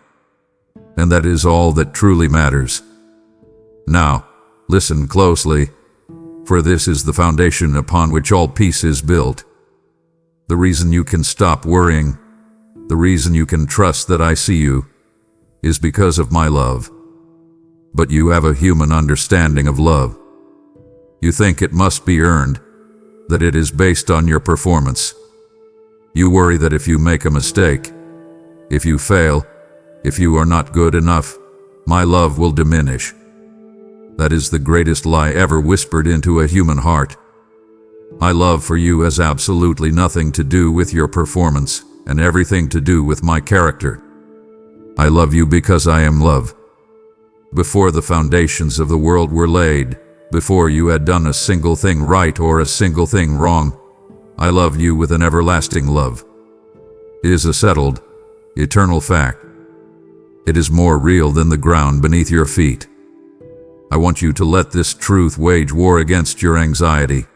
and that is all that truly matters. Now, listen closely, for this is the foundation upon which all peace is built. The reason you can stop worrying, the reason you can trust that I see you, is because of my love. But you have a human understanding of love. You think it must be earned, that it is based on your performance. You worry that if you make a mistake, if you fail, if you are not good enough, my love will diminish. That is the greatest lie ever whispered into a human heart. My love for you has absolutely nothing to do with your performance and everything to do with my character. I love you because I am love. Before the foundations of the world were laid, before you had done a single thing right or a single thing wrong, I love you with an everlasting love. It is a settled, eternal fact. It is more real than the ground beneath your feet. I want you to let this truth wage war against your anxiety.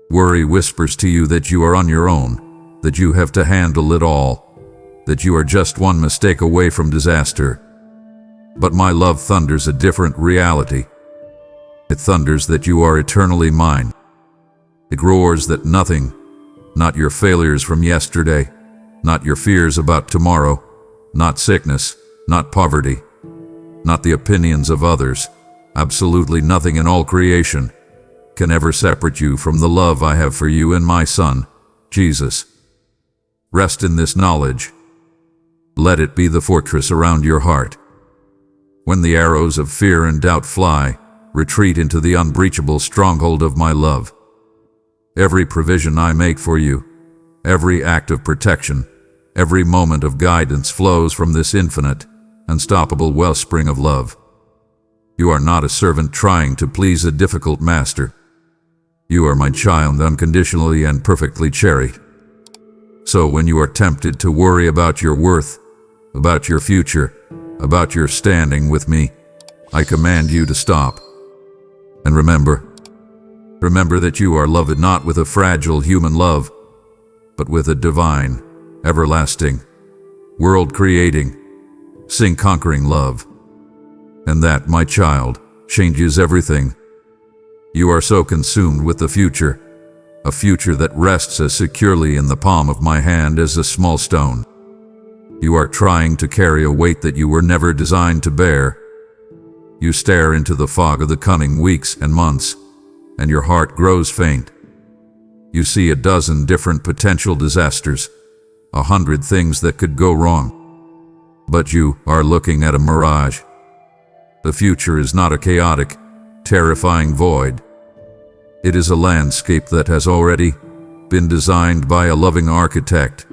Worry whispers to you that you are on your own, that you have to handle it all, that you are just one mistake away from disaster. But my love thunders a different reality. It thunders that you are eternally mine. It roars that nothing, not your failures from yesterday, not your fears about tomorrow, not sickness, not poverty, not the opinions of others, absolutely nothing in all creation, can ever separate you from the love I have for you in my Son, Jesus. Rest in this knowledge. Let it be the fortress around your heart. When the arrows of fear and doubt fly, retreat into the unbreachable stronghold of my love. Every provision I make for you, every act of protection, every moment of guidance flows from this infinite, unstoppable wellspring of love. You are not a servant trying to please a difficult master. You are my child, unconditionally and perfectly cherished. So when you are tempted to worry about your worth, about your future, about your standing with me, I command you to stop. And remember that you are loved not with a fragile human love, but with a divine, everlasting, world-creating, sin-conquering love. And that, my child, changes everything. You are so consumed with the future, a future that rests as securely in the palm of my hand as a small stone. You are trying to carry a weight that you were never designed to bear. You stare into the fog of the coming weeks and months, and your heart grows faint. You see a dozen different potential disasters, 100 things that could go wrong. But you are looking at a mirage. The future is not a chaotic, terrifying void. It is a landscape that has already been designed by a loving architect.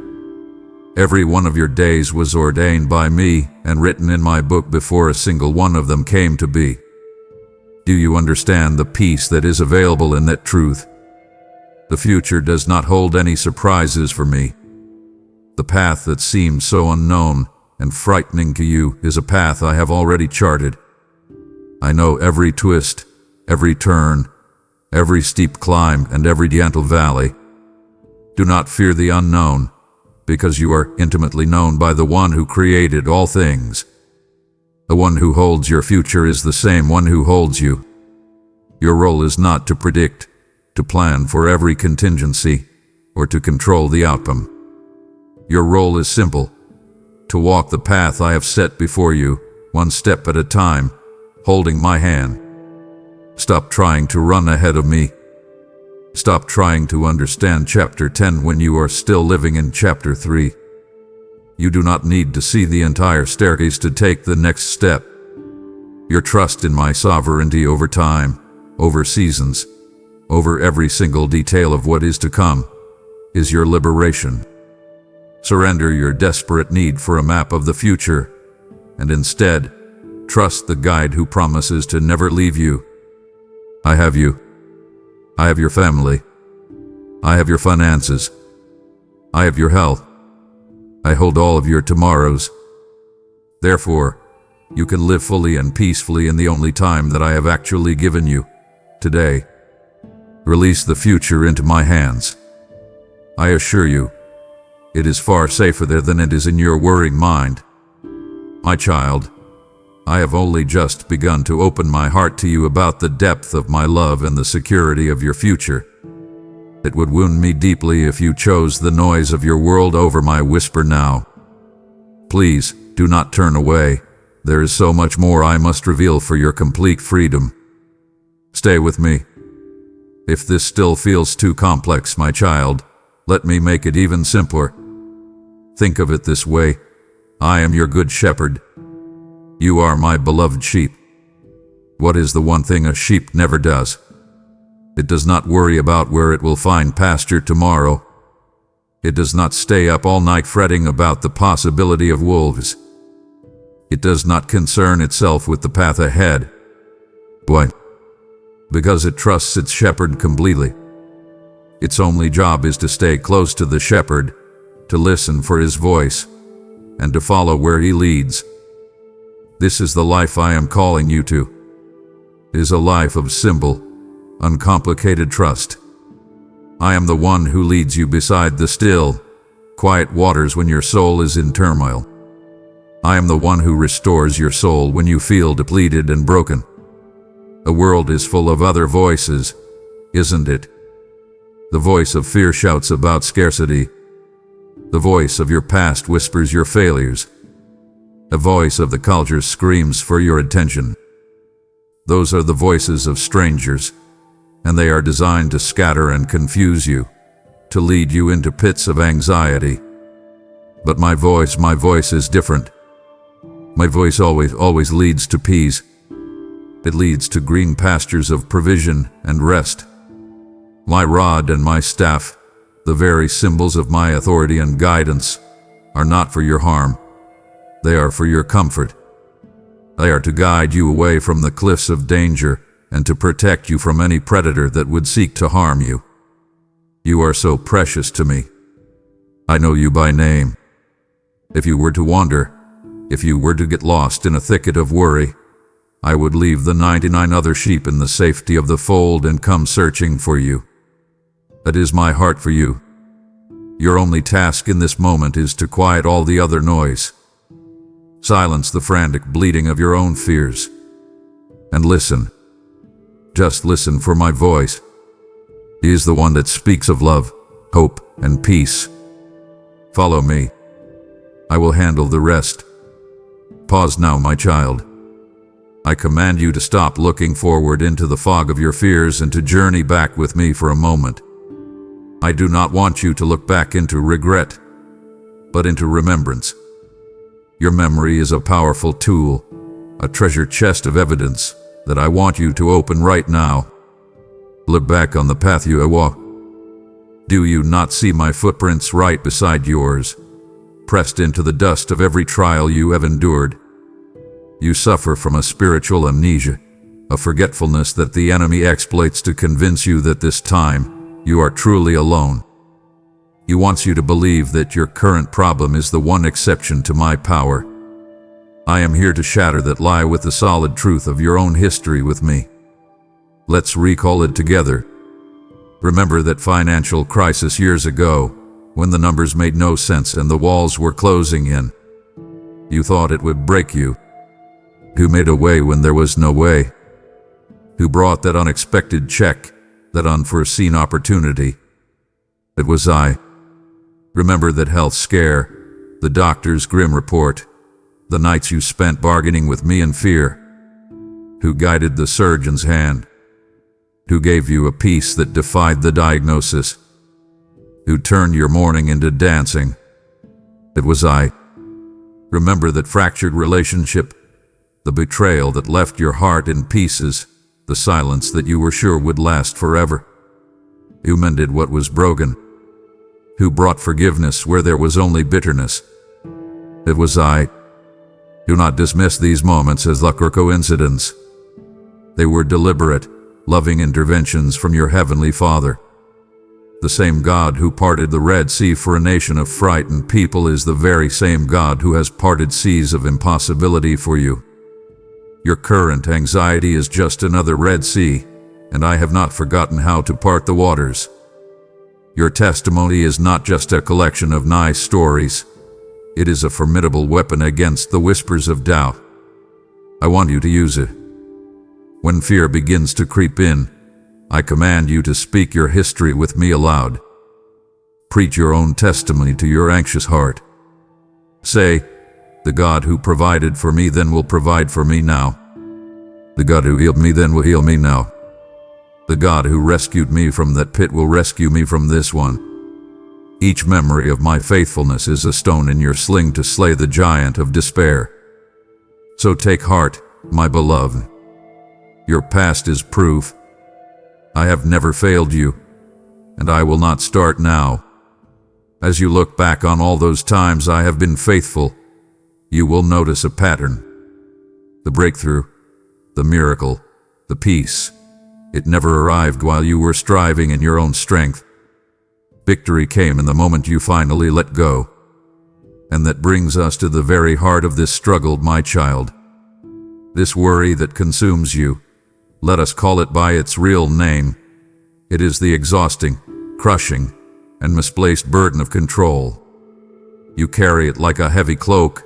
Every one of your days was ordained by me and written in my book before a single one of them came to be. Do you understand the peace that is available in that truth? The future does not hold any surprises for me. The path that seems so unknown and frightening to you is a path I have already charted. I know every twist, every turn, every steep climb, and every gentle valley. Do not fear the unknown, because you are intimately known by the one who created all things. The one who holds your future is the same one who holds you. Your role is not to predict, to plan for every contingency, or to control the outcome. Your role is simple: to walk the path I have set before you, one step at a time, holding my hand. Stop trying to run ahead of me. Stop trying to understand chapter 10 when you are still living in chapter 3. You do not need to see the entire staircase to take the next step. Your trust in my sovereignty over time, over seasons, over every single detail of what is to come, is your liberation. Surrender your desperate need for a map of the future, and instead, trust the guide who promises to never leave you. I have you. I have your family. I have your finances. I have your health. I hold all of your tomorrows. Therefore, you can live fully and peacefully in the only time that I have actually given you, today. Release the future into my hands. I assure you, it is far safer there than it is in your worrying mind. My child, I have only just begun to open my heart to you about the depth of my love and the security of your future. It would wound me deeply if you chose the noise of your world over my whisper now. Please, do not turn away. There is so much more I must reveal for your complete freedom. Stay with me. If this still feels too complex, my child, let me make it even simpler. Think of it this way: I am your good shepherd. You are my beloved sheep. What is the one thing a sheep never does? It does not worry about where it will find pasture tomorrow. It does not stay up all night fretting about the possibility of wolves. It does not concern itself with the path ahead. Why? Because it trusts its shepherd completely. Its only job is to stay close to the shepherd, to listen for his voice, and to follow where he leads. This is the life I am calling you to. It is a life of simple, uncomplicated trust. I am the one who leads you beside the still, quiet waters when your soul is in turmoil. I am the one who restores your soul when you feel depleted and broken. The world is full of other voices, isn't it? The voice of fear shouts about scarcity. The voice of your past whispers your failures. The voice of the culture screams for your attention. Those are the voices of strangers, and they are designed to scatter and confuse you, to lead you into pits of anxiety. But my voice is different. My voice always leads to peace. It leads to green pastures of provision and rest. My rod and my staff, the very symbols of my authority and guidance, are not for your harm. They are for your comfort. They are to guide you away from the cliffs of danger and to protect you from any predator that would seek to harm you. You are so precious to me. I know you by name. If you were to wander, if you were to get lost in a thicket of worry, I would leave the 99 other sheep in the safety of the fold and come searching for you. That is my heart for you. Your only task in this moment is to quiet all the other noise. Silence the frantic bleating of your own fears. And listen. Just listen for my voice. He is the one that speaks of love, hope, and peace. Follow me. I will handle the rest. Pause now, my child. I command you to stop looking forward into the fog of your fears and to journey back with me for a moment. I do not want you to look back into regret, but into remembrance. Your memory is a powerful tool, a treasure chest of evidence that I want you to open right now. Look back on the path you have walked. Do you not see my footprints right beside yours, pressed into the dust of every trial you have endured? You suffer from a spiritual amnesia, a forgetfulness that the enemy exploits to convince you that this time you are truly alone. He wants you to believe that your current problem is the one exception to my power. I am here to shatter that lie with the solid truth of your own history with me. Let's recall it together. Remember that financial crisis years ago, when the numbers made no sense and the walls were closing in. You thought it would break you. Who made a way when there was no way? Who brought that unexpected check, that unforeseen opportunity? It was I. Remember that health scare, the doctor's grim report, the nights you spent bargaining with me in fear. Who guided the surgeon's hand? Who gave you a peace that defied the diagnosis? Who turned your mourning into dancing? It was I. Remember that fractured relationship, the betrayal that left your heart in pieces, the silence that you were sure would last forever. Who mended what was broken? Who brought forgiveness where there was only bitterness? It was I. Do not dismiss these moments as luck or coincidence. They were deliberate, loving interventions from your heavenly Father. The same God who parted the Red Sea for a nation of frightened people is the very same God who has parted seas of impossibility for you. Your current anxiety is just another Red Sea, and I have not forgotten how to part the waters. Your testimony is not just a collection of nice stories. It is a formidable weapon against the whispers of doubt. I want you to use it. When fear begins to creep in, I command you to speak your history with me aloud. Preach your own testimony to your anxious heart. Say, "The God who provided for me then will provide for me now. The God who healed me then will heal me now. The God who rescued me from that pit will rescue me from this one." Each memory of my faithfulness is a stone in your sling to slay the giant of despair. So take heart, my beloved. Your past is proof. I have never failed you, and I will not start now. As you look back on all those times I have been faithful, you will notice a pattern. The breakthrough, the miracle, the peace. It never arrived while you were striving in your own strength. Victory came in the moment you finally let go. And that brings us to the very heart of this struggle, my child. This worry that consumes you, let us call it by its real name. It is the exhausting, crushing, and misplaced burden of control. You carry it like a heavy cloak,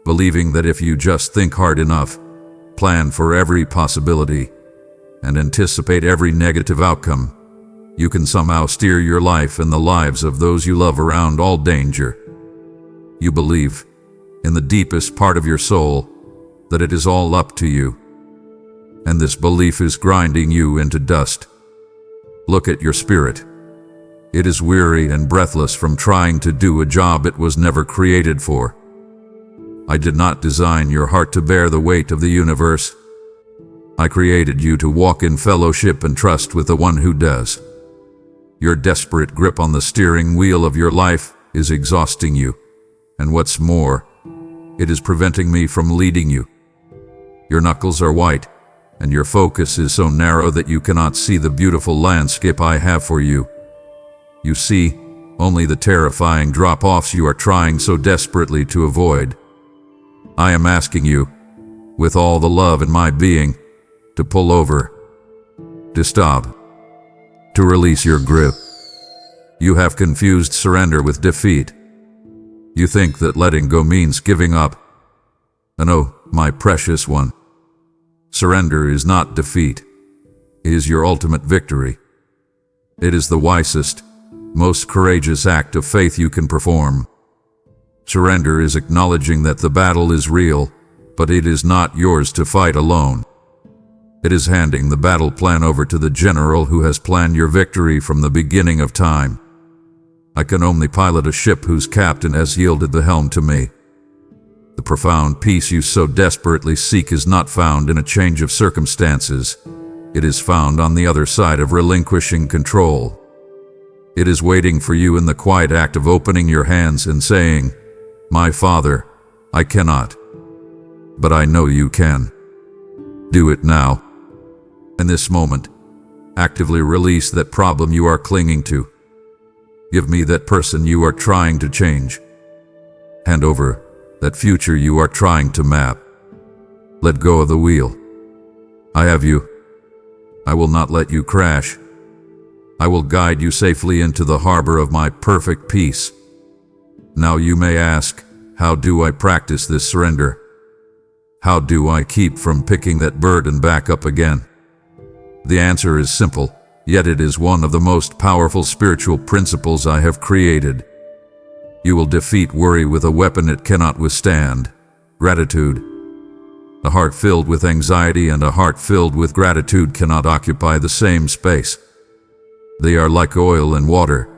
believing that if you just think hard enough, plan for every possibility, and anticipate every negative outcome, you can somehow steer your life and the lives of those you love around all danger. You believe, in the deepest part of your soul, that it is all up to you. And this belief is grinding you into dust. Look at your spirit. It is weary and breathless from trying to do a job it was never created for. I did not design your heart to bear the weight of the universe. I created you to walk in fellowship and trust with the one who does. Your desperate grip on the steering wheel of your life is exhausting you, and what's more, it is preventing me from leading you. Your knuckles are white, and your focus is so narrow that you cannot see the beautiful landscape I have for you. You see only the terrifying drop-offs you are trying so desperately to avoid. I am asking you, with all the love in my being, to pull over, to stop, to release your grip. You have confused surrender with defeat. You think that letting go means giving up. And oh, my precious one, surrender is not defeat. It is your ultimate victory. It is the wisest, most courageous act of faith you can perform. Surrender is acknowledging that the battle is real, but it is not yours to fight alone. It is handing the battle plan over to the general who has planned your victory from the beginning of time. I can only pilot a ship whose captain has yielded the helm to me. The profound peace you so desperately seek is not found in a change of circumstances. It is found on the other side of relinquishing control. It is waiting for you in the quiet act of opening your hands and saying, "My Father, I cannot, but I know you can." Do it now. In this moment, actively release that problem you are clinging to. Give me that person you are trying to change. Hand over that future you are trying to map. Let go of the wheel. I have you. I will not let you crash. I will guide you safely into the harbor of my perfect peace. Now you may ask, how do I practice this surrender? How do I keep from picking that burden back up again? The answer is simple, yet it is one of the most powerful spiritual principles I have created. You will defeat worry with a weapon it cannot withstand: gratitude. A heart filled with anxiety and a heart filled with gratitude cannot occupy the same space. They are like oil and water.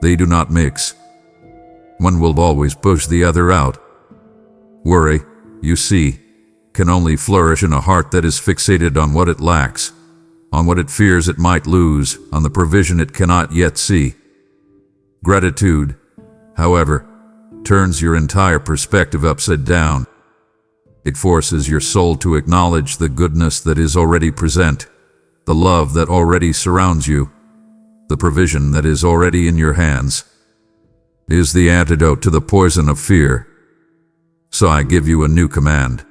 They do not mix. One will always push the other out. Worry, you see, can only flourish in a heart that is fixated on what it lacks, on what it fears it might lose, on the provision it cannot yet see. Gratitude, however, turns your entire perspective upside down. It forces your soul to acknowledge the goodness that is already present, the love that already surrounds you, the provision that is already in your hands. It is the antidote to the poison of fear. So I give you a new command.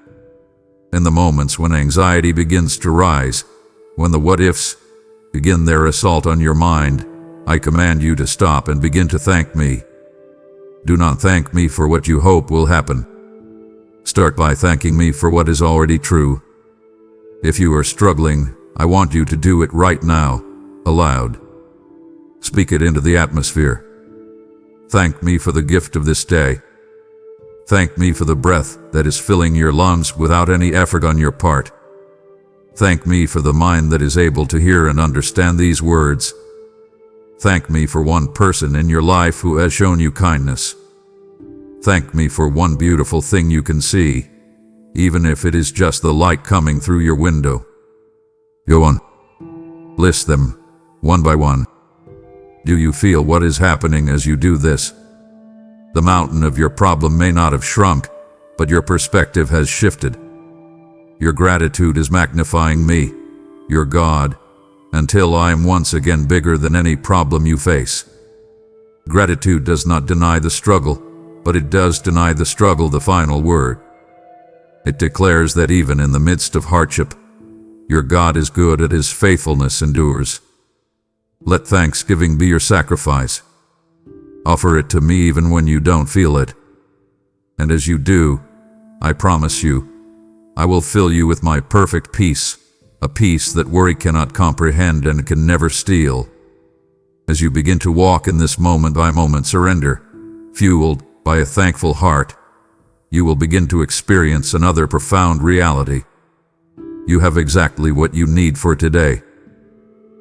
In the moments when anxiety begins to rise, when the what-ifs begin their assault on your mind, I command you to stop and begin to thank me. Do not thank me for what you hope will happen. Start by thanking me for what is already true. If you are struggling, I want you to do it right now, aloud. Speak it into the atmosphere. Thank me for the gift of this day. Thank me for the breath that is filling your lungs without any effort on your part. Thank me for the mind that is able to hear and understand these words. Thank me for one person in your life who has shown you kindness. Thank me for one beautiful thing you can see, even if it is just the light coming through your window. Go on. List them, one by one. Do you feel what is happening as you do this? The mountain of your problem may not have shrunk, but your perspective has shifted. Your gratitude is magnifying me, your God, until I am once again bigger than any problem you face. Gratitude does not deny the struggle, but it does deny the struggle the final word. It declares that even in the midst of hardship, your God is good and His faithfulness endures. Let thanksgiving be your sacrifice. Offer it to me even when you don't feel it. And as you do, I promise you, I will fill you with my perfect peace, a peace that worry cannot comprehend and can never steal. As you begin to walk in this moment-by-moment surrender, fueled by a thankful heart, you will begin to experience another profound reality. You have exactly what you need for today.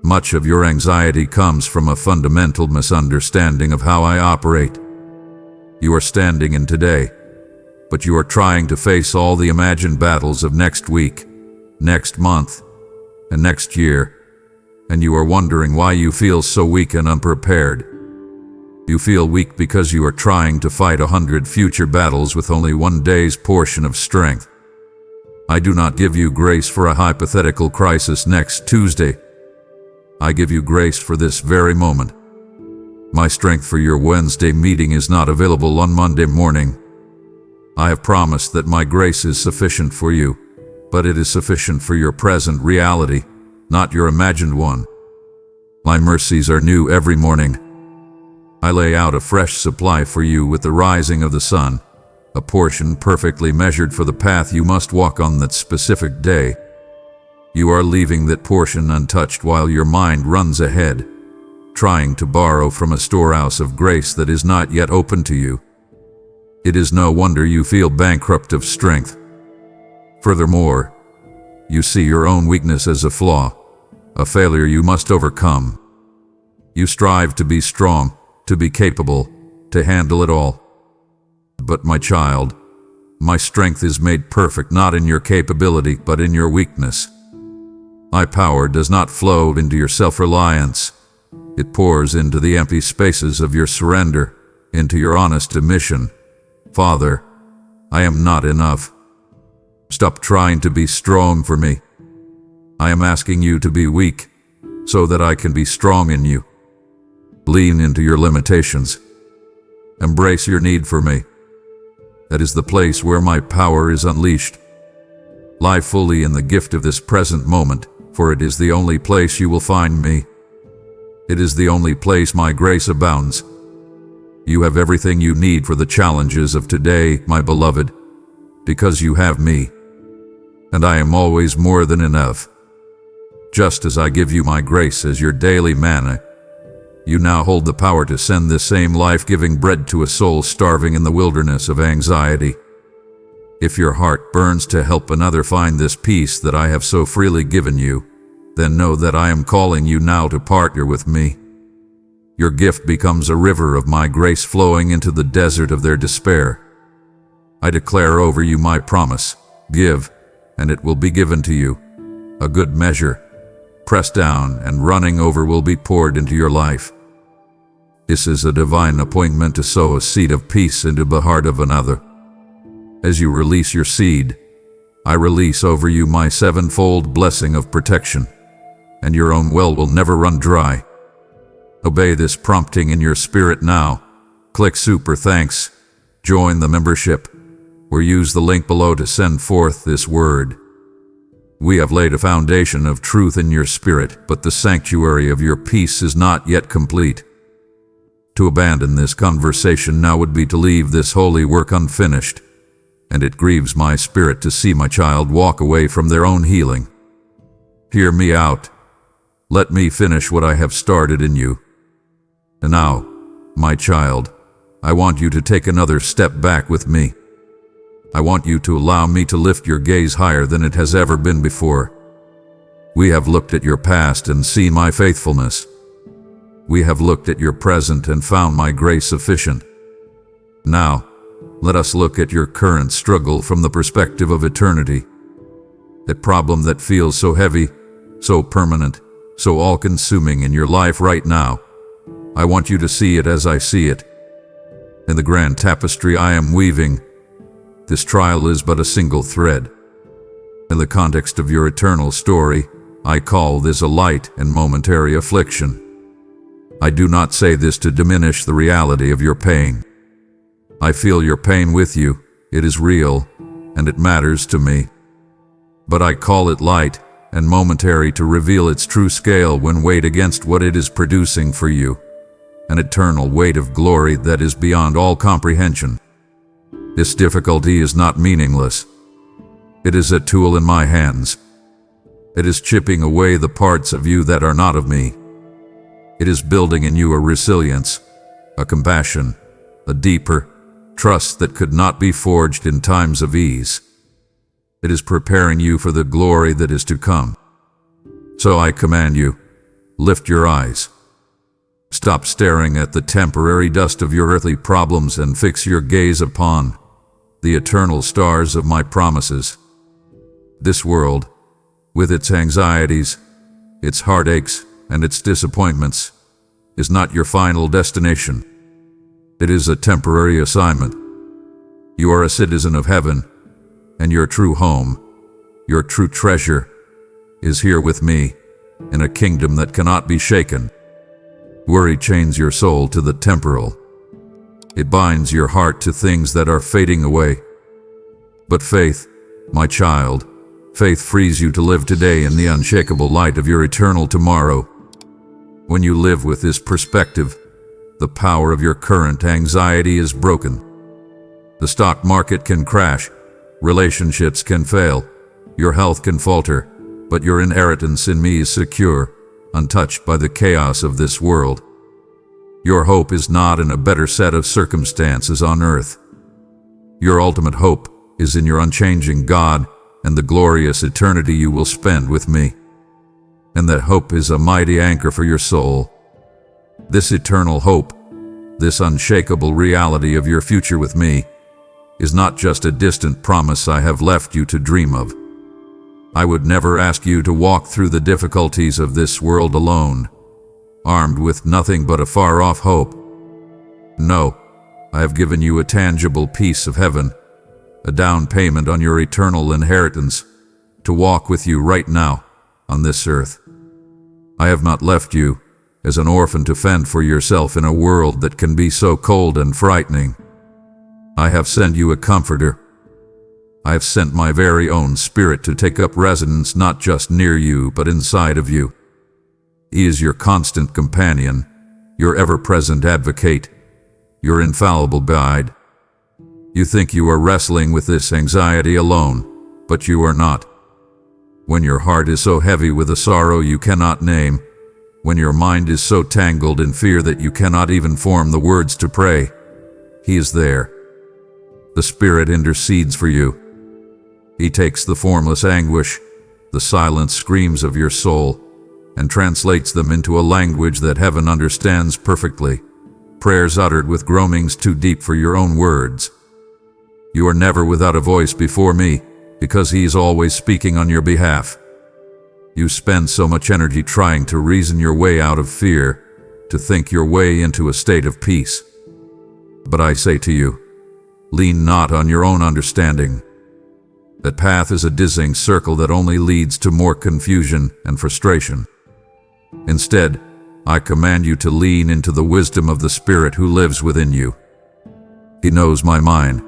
Much of your anxiety comes from a fundamental misunderstanding of how I operate. You are standing in today, but you are trying to face all the imagined battles of next week, next month, and next year, and you are wondering why you feel so weak and unprepared. You feel weak because you are trying to fight 100 future battles with only one day's portion of strength. I do not give you grace for a hypothetical crisis next Tuesday. I give you grace for this very moment. My strength for your Wednesday meeting is not available on Monday morning. I have promised that my grace is sufficient for you, but it is sufficient for your present reality, not your imagined one. My mercies are new every morning. I lay out a fresh supply for you with the rising of the sun, a portion perfectly measured for the path you must walk on that specific day. You are leaving that portion untouched while your mind runs ahead, trying to borrow from a storehouse of grace that is not yet open to you. It is no wonder you feel bankrupt of strength. Furthermore, you see your own weakness as a flaw, a failure you must overcome. You strive to be strong, to be capable, to handle it all. But my child, my strength is made perfect not in your capability but in your weakness. My power does not flow into your self-reliance. It pours into the empty spaces of your surrender, into your honest admission. Father, I am not enough. Stop trying to be strong for me. I am asking you to be weak, so that I can be strong in you. Lean into your limitations. Embrace your need for me. That is the place where my power is unleashed. Lie fully in the gift of this present moment, for it is the only place you will find me. It is the only place my grace abounds. You have everything you need for the challenges of today, my beloved, because you have me. And I am always more than enough. Just as I give you my grace as your daily manna, you now hold the power to send this same life-giving bread to a soul starving in the wilderness of anxiety. If your heart burns to help another find this peace that I have so freely given you, then know that I am calling you now to partner with me. Your gift becomes a river of my grace flowing into the desert of their despair. I declare over you my promise: give, and it will be given to you. A good measure, pressed down and running over, will be poured into your life. This is a divine appointment to sow a seed of peace into the heart of another. As you release your seed, I release over you my sevenfold blessing of protection, and your own well will never run dry. Obey this prompting in your spirit now. Click Super Thanks, join the membership, or use the link below to send forth this word. We have laid a foundation of truth in your spirit, but the sanctuary of your peace is not yet complete. To abandon this conversation now would be to leave this holy work unfinished, and it grieves my spirit to see my child walk away from their own healing. Hear me out. Let me finish what I have started in you. And now, my child, I want you to take another step back with me. I want you to allow me to lift your gaze higher than it has ever been before. We have looked at your past and seen my faithfulness. We have looked at your present and found my grace sufficient. Now, let us look at your current struggle from the perspective of eternity. That problem that feels so heavy, so permanent, so all-consuming in your life right now. I want you to see it as I see it. In the grand tapestry I am weaving, this trial is but a single thread. In the context of your eternal story, I call this a light and momentary affliction. I do not say this to diminish the reality of your pain. I feel your pain with you, it is real, and it matters to me. But I call it light and momentary to reveal its true scale when weighed against what it is producing for you, an eternal weight of glory that is beyond all comprehension. This difficulty is not meaningless. It is a tool in my hands. It is chipping away the parts of you that are not of me. It is building in you a resilience, a compassion, a deeper trust that could not be forged in times of ease. It is preparing you for the glory that is to come. So I command you, lift your eyes. Stop staring at the temporary dust of your earthly problems and fix your gaze upon the eternal stars of my promises. This world, with its anxieties, its heartaches, and its disappointments, is not your final destination. It is a temporary assignment. You are a citizen of heaven, and your true home, your true treasure, is here with me, in a kingdom that cannot be shaken. Worry chains your soul to the temporal. It binds your heart to things that are fading away. But faith, my child, faith frees you to live today in the unshakable light of your eternal tomorrow. When you live with this perspective, the power of your current anxiety is broken. The stock market can crash, relationships can fail, your health can falter, but your inheritance in me is secure, untouched by the chaos of this world. Your hope is not in a better set of circumstances on earth. Your ultimate hope is in your unchanging God and the glorious eternity you will spend with me. And that hope is a mighty anchor for your soul. This eternal hope, this unshakable reality of your future with me, is not just a distant promise I have left you to dream of. I would never ask you to walk through the difficulties of this world alone, armed with nothing but a far-off hope. No, I have given you a tangible piece of heaven, a down payment on your eternal inheritance, to walk with you right now on this earth. I have not left you as an orphan to fend for yourself in a world that can be so cold and frightening. I have sent you a comforter. I have sent my very own Spirit to take up residence not just near you but inside of you. He is your constant companion, your ever-present advocate, your infallible guide. You think you are wrestling with this anxiety alone, but you are not. When your heart is so heavy with a sorrow you cannot name, when your mind is so tangled in fear that you cannot even form the words to pray, He is there. The Spirit intercedes for you. He takes the formless anguish, the silent screams of your soul, and translates them into a language that heaven understands perfectly, prayers uttered with groanings too deep for your own words. You are never without a voice before me, because He is always speaking on your behalf. You spend so much energy trying to reason your way out of fear, to think your way into a state of peace. But I say to you, lean not on your own understanding. That path is a dizzying circle that only leads to more confusion and frustration. Instead, I command you to lean into the wisdom of the Spirit who lives within you. He knows my mind.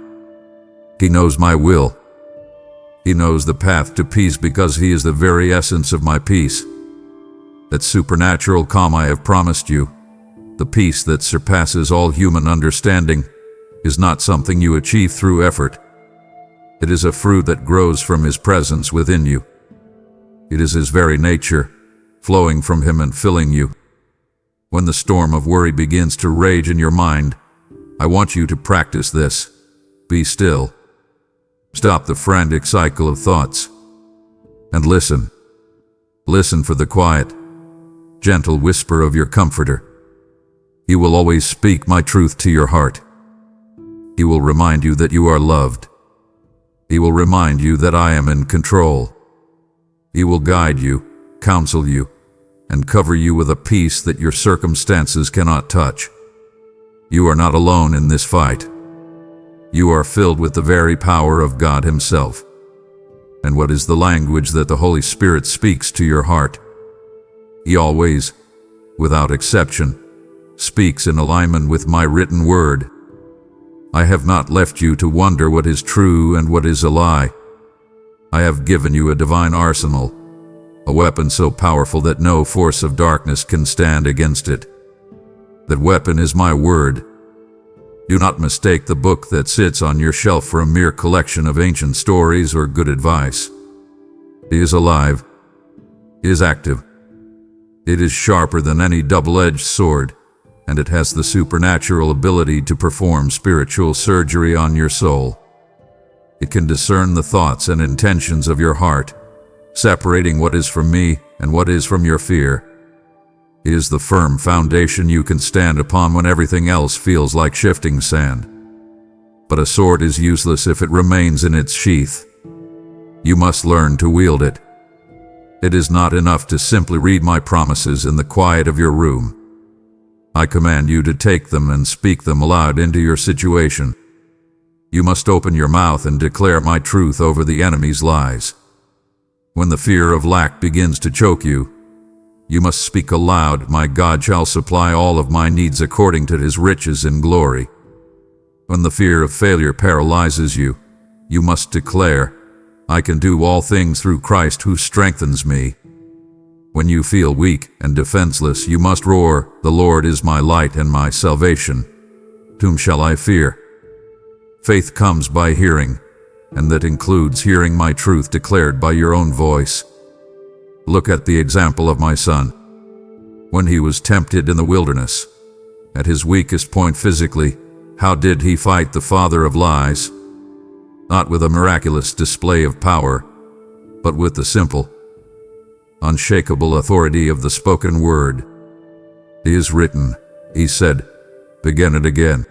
He knows my will. He knows the path to peace because He is the very essence of my peace. That supernatural calm I have promised you, the peace that surpasses all human understanding, is not something you achieve through effort. It is a fruit that grows from His presence within you. It is His very nature, flowing from Him and filling you. When the storm of worry begins to rage in your mind, I want you to practice this. Be still. Stop the frantic cycle of thoughts. And listen. Listen for the quiet, gentle whisper of your Comforter. He will always speak my truth to your heart. He will remind you that you are loved. He will remind you that I am in control. He will guide you, counsel you, and cover you with a peace that your circumstances cannot touch. You are not alone in this fight. You are filled with the very power of God Himself. And what is the language that the Holy Spirit speaks to your heart? He always, without exception, speaks in alignment with my written word. I have not left you to wonder what is true and what is a lie. I have given you a divine arsenal, a weapon so powerful that no force of darkness can stand against it. That weapon is my word. Do not mistake the book that sits on your shelf for a mere collection of ancient stories or good advice. It is alive. It is active. It is sharper than any double-edged sword, and it has the supernatural ability to perform spiritual surgery on your soul. It can discern the thoughts and intentions of your heart, separating what is from me and what is from your fear. It is the firm foundation you can stand upon when everything else feels like shifting sand. But a sword is useless if it remains in its sheath. You must learn to wield it. It is not enough to simply read my promises in the quiet of your room. I command you to take them and speak them aloud into your situation. You must open your mouth and declare my truth over the enemy's lies. When the fear of lack begins to choke you, you must speak aloud, "My God shall supply all of my needs according to his riches in glory." When the fear of failure paralyzes you, you must declare, "I can do all things through Christ who strengthens me." When you feel weak and defenseless, you must roar, "The Lord is my light and my salvation. Whom shall I fear?" Faith comes by hearing, and that includes hearing my truth declared by your own voice. Look at the example of my son. When he was tempted in the wilderness, at his weakest point physically, how did he fight the father of lies? Not with a miraculous display of power, but with the simple, unshakable authority of the spoken word. "It is written," he said, "begin it again."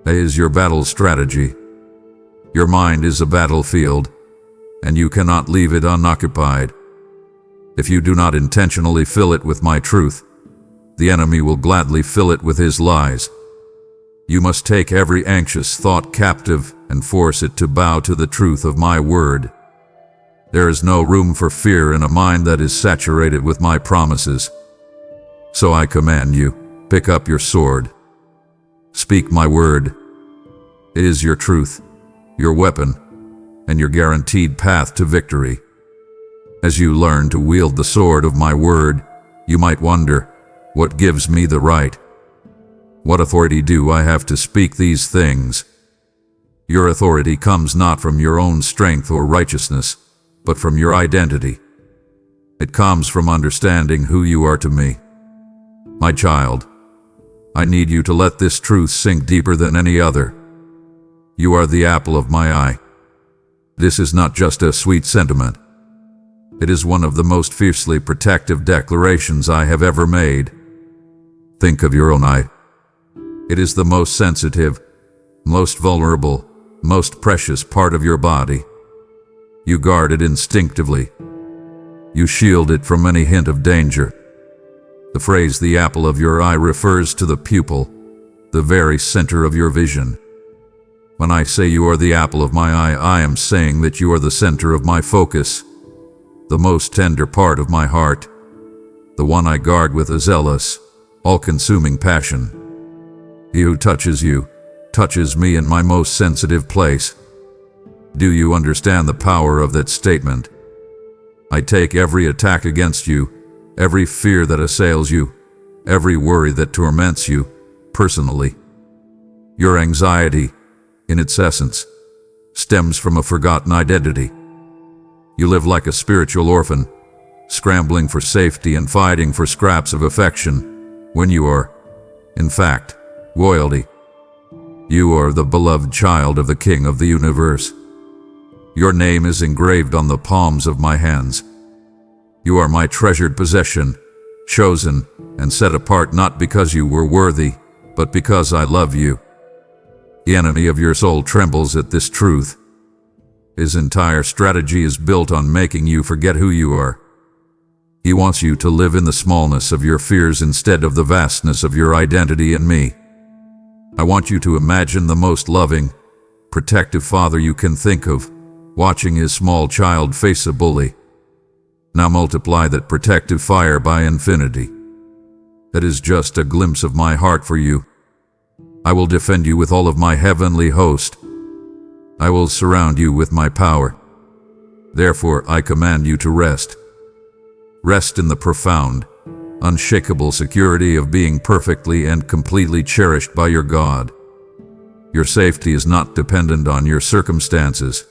That is your battle strategy. Your mind is a battlefield, and you cannot leave it unoccupied. If you do not intentionally fill it with my truth, the enemy will gladly fill it with his lies. You must take every anxious thought captive and force it to bow to the truth of my word. There is no room for fear in a mind that is saturated with my promises. So I command you, pick up your sword. Speak my word. It is your truth, your weapon, and your guaranteed path to victory. As you learn to wield the sword of my word, you might wonder, what gives me the right? What authority do I have to speak these things? Your authority comes not from your own strength or righteousness, but from your identity. It comes from understanding who you are to me. My child, I need you to let this truth sink deeper than any other. You are the apple of my eye. This is not just a sweet sentiment. It is one of the most fiercely protective declarations I have ever made. Think of your own eye. It is the most sensitive, most vulnerable, most precious part of your body. You guard it instinctively. You shield it from any hint of danger. The phrase "the apple of your eye" refers to the pupil, the very center of your vision. When I say you are the apple of my eye, I am saying that you are the center of my focus, the most tender part of my heart, the one I guard with a zealous, all-consuming passion. He who touches you, touches me in my most sensitive place. Do you understand the power of that statement? I take every attack against you, every fear that assails you, every worry that torments you, personally. Your anxiety, in its essence, stems from a forgotten identity. You live like a spiritual orphan, scrambling for safety and fighting for scraps of affection, when you are, in fact, royalty. You are the beloved child of the King of the universe. Your name is engraved on the palms of my hands. You are my treasured possession, chosen and set apart not because you were worthy, but because I love you. The enemy of your soul trembles at this truth. His entire strategy is built on making you forget who you are. He wants you to live in the smallness of your fears instead of the vastness of your identity in me. I want you to imagine the most loving, protective father you can think of, watching his small child face a bully. Now multiply that protective fire by infinity. That is just a glimpse of my heart for you. I will defend you with all of my heavenly host. I will surround you with my power. Therefore, I command you to rest. Rest in the profound, unshakable security of being perfectly and completely cherished by your God. Your safety is not dependent on your circumstances.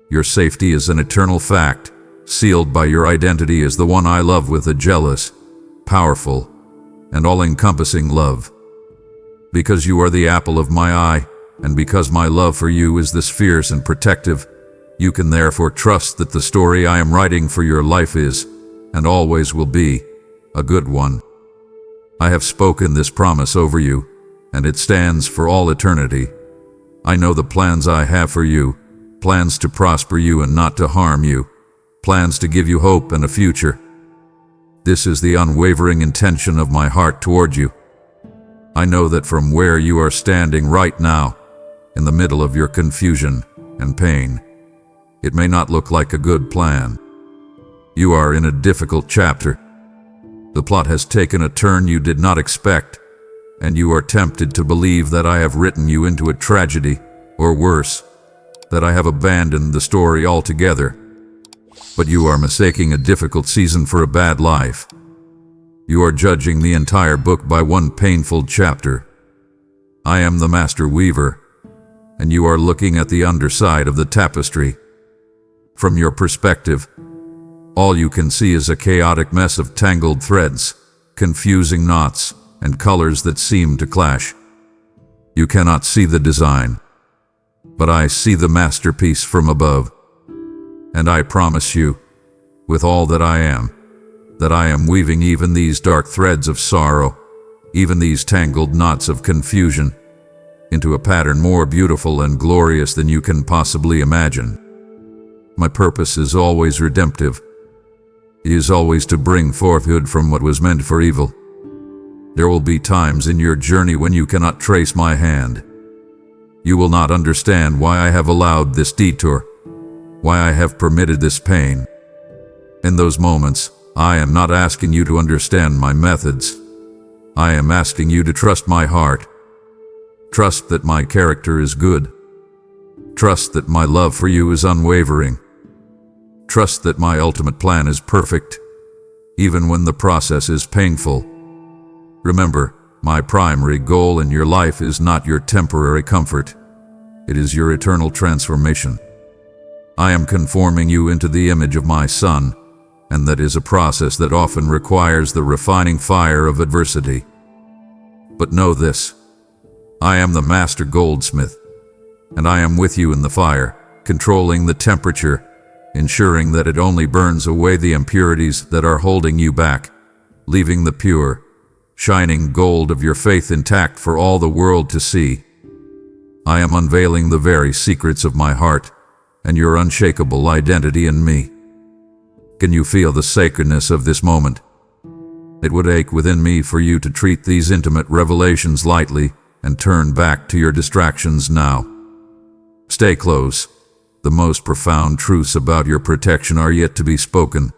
Your safety is an eternal fact, sealed by your identity as the one I love with a jealous, powerful, and all-encompassing love. Because you are the apple of my eye, and because my love for you is this fierce and protective, you can therefore trust that the story I am writing for your life is, and always will be, a good one. I have spoken this promise over you, and it stands for all eternity. I know the plans I have for you, plans to prosper you and not to harm you, plans to give you hope and a future. This is the unwavering intention of my heart toward you. I know that from where you are standing right now, in the middle of your confusion and pain, it may not look like a good plan. You are in a difficult chapter. The plot has taken a turn you did not expect, and you are tempted to believe that I have written you into a tragedy, or worse, that I have abandoned the story altogether. But you are mistaking a difficult season for a bad life. You are judging the entire book by one painful chapter. I am the master weaver, and you are looking at the underside of the tapestry. From your perspective, all you can see is a chaotic mess of tangled threads, confusing knots, and colors that seem to clash. You cannot see the design, but I see the masterpiece from above. And I promise you, with all that I am weaving even these dark threads of sorrow, even these tangled knots of confusion, into a pattern more beautiful and glorious than you can possibly imagine. My purpose is always redemptive. It is always to bring forth good from what was meant for evil. There will be times in your journey when you cannot trace my hand. You will not understand why I have allowed this detour, why I have permitted this pain. In those moments, I am not asking you to understand my methods. I am asking you to trust my heart. Trust that my character is good. Trust that my love for you is unwavering. Trust that my ultimate plan is perfect, even when the process is painful. Remember, my primary goal in your life is not your temporary comfort. It is your eternal transformation. I am conforming you into the image of my Son, and that is a process that often requires the refining fire of adversity. But know this, I am the master goldsmith, and I am with you in the fire, controlling the temperature, ensuring that it only burns away the impurities that are holding you back, leaving the pure, shining gold of your faith intact for all the world to see. I am unveiling the very secrets of my heart and your unshakable identity in me. Can you feel the sacredness of this moment? It would ache within me for you to treat these intimate revelations lightly and turn back to your distractions now. Stay close. The most profound truths about your protection are yet to be spoken.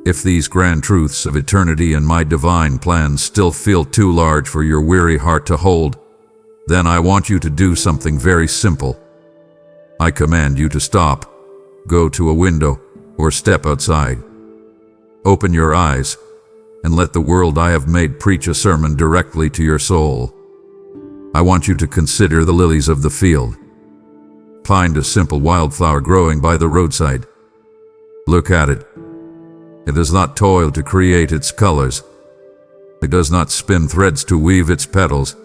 If these grand truths of eternity and my divine plans still feel too large for your weary heart to hold, then I want you to do something very simple. I command you to stop, go to a window, or step outside. Open your eyes, and let the world I have made preach a sermon directly to your soul. I want you to consider the lilies of the field. Find a simple wildflower growing by the roadside. Look at it. It does not toil to create its colors. It does not spin threads to weave its petals.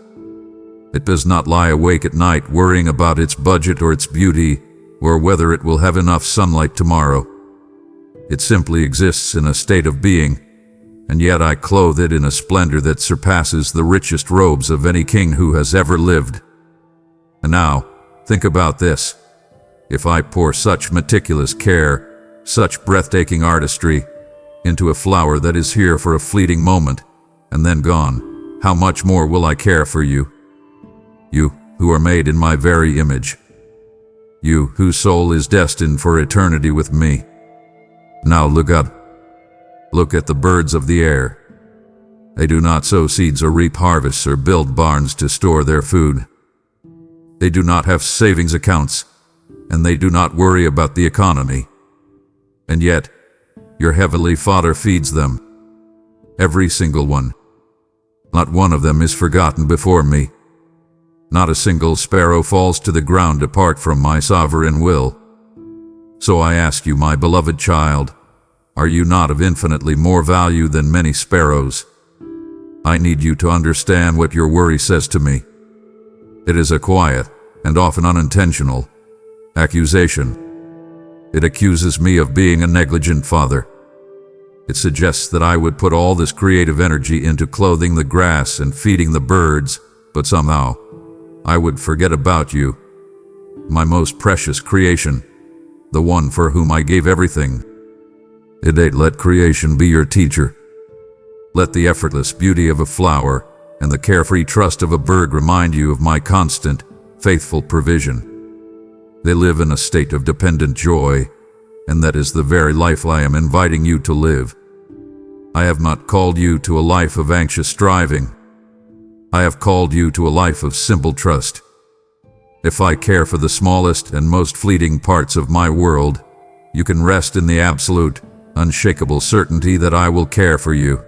It does not lie awake at night worrying about its budget or its beauty, or whether it will have enough sunlight tomorrow. It simply exists in a state of being, and yet I clothe it in a splendor that surpasses the richest robes of any king who has ever lived. And now, think about this. If I pour such meticulous care, such breathtaking artistry, into a flower that is here for a fleeting moment, and then gone, how much more will I care for you? You, who are made in my very image. You, whose soul is destined for eternity with me. Now look up. Look at the birds of the air. They do not sow seeds or reap harvests or build barns to store their food. They do not have savings accounts, and they do not worry about the economy. And yet, your heavenly Father feeds them. Every single one. Not one of them is forgotten before me. Not a single sparrow falls to the ground apart from my sovereign will. So I ask you, my beloved child, are you not of infinitely more value than many sparrows? I need you to understand what your worry says to me. It is a quiet, and often unintentional, accusation. It accuses me of being a negligent father. It suggests that I would put all this creative energy into clothing the grass and feeding the birds, but somehow, I would forget about you, my most precious creation, the one for whom I gave everything. Let creation be your teacher. Let the effortless beauty of a flower and the carefree trust of a bird remind you of my constant, faithful provision. They live in a state of dependent joy, and that is the very life I am inviting you to live. I have not called you to a life of anxious striving. I have called you to a life of simple trust. If I care for the smallest and most fleeting parts of my world, you can rest in the absolute, unshakable certainty that I will care for you.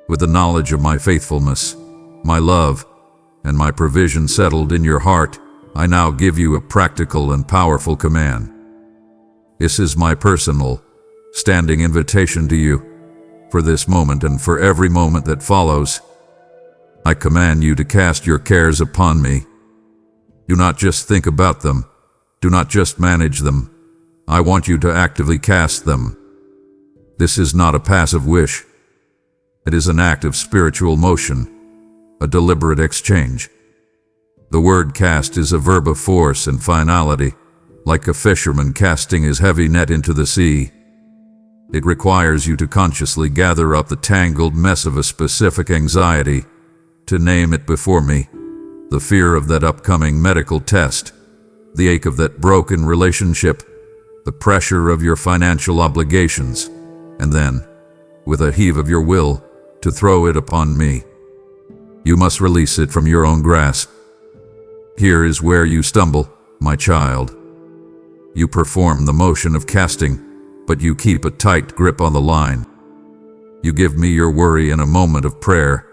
With the knowledge of my faithfulness, my love, and my provision settled in your heart, I now give you a practical and powerful command. This is my personal, standing invitation to you, for this moment and for every moment that follows. I command you to cast your cares upon me. Do not just think about them. Do not just manage them. I want you to actively cast them. This is not a passive wish. It is an act of spiritual motion, a deliberate exchange. The word cast is a verb of force and finality, like a fisherman casting his heavy net into the sea. It requires you to consciously gather up the tangled mess of a specific anxiety, to name it before me, the fear of that upcoming medical test, the ache of that broken relationship, the pressure of your financial obligations, and then, with a heave of your will, to throw it upon me. You must release it from your own grasp. Here is where you stumble, my child. You perform the motion of casting, but you keep a tight grip on the line. You give me your worry in a moment of prayer,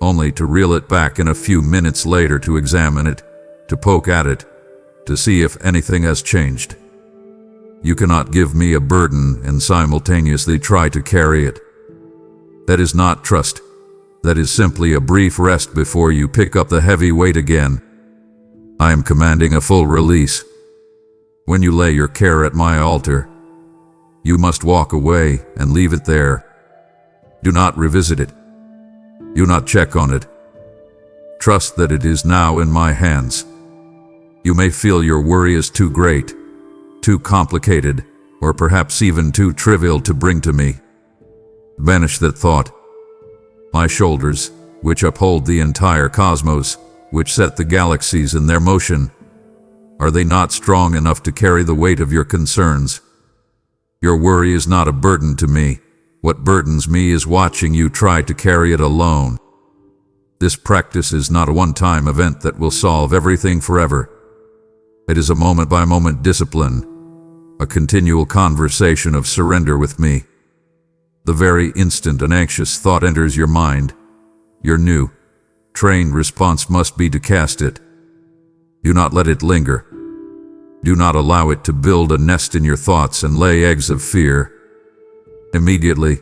only to reel it back in a few minutes later to examine it, to poke at it, to see if anything has changed. You cannot give me a burden and simultaneously try to carry it. That is not trust. That is simply a brief rest before you pick up the heavy weight again. I am commanding a full release. When you lay your care at my altar, you must walk away and leave it there. Do not revisit it. Do not check on it. Trust that it is now in my hands. You may feel your worry is too great, too complicated, or perhaps even too trivial to bring to me. Banish that thought. My shoulders, which uphold the entire cosmos, which set the galaxies in their motion, are they not strong enough to carry the weight of your concerns? Your worry is not a burden to me. What burdens me is watching you try to carry it alone. This practice is not a one-time event that will solve everything forever. It is a moment-by-moment discipline, a continual conversation of surrender with me. The very instant an anxious thought enters your mind, your new, trained response must be to cast it. Do not let it linger. Do not allow it to build a nest in your thoughts and lay eggs of fear. Immediately,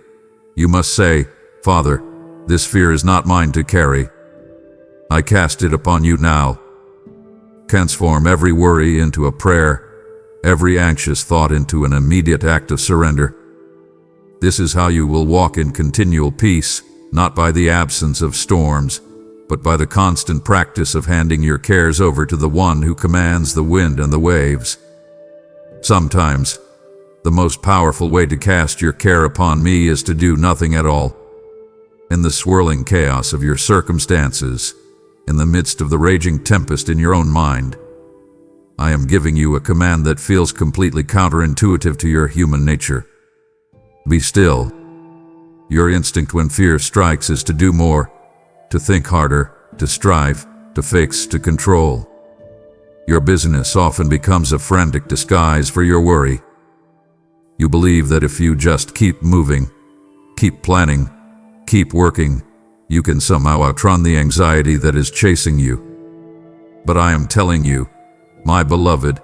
you must say, Father, this fear is not mine to carry. I cast it upon you now. Transform every worry into a prayer, every anxious thought into an immediate act of surrender. This is how you will walk in continual peace, not by the absence of storms, but by the constant practice of handing your cares over to the one who commands the wind and the waves. Sometimes, the most powerful way to cast your care upon me is to do nothing at all. In the swirling chaos of your circumstances, in the midst of the raging tempest in your own mind, I am giving you a command that feels completely counterintuitive to your human nature. Be still. Your instinct when fear strikes is to do more, to think harder, to strive, to fix, to control. Your business often becomes a frantic disguise for your worry. You believe that if you just keep moving, keep planning, keep working, you can somehow outrun the anxiety that is chasing you. But I am telling you, my beloved,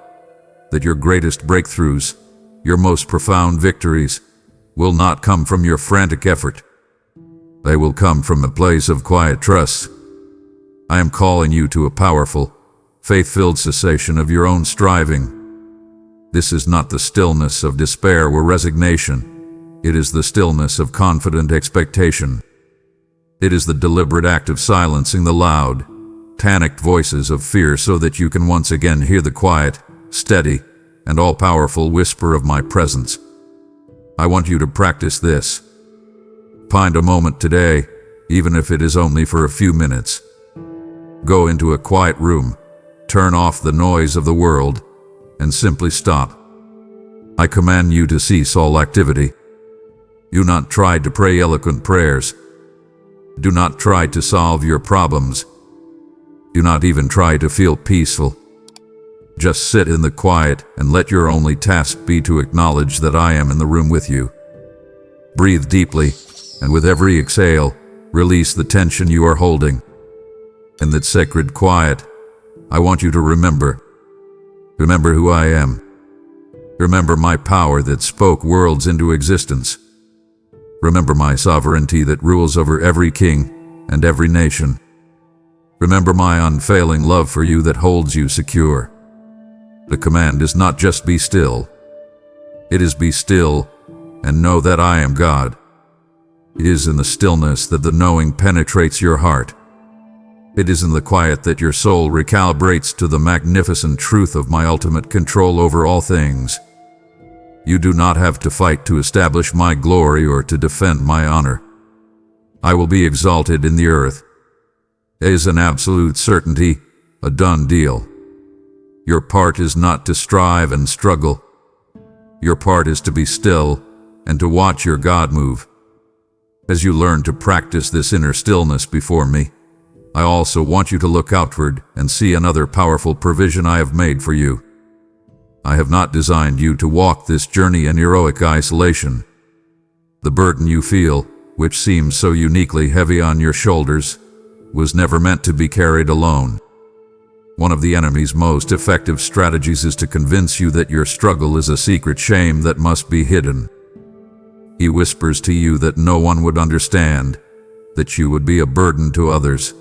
that your greatest breakthroughs, your most profound victories, will not come from your frantic effort. They will come from a place of quiet trust. I am calling you to a powerful, faith-filled cessation of your own striving. This is not the stillness of despair or resignation. It is the stillness of confident expectation. It is the deliberate act of silencing the loud, panicked voices of fear so that you can once again hear the quiet, steady, and all-powerful whisper of my presence. I want you to practice this. Find a moment today, even if it is only for a few minutes. Go into a quiet room, turn off the noise of the world, and simply stop. I command you to cease all activity. Do not try to pray eloquent prayers. Do not try to solve your problems. Do not even try to feel peaceful. Just sit in the quiet and let your only task be to acknowledge that I am in the room with you. Breathe deeply, and with every exhale, release the tension you are holding. In that sacred quiet, I want you to remember who I am. Remember my power that spoke worlds into existence. Remember my sovereignty that rules over every king and every nation. Remember my unfailing love for you that holds you secure. The command is not just be still. It is be still and know that I am God. It is in the stillness that the knowing penetrates your heart. It is in the quiet that your soul recalibrates to the magnificent truth of my ultimate control over all things. You do not have to fight to establish my glory or to defend my honor. I will be exalted in the earth. It is an absolute certainty, a done deal. Your part is not to strive and struggle. Your part is to be still and to watch your God move. As you learn to practice this inner stillness before me, I also want you to look outward and see another powerful provision I have made for you. I have not designed you to walk this journey in heroic isolation. The burden you feel, which seems so uniquely heavy on your shoulders, was never meant to be carried alone. One of the enemy's most effective strategies is to convince you that your struggle is a secret shame that must be hidden. He whispers to you that no one would understand, that you would be a burden to others,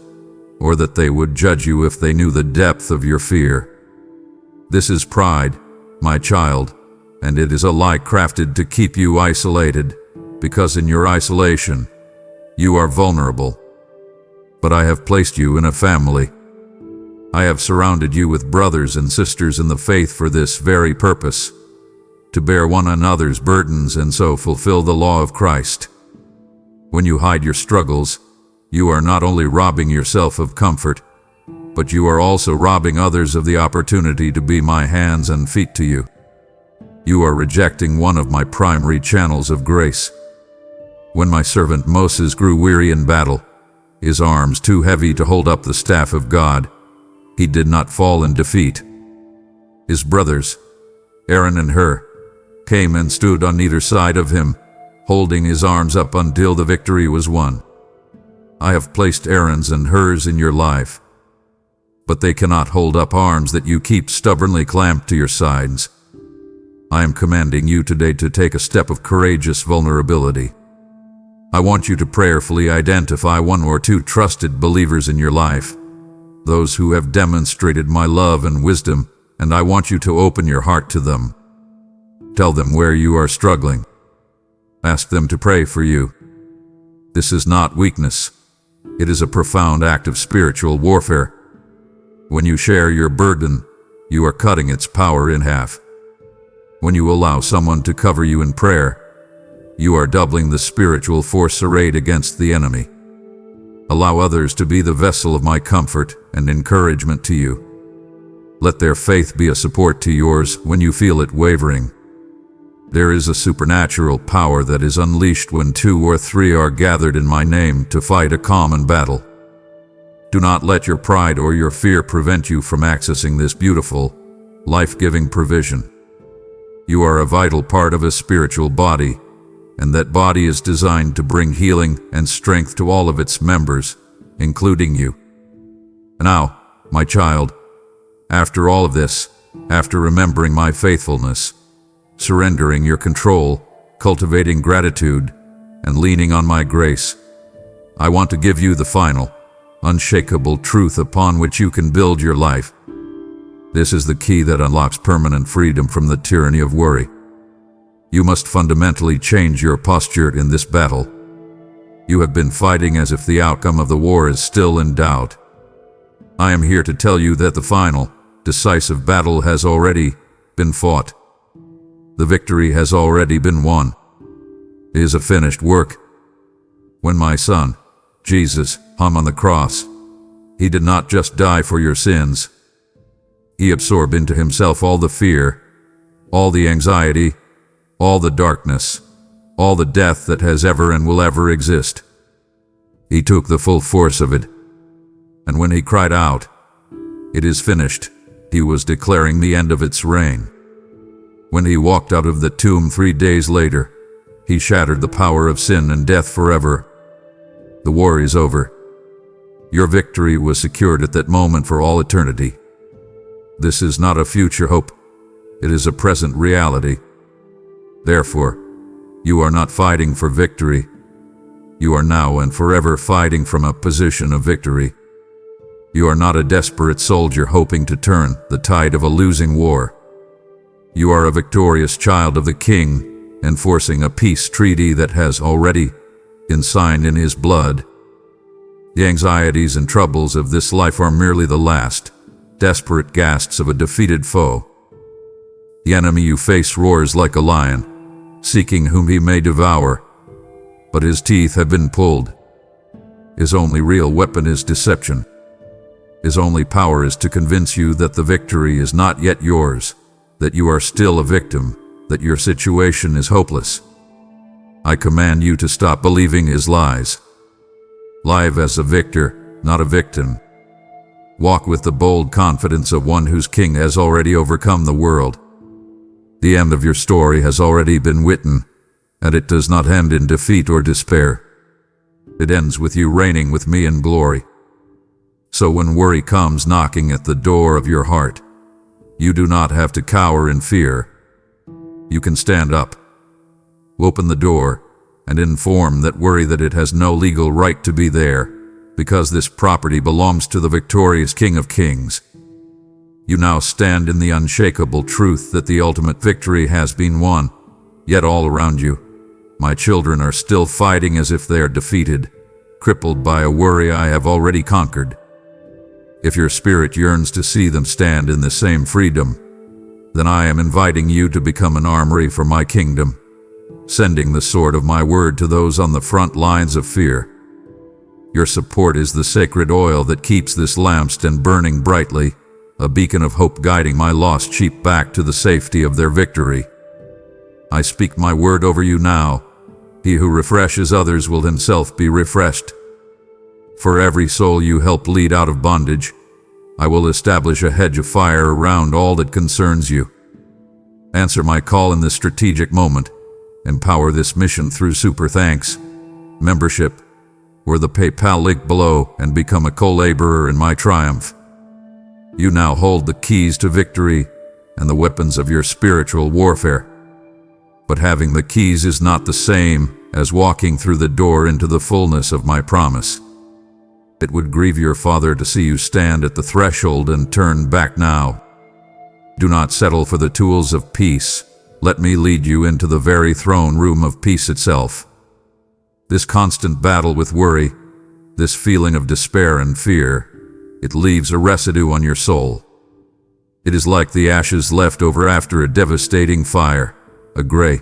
or that they would judge you if they knew the depth of your fear. This is pride, my child, and it is a lie crafted to keep you isolated, because in your isolation, you are vulnerable. But I have placed you in a family. I have surrounded you with brothers and sisters in the faith for this very purpose, to bear one another's burdens and so fulfill the law of Christ. When you hide your struggles, you are not only robbing yourself of comfort, but you are also robbing others of the opportunity to be my hands and feet to you. You are rejecting one of my primary channels of grace. When my servant Moses grew weary in battle, his arms too heavy to hold up the staff of God, he did not fall in defeat. His brothers, Aaron and Hur, came and stood on either side of him, holding his arms up until the victory was won. I have placed Aaron's and Hur's in your life, but they cannot hold up arms that you keep stubbornly clamped to your sides. I am commanding you today to take a step of courageous vulnerability. I want you to prayerfully identify one or two trusted believers in your life, those who have demonstrated my love and wisdom, and I want you to open your heart to them. Tell them where you are struggling. Ask them to pray for you. This is not weakness. It is a profound act of spiritual warfare. When you share your burden, you are cutting its power in half. When you allow someone to cover you in prayer, you are doubling the spiritual force arrayed against the enemy. Allow others to be the vessel of my comfort and encouragement to you. Let their faith be a support to yours when you feel it wavering. There is a supernatural power that is unleashed when 2 or 3 are gathered in my name to fight a common battle. Do not let your pride or your fear prevent you from accessing this beautiful, life-giving provision. You are a vital part of a spiritual body, and that body is designed to bring healing and strength to all of its members, including you. Now, my child, after all of this, after remembering my faithfulness, surrendering your control, cultivating gratitude, and leaning on my grace, I want to give you the final, unshakable truth upon which you can build your life. This is the key that unlocks permanent freedom from the tyranny of worry. You must fundamentally change your posture in this battle. You have been fighting as if the outcome of the war is still in doubt. I am here to tell you that the final, decisive battle has already been fought. The victory has already been won. is a finished work. When my son, Jesus, hung on the cross, he did not just die for your sins. He absorbed into himself all the fear, all the anxiety, all the darkness, all the death that has ever and will ever exist. He took the full force of it. And when he cried out, "It is finished," he was declaring the end of its reign. When he walked out of the tomb 3 days later, he shattered the power of sin and death forever. The war is over. Your victory was secured at that moment for all eternity. This is not a future hope. It is a present reality. Therefore, you are not fighting for victory. You are now and forever fighting from a position of victory. You are not a desperate soldier hoping to turn the tide of a losing war. You are a victorious child of the King, enforcing a peace treaty that has already been signed in his blood. The anxieties and troubles of this life are merely the last, desperate gasps of a defeated foe. The enemy you face roars like a lion, seeking whom he may devour, but his teeth have been pulled. His only real weapon is deception. His only power is to convince you that the victory is not yet yours, that you are still a victim, that your situation is hopeless. I command you to stop believing his lies. Live as a victor, not a victim. Walk with the bold confidence of one whose king has already overcome the world. The end of your story has already been written, and it does not end in defeat or despair. It ends with you reigning with me in glory. So when worry comes knocking at the door of your heart, you do not have to cower in fear. You can stand up, open the door, and inform that worry that it has no legal right to be there, because this property belongs to the victorious King of Kings. You now stand in the unshakable truth that the ultimate victory has been won, yet all around you, my children are still fighting as if they are defeated, crippled by a worry I have already conquered. If your spirit yearns to see them stand in the same freedom, then I am inviting you to become an armory for my kingdom, sending the sword of my word to those on the front lines of fear. Your support is the sacred oil that keeps this lampstand burning brightly, a beacon of hope guiding my lost sheep back to the safety of their victory. I speak my word over you now. He who refreshes others will himself be refreshed. For every soul you help lead out of bondage, I will establish a hedge of fire around all that concerns you. Answer my call in this strategic moment. Empower this mission through super thanks, membership, or the PayPal link below, and become a co-laborer in my triumph. You now hold the keys to victory and the weapons of your spiritual warfare. But having the keys is not the same as walking through the door into the fullness of my promise. It would grieve your Father to see you stand at the threshold and turn back now. Do not settle for the tools of peace. Let me lead you into the very throne room of peace itself. This constant battle with worry, this feeling of despair and fear, it leaves a residue on your soul. It is like the ashes left over after a devastating fire, a gray,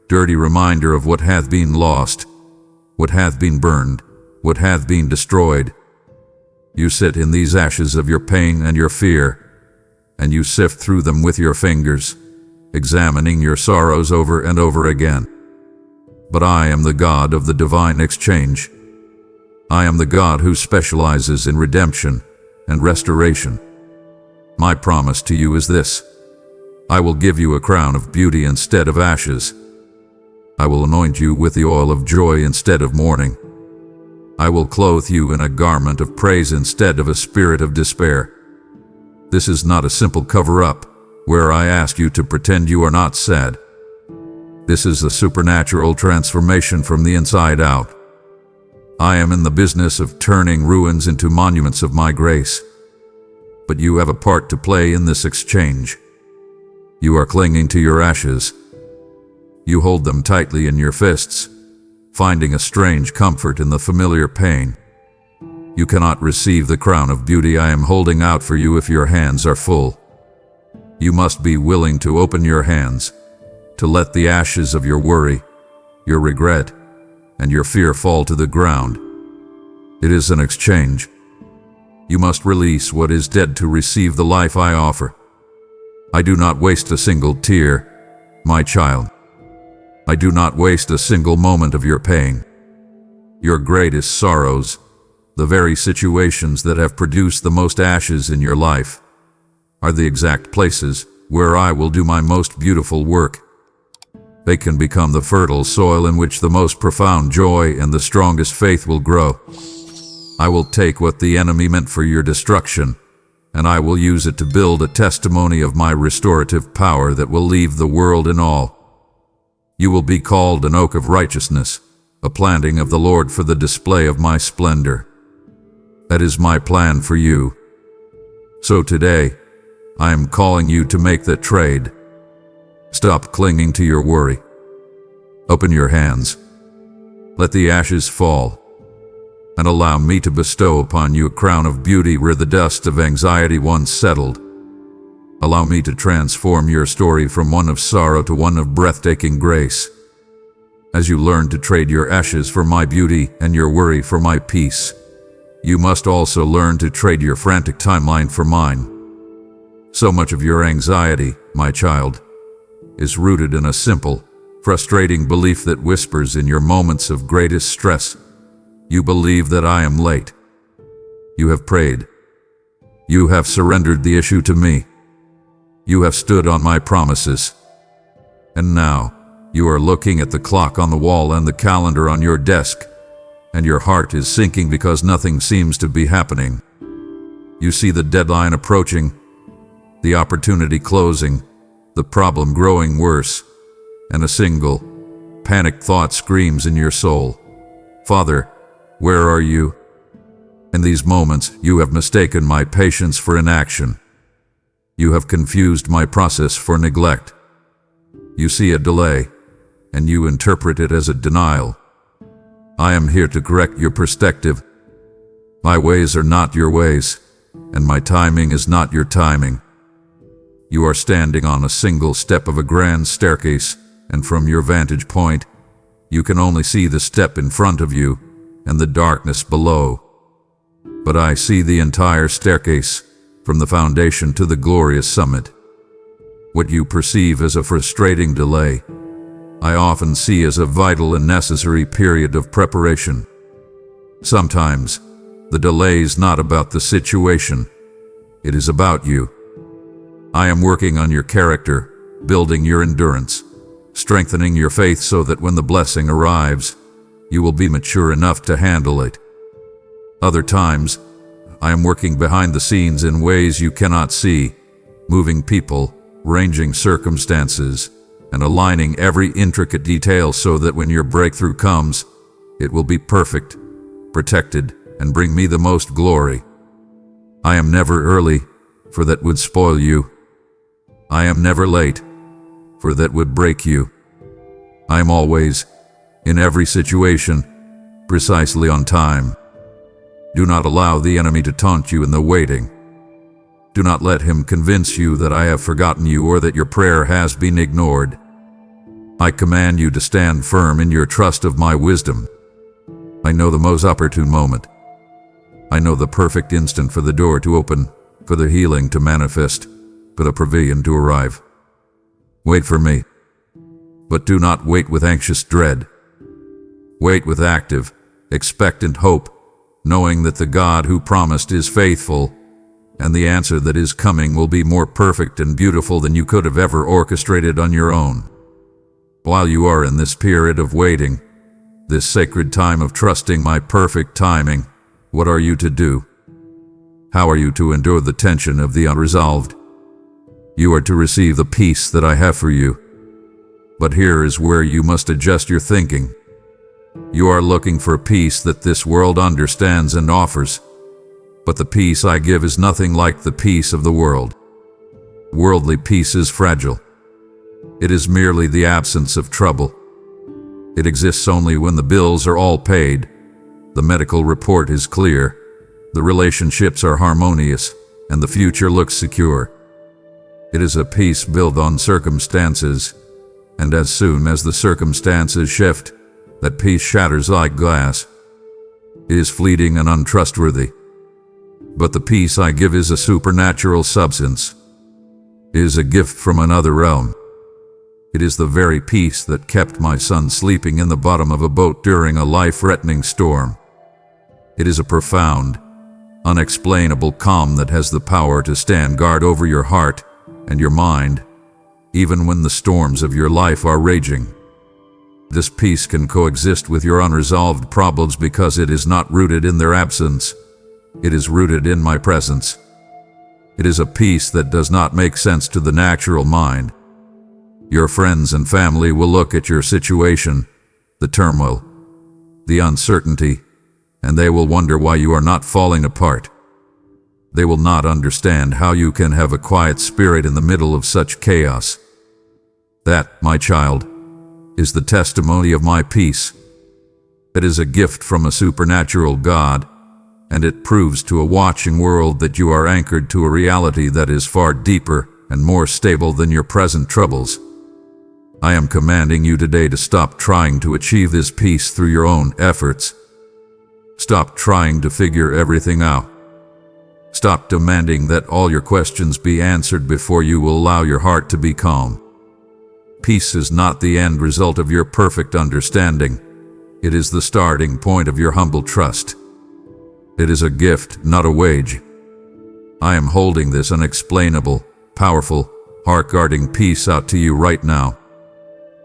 dirty reminder of what hath been lost, what hath been burned, what hath been destroyed. You sit in these ashes of your pain and your fear, and you sift through them with your fingers, examining your sorrows over and over again. But I am the God of the divine exchange. I am the God who specializes in redemption and restoration. My promise to you is this: I will give you a crown of beauty instead of ashes. I will anoint you with the oil of joy instead of mourning. I will clothe you in a garment of praise instead of a spirit of despair. This is not a simple cover-up, where I ask you to pretend you are not sad. This is a supernatural transformation from the inside out. I am in the business of turning ruins into monuments of my grace. But you have a part to play in this exchange. You are clinging to your ashes. You hold them tightly in your fists, finding a strange comfort in the familiar pain. You cannot receive the crown of beauty I am holding out for you if your hands are full. You must be willing to open your hands, to let the ashes of your worry, your regret, and your fear fall to the ground. It is an exchange. You must release what is dead to receive the life I offer. I do not waste a single tear, my child. I do not waste a single moment of your pain. Your greatest sorrows, the very situations that have produced the most ashes in your life, are the exact places where I will do my most beautiful work. They can become the fertile soil in which the most profound joy and the strongest faith will grow. I will take what the enemy meant for your destruction, and I will use it to build a testimony of my restorative power that will leave the world in awe. You will be called an oak of righteousness, a planting of the Lord for the display of my splendor. That is my plan for you. So today, I am calling you to make the trade. Stop clinging to your worry. Open your hands. Let the ashes fall, and allow me to bestow upon you a crown of beauty where the dust of anxiety once settled. Allow me to transform your story from one of sorrow to one of breathtaking grace. As you learn to trade your ashes for my beauty and your worry for my peace, you must also learn to trade your frantic timeline for mine. So much of your anxiety, my child, is rooted in a simple, frustrating belief that whispers in your moments of greatest stress. You believe that I am late. You have prayed. You have surrendered the issue to me. You have stood on my promises. And now, you are looking at the clock on the wall and the calendar on your desk, and your heart is sinking because nothing seems to be happening. You see the deadline approaching, the opportunity closing, the problem growing worse, and a single, panicked thought screams in your soul, "Father, where are you?" In these moments, you have mistaken my patience for inaction. You have confused my process for neglect. You see a delay, and you interpret it as a denial. I am here to correct your perspective. My ways are not your ways, and my timing is not your timing. You are standing on a single step of a grand staircase, and from your vantage point, you can only see the step in front of you and the darkness below. But I see the entire staircase, from the foundation to the glorious summit. What you perceive as a frustrating delay, I often see as a vital and necessary period of preparation. Sometimes, the delay is not about the situation. It is about you. I am working on your character, building your endurance, strengthening your faith so that when the blessing arrives, you will be mature enough to handle it. Other times, I am working behind the scenes in ways you cannot see, moving people, arranging circumstances, and aligning every intricate detail so that when your breakthrough comes, it will be perfect, protected, and bring me the most glory. I am never early, for that would spoil you. I am never late, for that would break you. I am always, in every situation, precisely on time. Do not allow the enemy to taunt you in the waiting. Do not let him convince you that I have forgotten you or that your prayer has been ignored. I command you to stand firm in your trust of my wisdom. I know the most opportune moment. I know the perfect instant for the door to open, for the healing to manifest, for the provision to arrive. Wait for me. But do not wait with anxious dread. Wait with active, expectant hope, knowing that the God who promised is faithful, and the answer that is coming will be more perfect and beautiful than you could have ever orchestrated on your own. While you are in this period of waiting, this sacred time of trusting my perfect timing, what are you to do? How are you to endure the tension of the unresolved? You are to receive the peace that I have for you. But here is where you must adjust your thinking. You are looking for peace that this world understands and offers, but the peace I give is nothing like the peace of the world. Worldly peace is fragile. It is merely the absence of trouble. It exists only when the bills are all paid, the medical report is clear, the relationships are harmonious, and the future looks secure. It is a peace built on circumstances, and as soon as the circumstances shift, That peace shatters like glass. It is fleeting and untrustworthy. But the peace I give is a supernatural substance. It is a gift from another realm. It is the very peace that kept my son sleeping in the bottom of a boat during a life-threatening storm. It is a profound, unexplainable calm that has the power to stand guard over your heart and your mind, even when the storms of your life are raging. This peace can coexist with your unresolved problems because it is not rooted in their absence. It is rooted in my presence. It is a peace that does not make sense to the natural mind. Your friends and family will look at your situation, the turmoil, the uncertainty, and they will wonder why you are not falling apart. They will not understand how you can have a quiet spirit in the middle of such chaos. That, my child, is the testimony of my peace. It is a gift from a supernatural God, and it proves to a watching world that you are anchored to a reality that is far deeper and more stable than your present troubles. I am commanding you today to stop trying to achieve this peace through your own efforts. Stop trying to figure everything out. Stop demanding that all your questions be answered before you will allow your heart to be calm. Peace is not the end result of your perfect understanding. It is the starting point of your humble trust. It is a gift, not a wage. I am holding this unexplainable, powerful, heart-guarding peace out to you right now.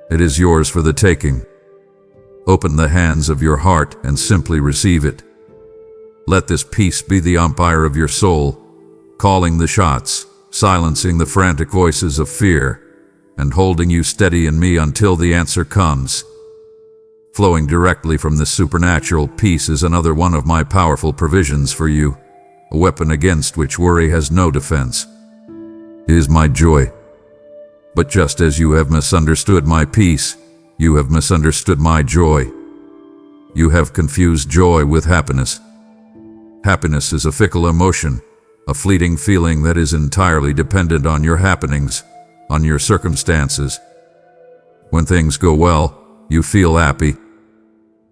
It is yours for the taking. Open the hands of your heart and simply receive it. Let this peace be the umpire of your soul, calling the shots, silencing the frantic voices of fear, and holding you steady in me until the answer comes. Flowing directly from this supernatural peace is another one of my powerful provisions for you, a weapon against which worry has no defense. It is my joy. But just as you have misunderstood my peace, you have misunderstood my joy. You have confused joy with happiness. Happiness is a fickle emotion, a fleeting feeling that is entirely dependent on your happenings, on your circumstances. When things go well, you feel happy.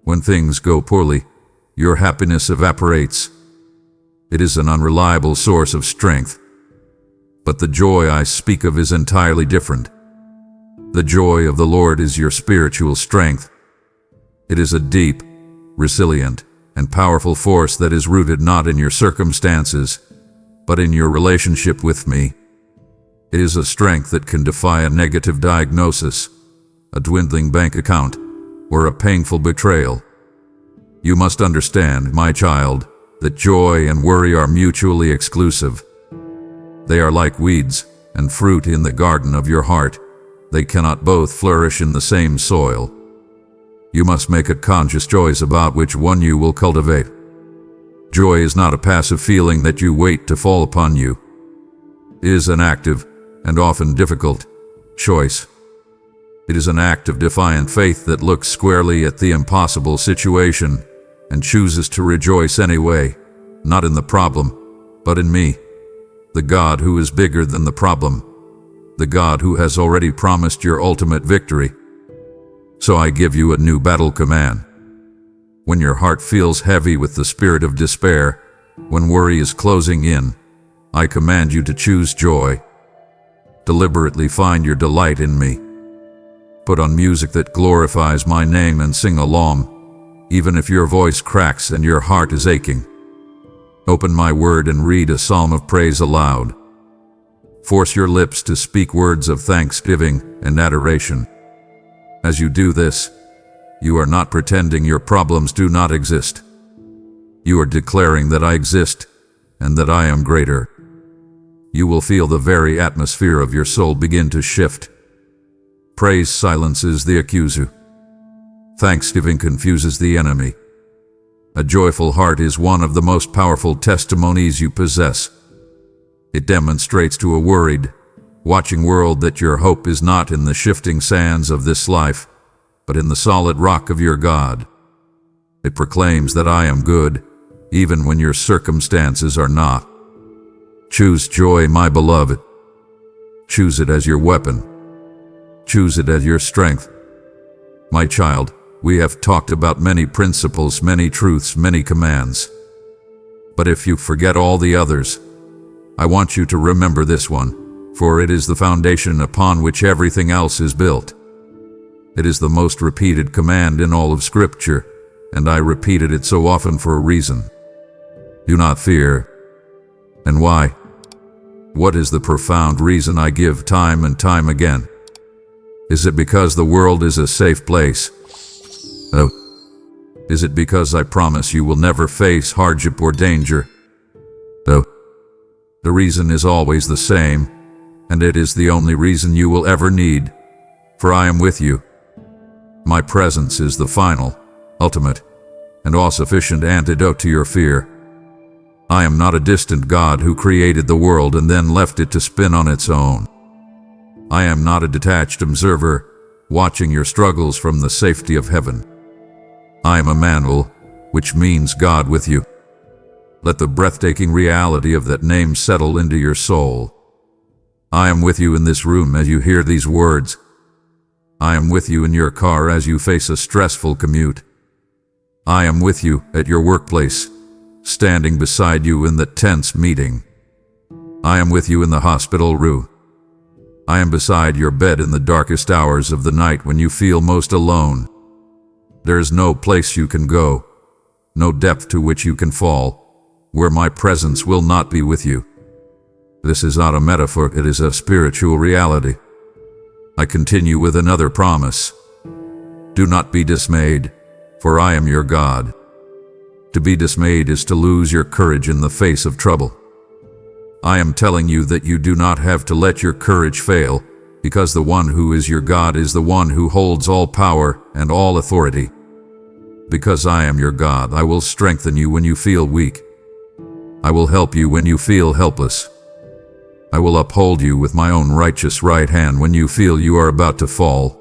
When things go poorly, your happiness evaporates. It is an unreliable source of strength. But the joy I speak of is entirely different. The joy of the Lord is your spiritual strength. It is a deep, resilient, and powerful force that is rooted not in your circumstances, but in your relationship with me. It is a strength that can defy a negative diagnosis, a dwindling bank account, or a painful betrayal. You must understand, my child, that joy and worry are mutually exclusive. They are like weeds and fruit in the garden of your heart. They cannot both flourish in the same soil. You must make a conscious choice about which one you will cultivate. Joy is not a passive feeling that you wait to fall upon you. It is an active, and often difficult, choice. It is an act of defiant faith that looks squarely at the impossible situation and chooses to rejoice anyway, not in the problem, but in me, the God who is bigger than the problem, the God who has already promised your ultimate victory. So I give you a new battle command. When your heart feels heavy with the spirit of despair, when worry is closing in, I command you to choose joy. Deliberately find your delight in me. Put on music that glorifies my name and sing along, even if your voice cracks and your heart is aching. Open my word and read a psalm of praise aloud. Force your lips to speak words of thanksgiving and adoration. As you do this, you are not pretending your problems do not exist. You are declaring that I exist and that I am greater. You will feel the very atmosphere of your soul begin to shift. Praise silences the accuser. Thanksgiving confuses the enemy. A joyful heart is one of the most powerful testimonies you possess. It demonstrates to a worried, watching world that your hope is not in the shifting sands of this life, but in the solid rock of your God. It proclaims that I am good, even when your circumstances are not. Choose joy, my beloved. Choose it as your weapon. Choose it as your strength. My child, we have talked about many principles, many truths, many commands. But if you forget all the others, I want you to remember this one, for it is the foundation upon which everything else is built. It is the most repeated command in all of Scripture, and I repeated it so often for a reason. Do not fear. And why? What is the profound reason I give time and time again? Is it because the world is a safe place? No. Is it because I promise you will never face hardship or danger? No. The reason is always the same, and it is the only reason you will ever need, for I am with you. My presence is the final, ultimate, and all-sufficient antidote to your fear. I am not a distant God who created the world and then left it to spin on its own. I am not a detached observer, watching your struggles from the safety of heaven. I am Emmanuel, which means God with you. Let the breathtaking reality of that name settle into your soul. I am with you in this room as you hear these words. I am with you in your car as you face a stressful commute. I am with you at your workplace, standing beside you in the tense meeting. I am with you in the hospital room. I am beside your bed in the darkest hours of the night when you feel most alone. There is no place you can go, no depth to which you can fall, where my presence will not be with you. This is not a metaphor, it is a spiritual reality. I continue with another promise. Do not be dismayed, for I am your God. To be dismayed is to lose your courage in the face of trouble. I am telling you that you do not have to let your courage fail, because the one who is your God is the one who holds all power and all authority. Because I am your God, I will strengthen you when you feel weak. I will help you when you feel helpless. I will uphold you with my own righteous right hand when you feel you are about to fall.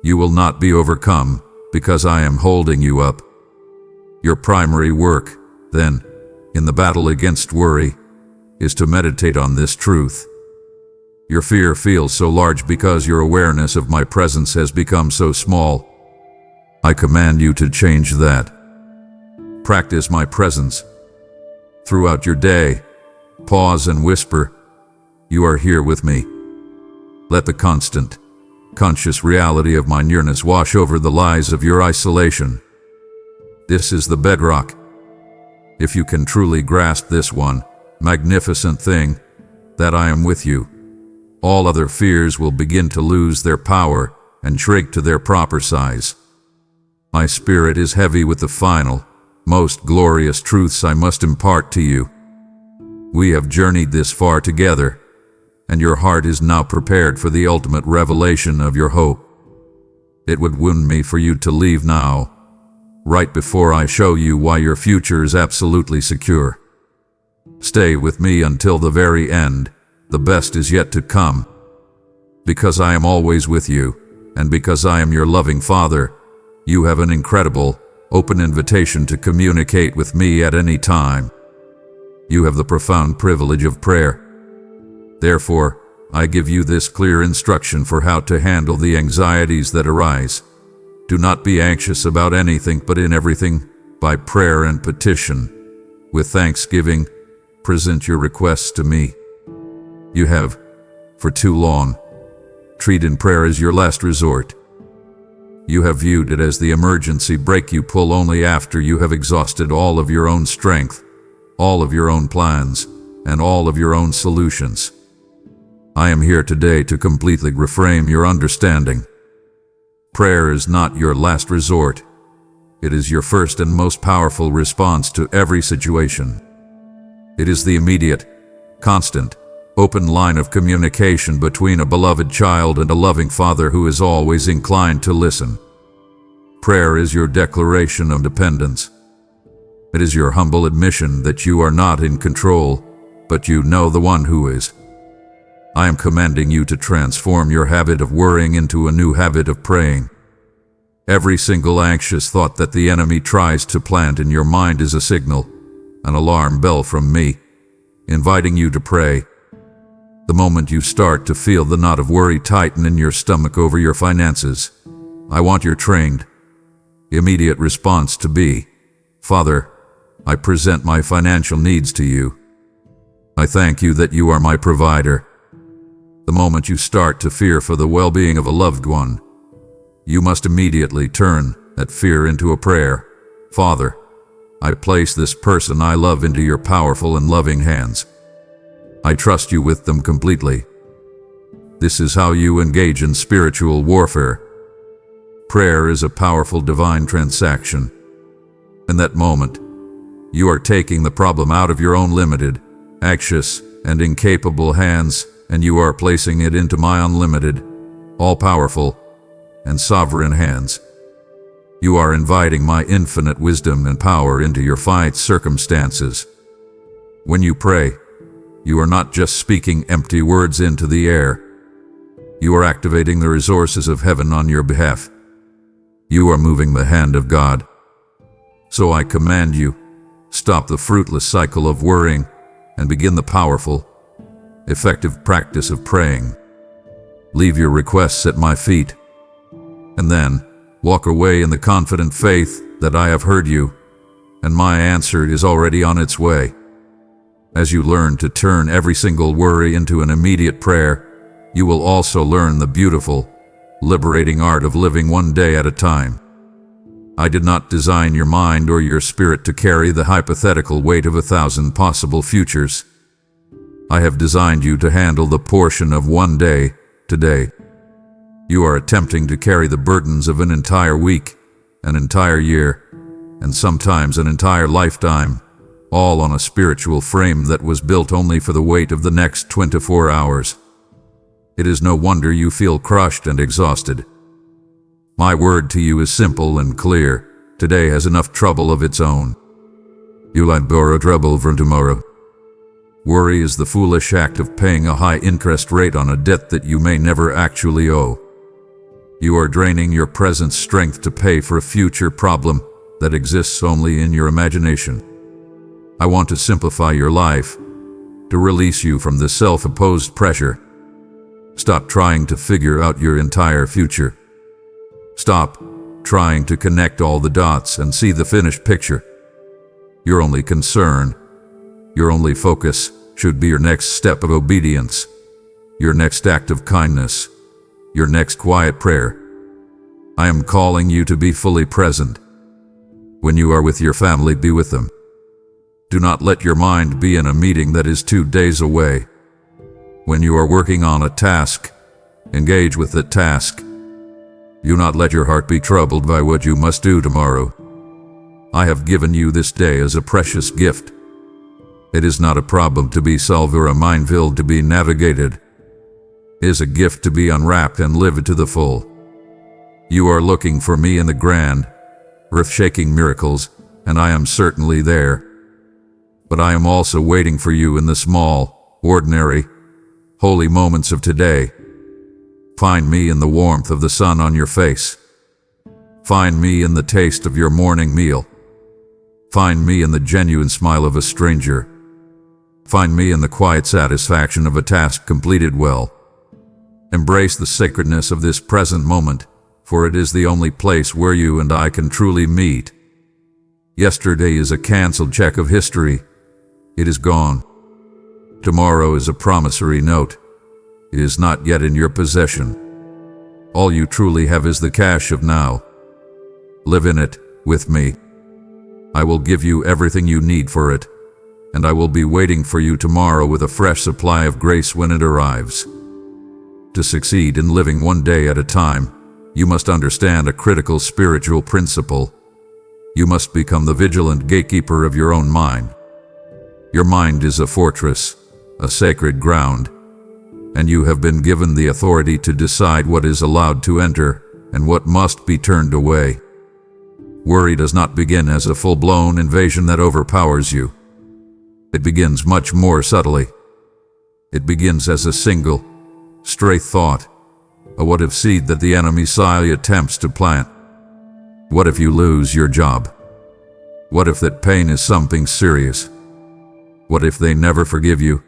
You will not be overcome, because I am holding you up. Your primary work, then, in the battle against worry, is to meditate on this truth. Your fear feels so large because your awareness of my presence has become so small. I command you to change that. Practice my presence. Throughout your day, pause and whisper, "You are here with me." Let the constant, conscious reality of my nearness wash over the lies of your isolation. This is the bedrock. If you can truly grasp this one magnificent thing, that I am with you, all other fears will begin to lose their power and shrink to their proper size. My spirit is heavy with the final, most glorious truths I must impart to you. We have journeyed this far together, and your heart is now prepared for the ultimate revelation of your hope. It would wound me for you to leave now, right before I show you why your future is absolutely secure. Stay with me until the very end. The best is yet to come. Because I am always with you, and because I am your loving Father, you have an incredible, open invitation to communicate with me at any time. You have the profound privilege of prayer. Therefore, I give you this clear instruction for how to handle the anxieties that arise. Do not be anxious about anything, but in everything, by prayer and petition, with thanksgiving, present your requests to me. You have, for too long, treated prayer as your last resort. You have viewed it as the emergency brake you pull only after you have exhausted all of your own strength, all of your own plans, and all of your own solutions. I am here today to completely reframe your understanding. Prayer is not your last resort. It is your first and most powerful response to every situation. It is the immediate, constant, open line of communication between a beloved child and a loving father who is always inclined to listen. Prayer is your declaration of dependence. It is your humble admission that you are not in control, but you know the one who is. I am commanding you to transform your habit of worrying into a new habit of praying. Every single anxious thought that the enemy tries to plant in your mind is a signal, an alarm bell from me, inviting you to pray. The moment you start to feel the knot of worry tighten in your stomach over your finances, I want your trained, Immediate response to be, Father, I present my financial needs to you. I thank you that you are my provider. The moment you start to fear for the well-being of a loved one, you must immediately turn that fear into a prayer. Father, I place this person I love into your powerful and loving hands. I trust you with them completely. This is how you engage in spiritual warfare. Prayer is a powerful divine transaction. In that moment, you are taking the problem out of your own limited, anxious, and incapable hands, and you are placing it into my unlimited, all-powerful, and sovereign hands. You are inviting my infinite wisdom and power into your finite circumstances. When you pray, you are not just speaking empty words into the air. You are activating the resources of heaven on your behalf. You are moving the hand of God. So I command you, stop the fruitless cycle of worrying and begin the powerful, effective practice of praying. Leave your requests at my feet, and then walk away in the confident faith that I have heard you, and my answer is already on its way. As you learn to turn every single worry into an immediate prayer, you will also learn the beautiful, liberating art of living one day at a time. I did not design your mind or your spirit to carry the hypothetical weight of 1,000 possible futures. I have designed you to handle the portion of one day, today. You are attempting to carry the burdens of an entire week, an entire year, and sometimes an entire lifetime, all on a spiritual frame that was built only for the weight of the next 24 hours. It is no wonder you feel crushed and exhausted. My word to you is simple and clear. Today has enough trouble of its own. You might borrow trouble from tomorrow. Worry is the foolish act of paying a high interest rate on a debt that you may never actually owe. You are draining your present strength to pay for a future problem that exists only in your imagination. I want to simplify your life, to release you from this self-imposed pressure. Stop trying to figure out your entire future. Stop trying to connect all the dots and see the finished picture. Your only concern, your only focus should be your next step of obedience, your next act of kindness, your next quiet prayer. I am calling you to be fully present. When you are with your family, be with them. Do not let your mind be in a meeting that is 2 days away. When you are working on a task, engage with the task. Do not let your heart be troubled by what you must do tomorrow. I have given you this day as a precious gift. It is not a problem to be solved or a minefield to be navigated. It is a gift to be unwrapped and lived to the full. You are looking for me in the grand, earth-shaking miracles, and I am certainly there. But I am also waiting for you in the small, ordinary, holy moments of today. Find me in the warmth of the sun on your face. Find me in the taste of your morning meal. Find me in the genuine smile of a stranger. Find me in the quiet satisfaction of a task completed well. Embrace the sacredness of this present moment, for it is the only place where you and I can truly meet. Yesterday is a canceled check of history. It is gone. Tomorrow is a promissory note. It is not yet in your possession. All you truly have is the cash of now. Live in it, with me. I will give you everything you need for it, and I will be waiting for you tomorrow with a fresh supply of grace when it arrives. To succeed in living one day at a time, you must understand a critical spiritual principle. You must become the vigilant gatekeeper of your own mind. Your mind is a fortress, a sacred ground, and you have been given the authority to decide what is allowed to enter and what must be turned away. Worry does not begin as a full-blown invasion that overpowers you. It begins much more subtly. It begins as a single, stray thought, a what-if seed that the enemy silently attempts to plant. What if you lose your job? What if that pain is something serious? What if they never forgive you?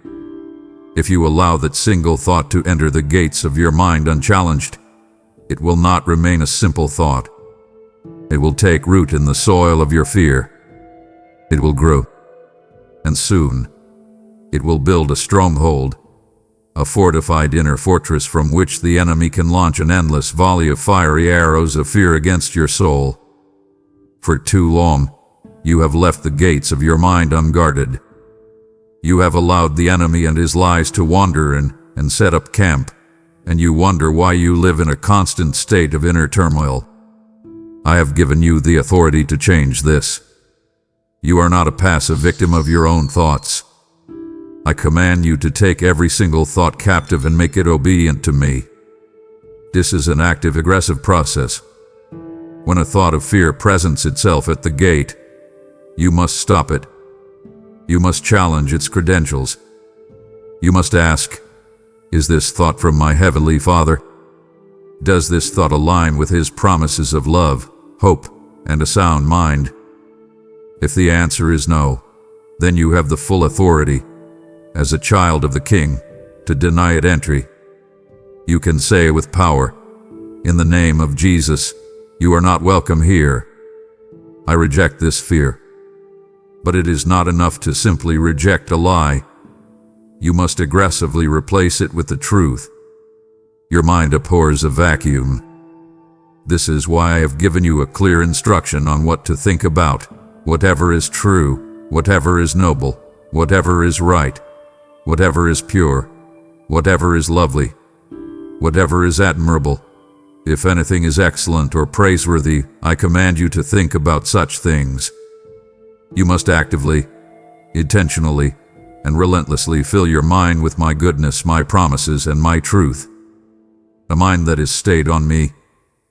If you allow that single thought to enter the gates of your mind unchallenged, it will not remain a simple thought. It will take root in the soil of your fear. It will grow. And soon, it will build a stronghold, a fortified inner fortress from which the enemy can launch an endless volley of fiery arrows of fear against your soul. For too long, you have left the gates of your mind unguarded. You have allowed the enemy and his lies to wander and set up camp, and you wonder why you live in a constant state of inner turmoil. I have given you the authority to change this. You are not a passive victim of your own thoughts. I command you to take every single thought captive and make it obedient to me. This is an active, aggressive process. When a thought of fear presents itself at the gate, you must stop it. You must challenge its credentials. You must ask, is this thought from my Heavenly Father? Does this thought align with His promises of love, hope, and a sound mind? If the answer is no, then you have the full authority, as a child of the King, to deny it entry. You can say with power, in the name of Jesus, you are not welcome here. I reject this fear. But it is not enough to simply reject a lie. You must aggressively replace it with the truth. Your mind abhors a vacuum. This is why I have given you a clear instruction on what to think about. Whatever is true, whatever is noble, whatever is right, whatever is pure, whatever is lovely, whatever is admirable. If anything is excellent or praiseworthy, I command you to think about such things. You must actively, intentionally, and relentlessly fill your mind with my goodness, my promises, and my truth. A mind that is stayed on me,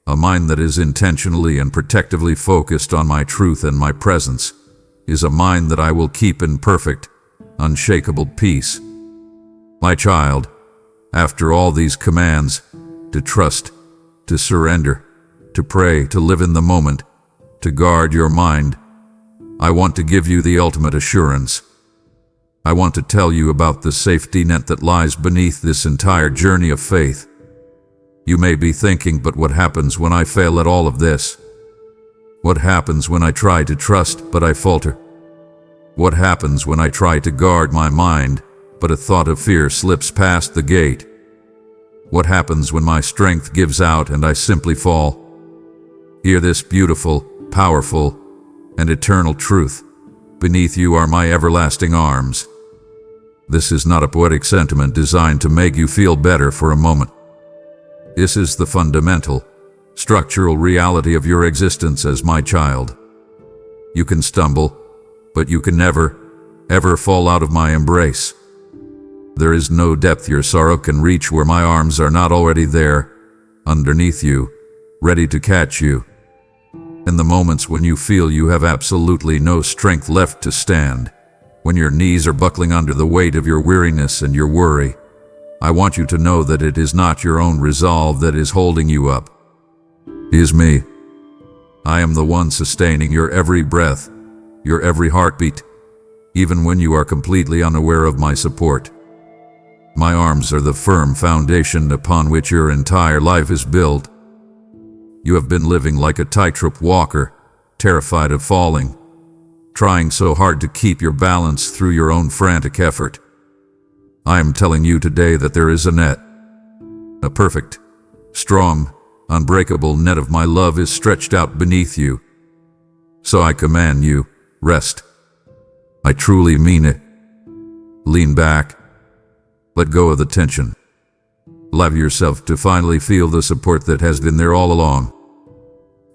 a mind that is intentionally and protectively focused on my truth and my presence, is a mind that I will keep in perfect, unshakable peace. My child, after all these commands, to trust, to surrender, to pray, to live in the moment, to guard your mind, I want to give you the ultimate assurance. I want to tell you about the safety net that lies beneath this entire journey of faith. You may be thinking, but what happens when I fail at all of this? What happens when I try to trust, but I falter? What happens when I try to guard my mind, but a thought of fear slips past the gate? What happens when my strength gives out and I simply fall? Hear this beautiful, powerful, and eternal truth. Beneath you are my everlasting arms. This is not a poetic sentiment designed to make you feel better for a moment. This is the fundamental, structural reality of your existence as my child. You can stumble, but you can never, ever fall out of my embrace. There is no depth your sorrow can reach where my arms are not already there, underneath you, ready to catch you. In the moments when you feel you have absolutely no strength left to stand, when your knees are buckling under the weight of your weariness and your worry, I want you to know that it is not your own resolve that is holding you up. It is me. I am the one sustaining your every breath, your every heartbeat, even when you are completely unaware of my support. My arms are the firm foundation upon which your entire life is built. You have been living like a tightrope walker, terrified of falling, trying so hard to keep your balance through your own frantic effort. I am telling you today that there is a net. A perfect, strong, unbreakable net of my love is stretched out beneath you. So I command you, rest. I truly mean it. Lean back. Let go of the tension. Allow yourself to finally feel the support that has been there all along.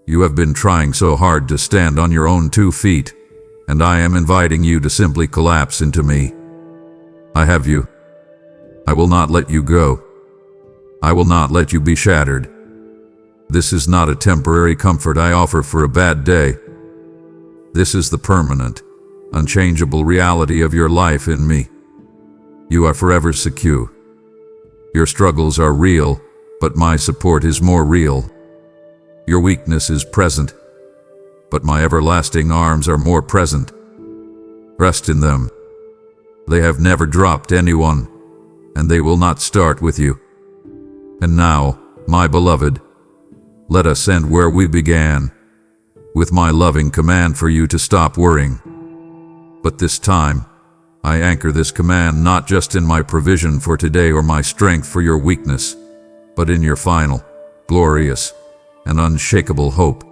You have been trying so hard to stand on your own 2 feet, and I am inviting you to simply collapse into me. I have you. I will not let you go. I will not let you be shattered. This is not a temporary comfort I offer for a bad day. This is the permanent, unchangeable reality of your life in me. You are forever secure. Your struggles are real, but my support is more real. Your weakness is present, but my everlasting arms are more present. Rest in them. They have never dropped anyone, and they will not start with you. And now, my beloved, let us end where we began. with my loving command for you to stop worrying. But this time, I anchor this command not just in my provision for today or my strength for your weakness, but in your final, glorious, and unshakable hope.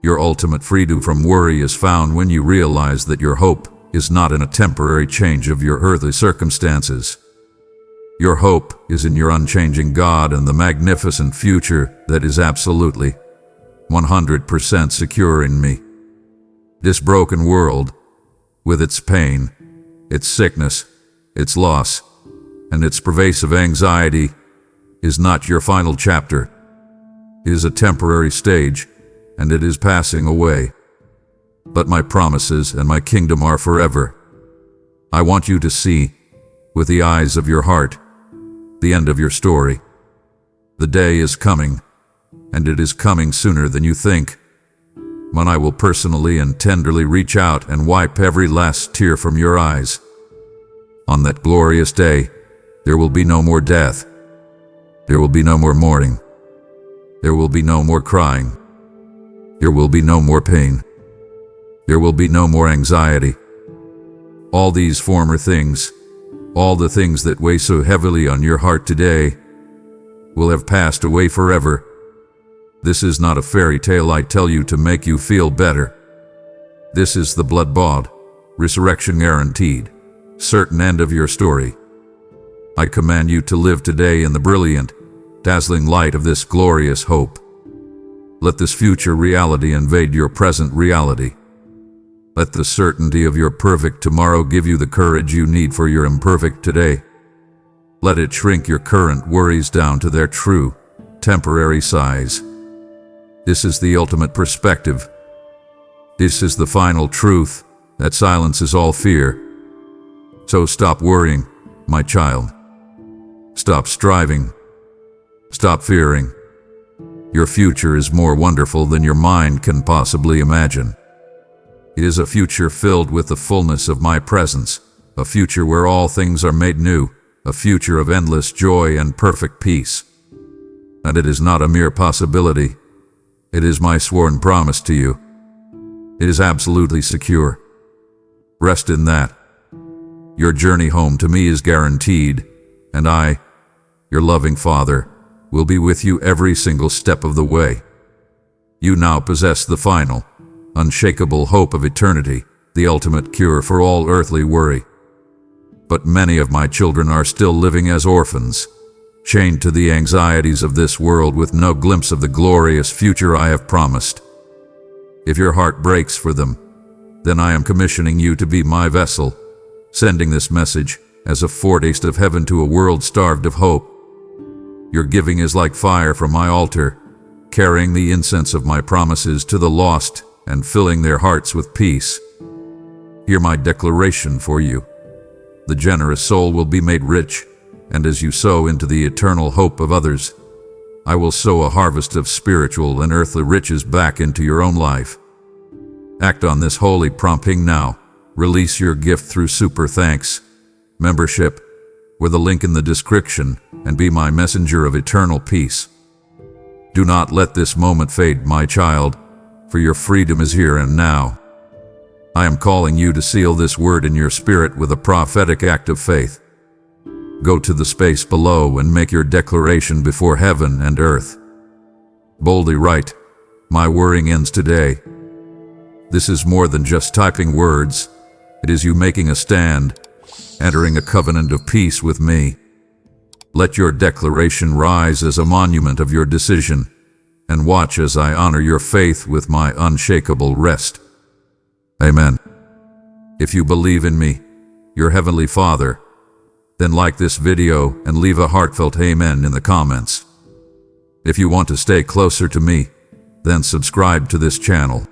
Your ultimate freedom from worry is found when you realize that your hope is not in a temporary change of your earthly circumstances. Your hope is in your unchanging God and the magnificent future that is absolutely, 100% secure in me. This broken world, with its pain, its sickness, its loss, and its pervasive anxiety, is not your final chapter. It is a temporary stage, and it is passing away. But my promises and my kingdom are forever. I want you to see, with the eyes of your heart, the end of your story. The day is coming, and it is coming sooner than you think, when I will personally and tenderly reach out and wipe every last tear from your eyes. On that glorious day, there will be no more death. There will be no more mourning. There will be no more crying. There will be no more pain. There will be no more anxiety. All these former things, all the things that weigh so heavily on your heart today, will have passed away forever. This is not a fairy tale I tell you to make you feel better. This is the blood-bought, resurrection guaranteed, certain end of your story. I command you to live today in the brilliant, dazzling light of this glorious hope. Let this future reality invade your present reality. Let the certainty of your perfect tomorrow give you the courage you need for your imperfect today. Let it shrink your current worries down to their true, temporary size. This is the ultimate perspective. This is the final truth that silences all fear. So stop worrying, my child. Stop striving. Stop fearing. Your future is more wonderful than your mind can possibly imagine. It is a future filled with the fullness of my presence, a future where all things are made new, a future of endless joy and perfect peace. And it is not a mere possibility. It is my sworn promise to you. It is absolutely secure. Rest in that. Your journey home to me is guaranteed, and I, your loving Father, will be with you every single step of the way. You now possess the final, unshakable hope of eternity, the ultimate cure for all earthly worry. But many of my children are still living as orphans, chained to the anxieties of this world with no glimpse of the glorious future I have promised. If your heart breaks for them, then I am commissioning you to be my vessel, sending this message as a foretaste of heaven to a world starved of hope. Your giving is like fire from my altar, carrying the incense of my promises to the lost and filling their hearts with peace. Hear my declaration for you. The generous soul will be made rich, and as you sow into the eternal hope of others, I will sow a harvest of spiritual and earthly riches back into your own life. Act on this holy prompting now. Release your gift through super thanks, membership, with a link in the description, and be my messenger of eternal peace. Do not let this moment fade, my child, for your freedom is here and now. I am calling you to seal this word in your spirit with a prophetic act of faith. Go to the space below and make your declaration before heaven and earth. Boldly write, "My worrying ends today." This is more than just typing words. It is you making a stand, entering a covenant of peace with me. Let your declaration rise as a monument of your decision, and watch as I honor your faith with my unshakable rest. Amen. If you believe in me, your Heavenly Father, then like this video and leave a heartfelt amen in the comments. If you want to stay closer to me, then subscribe to this channel.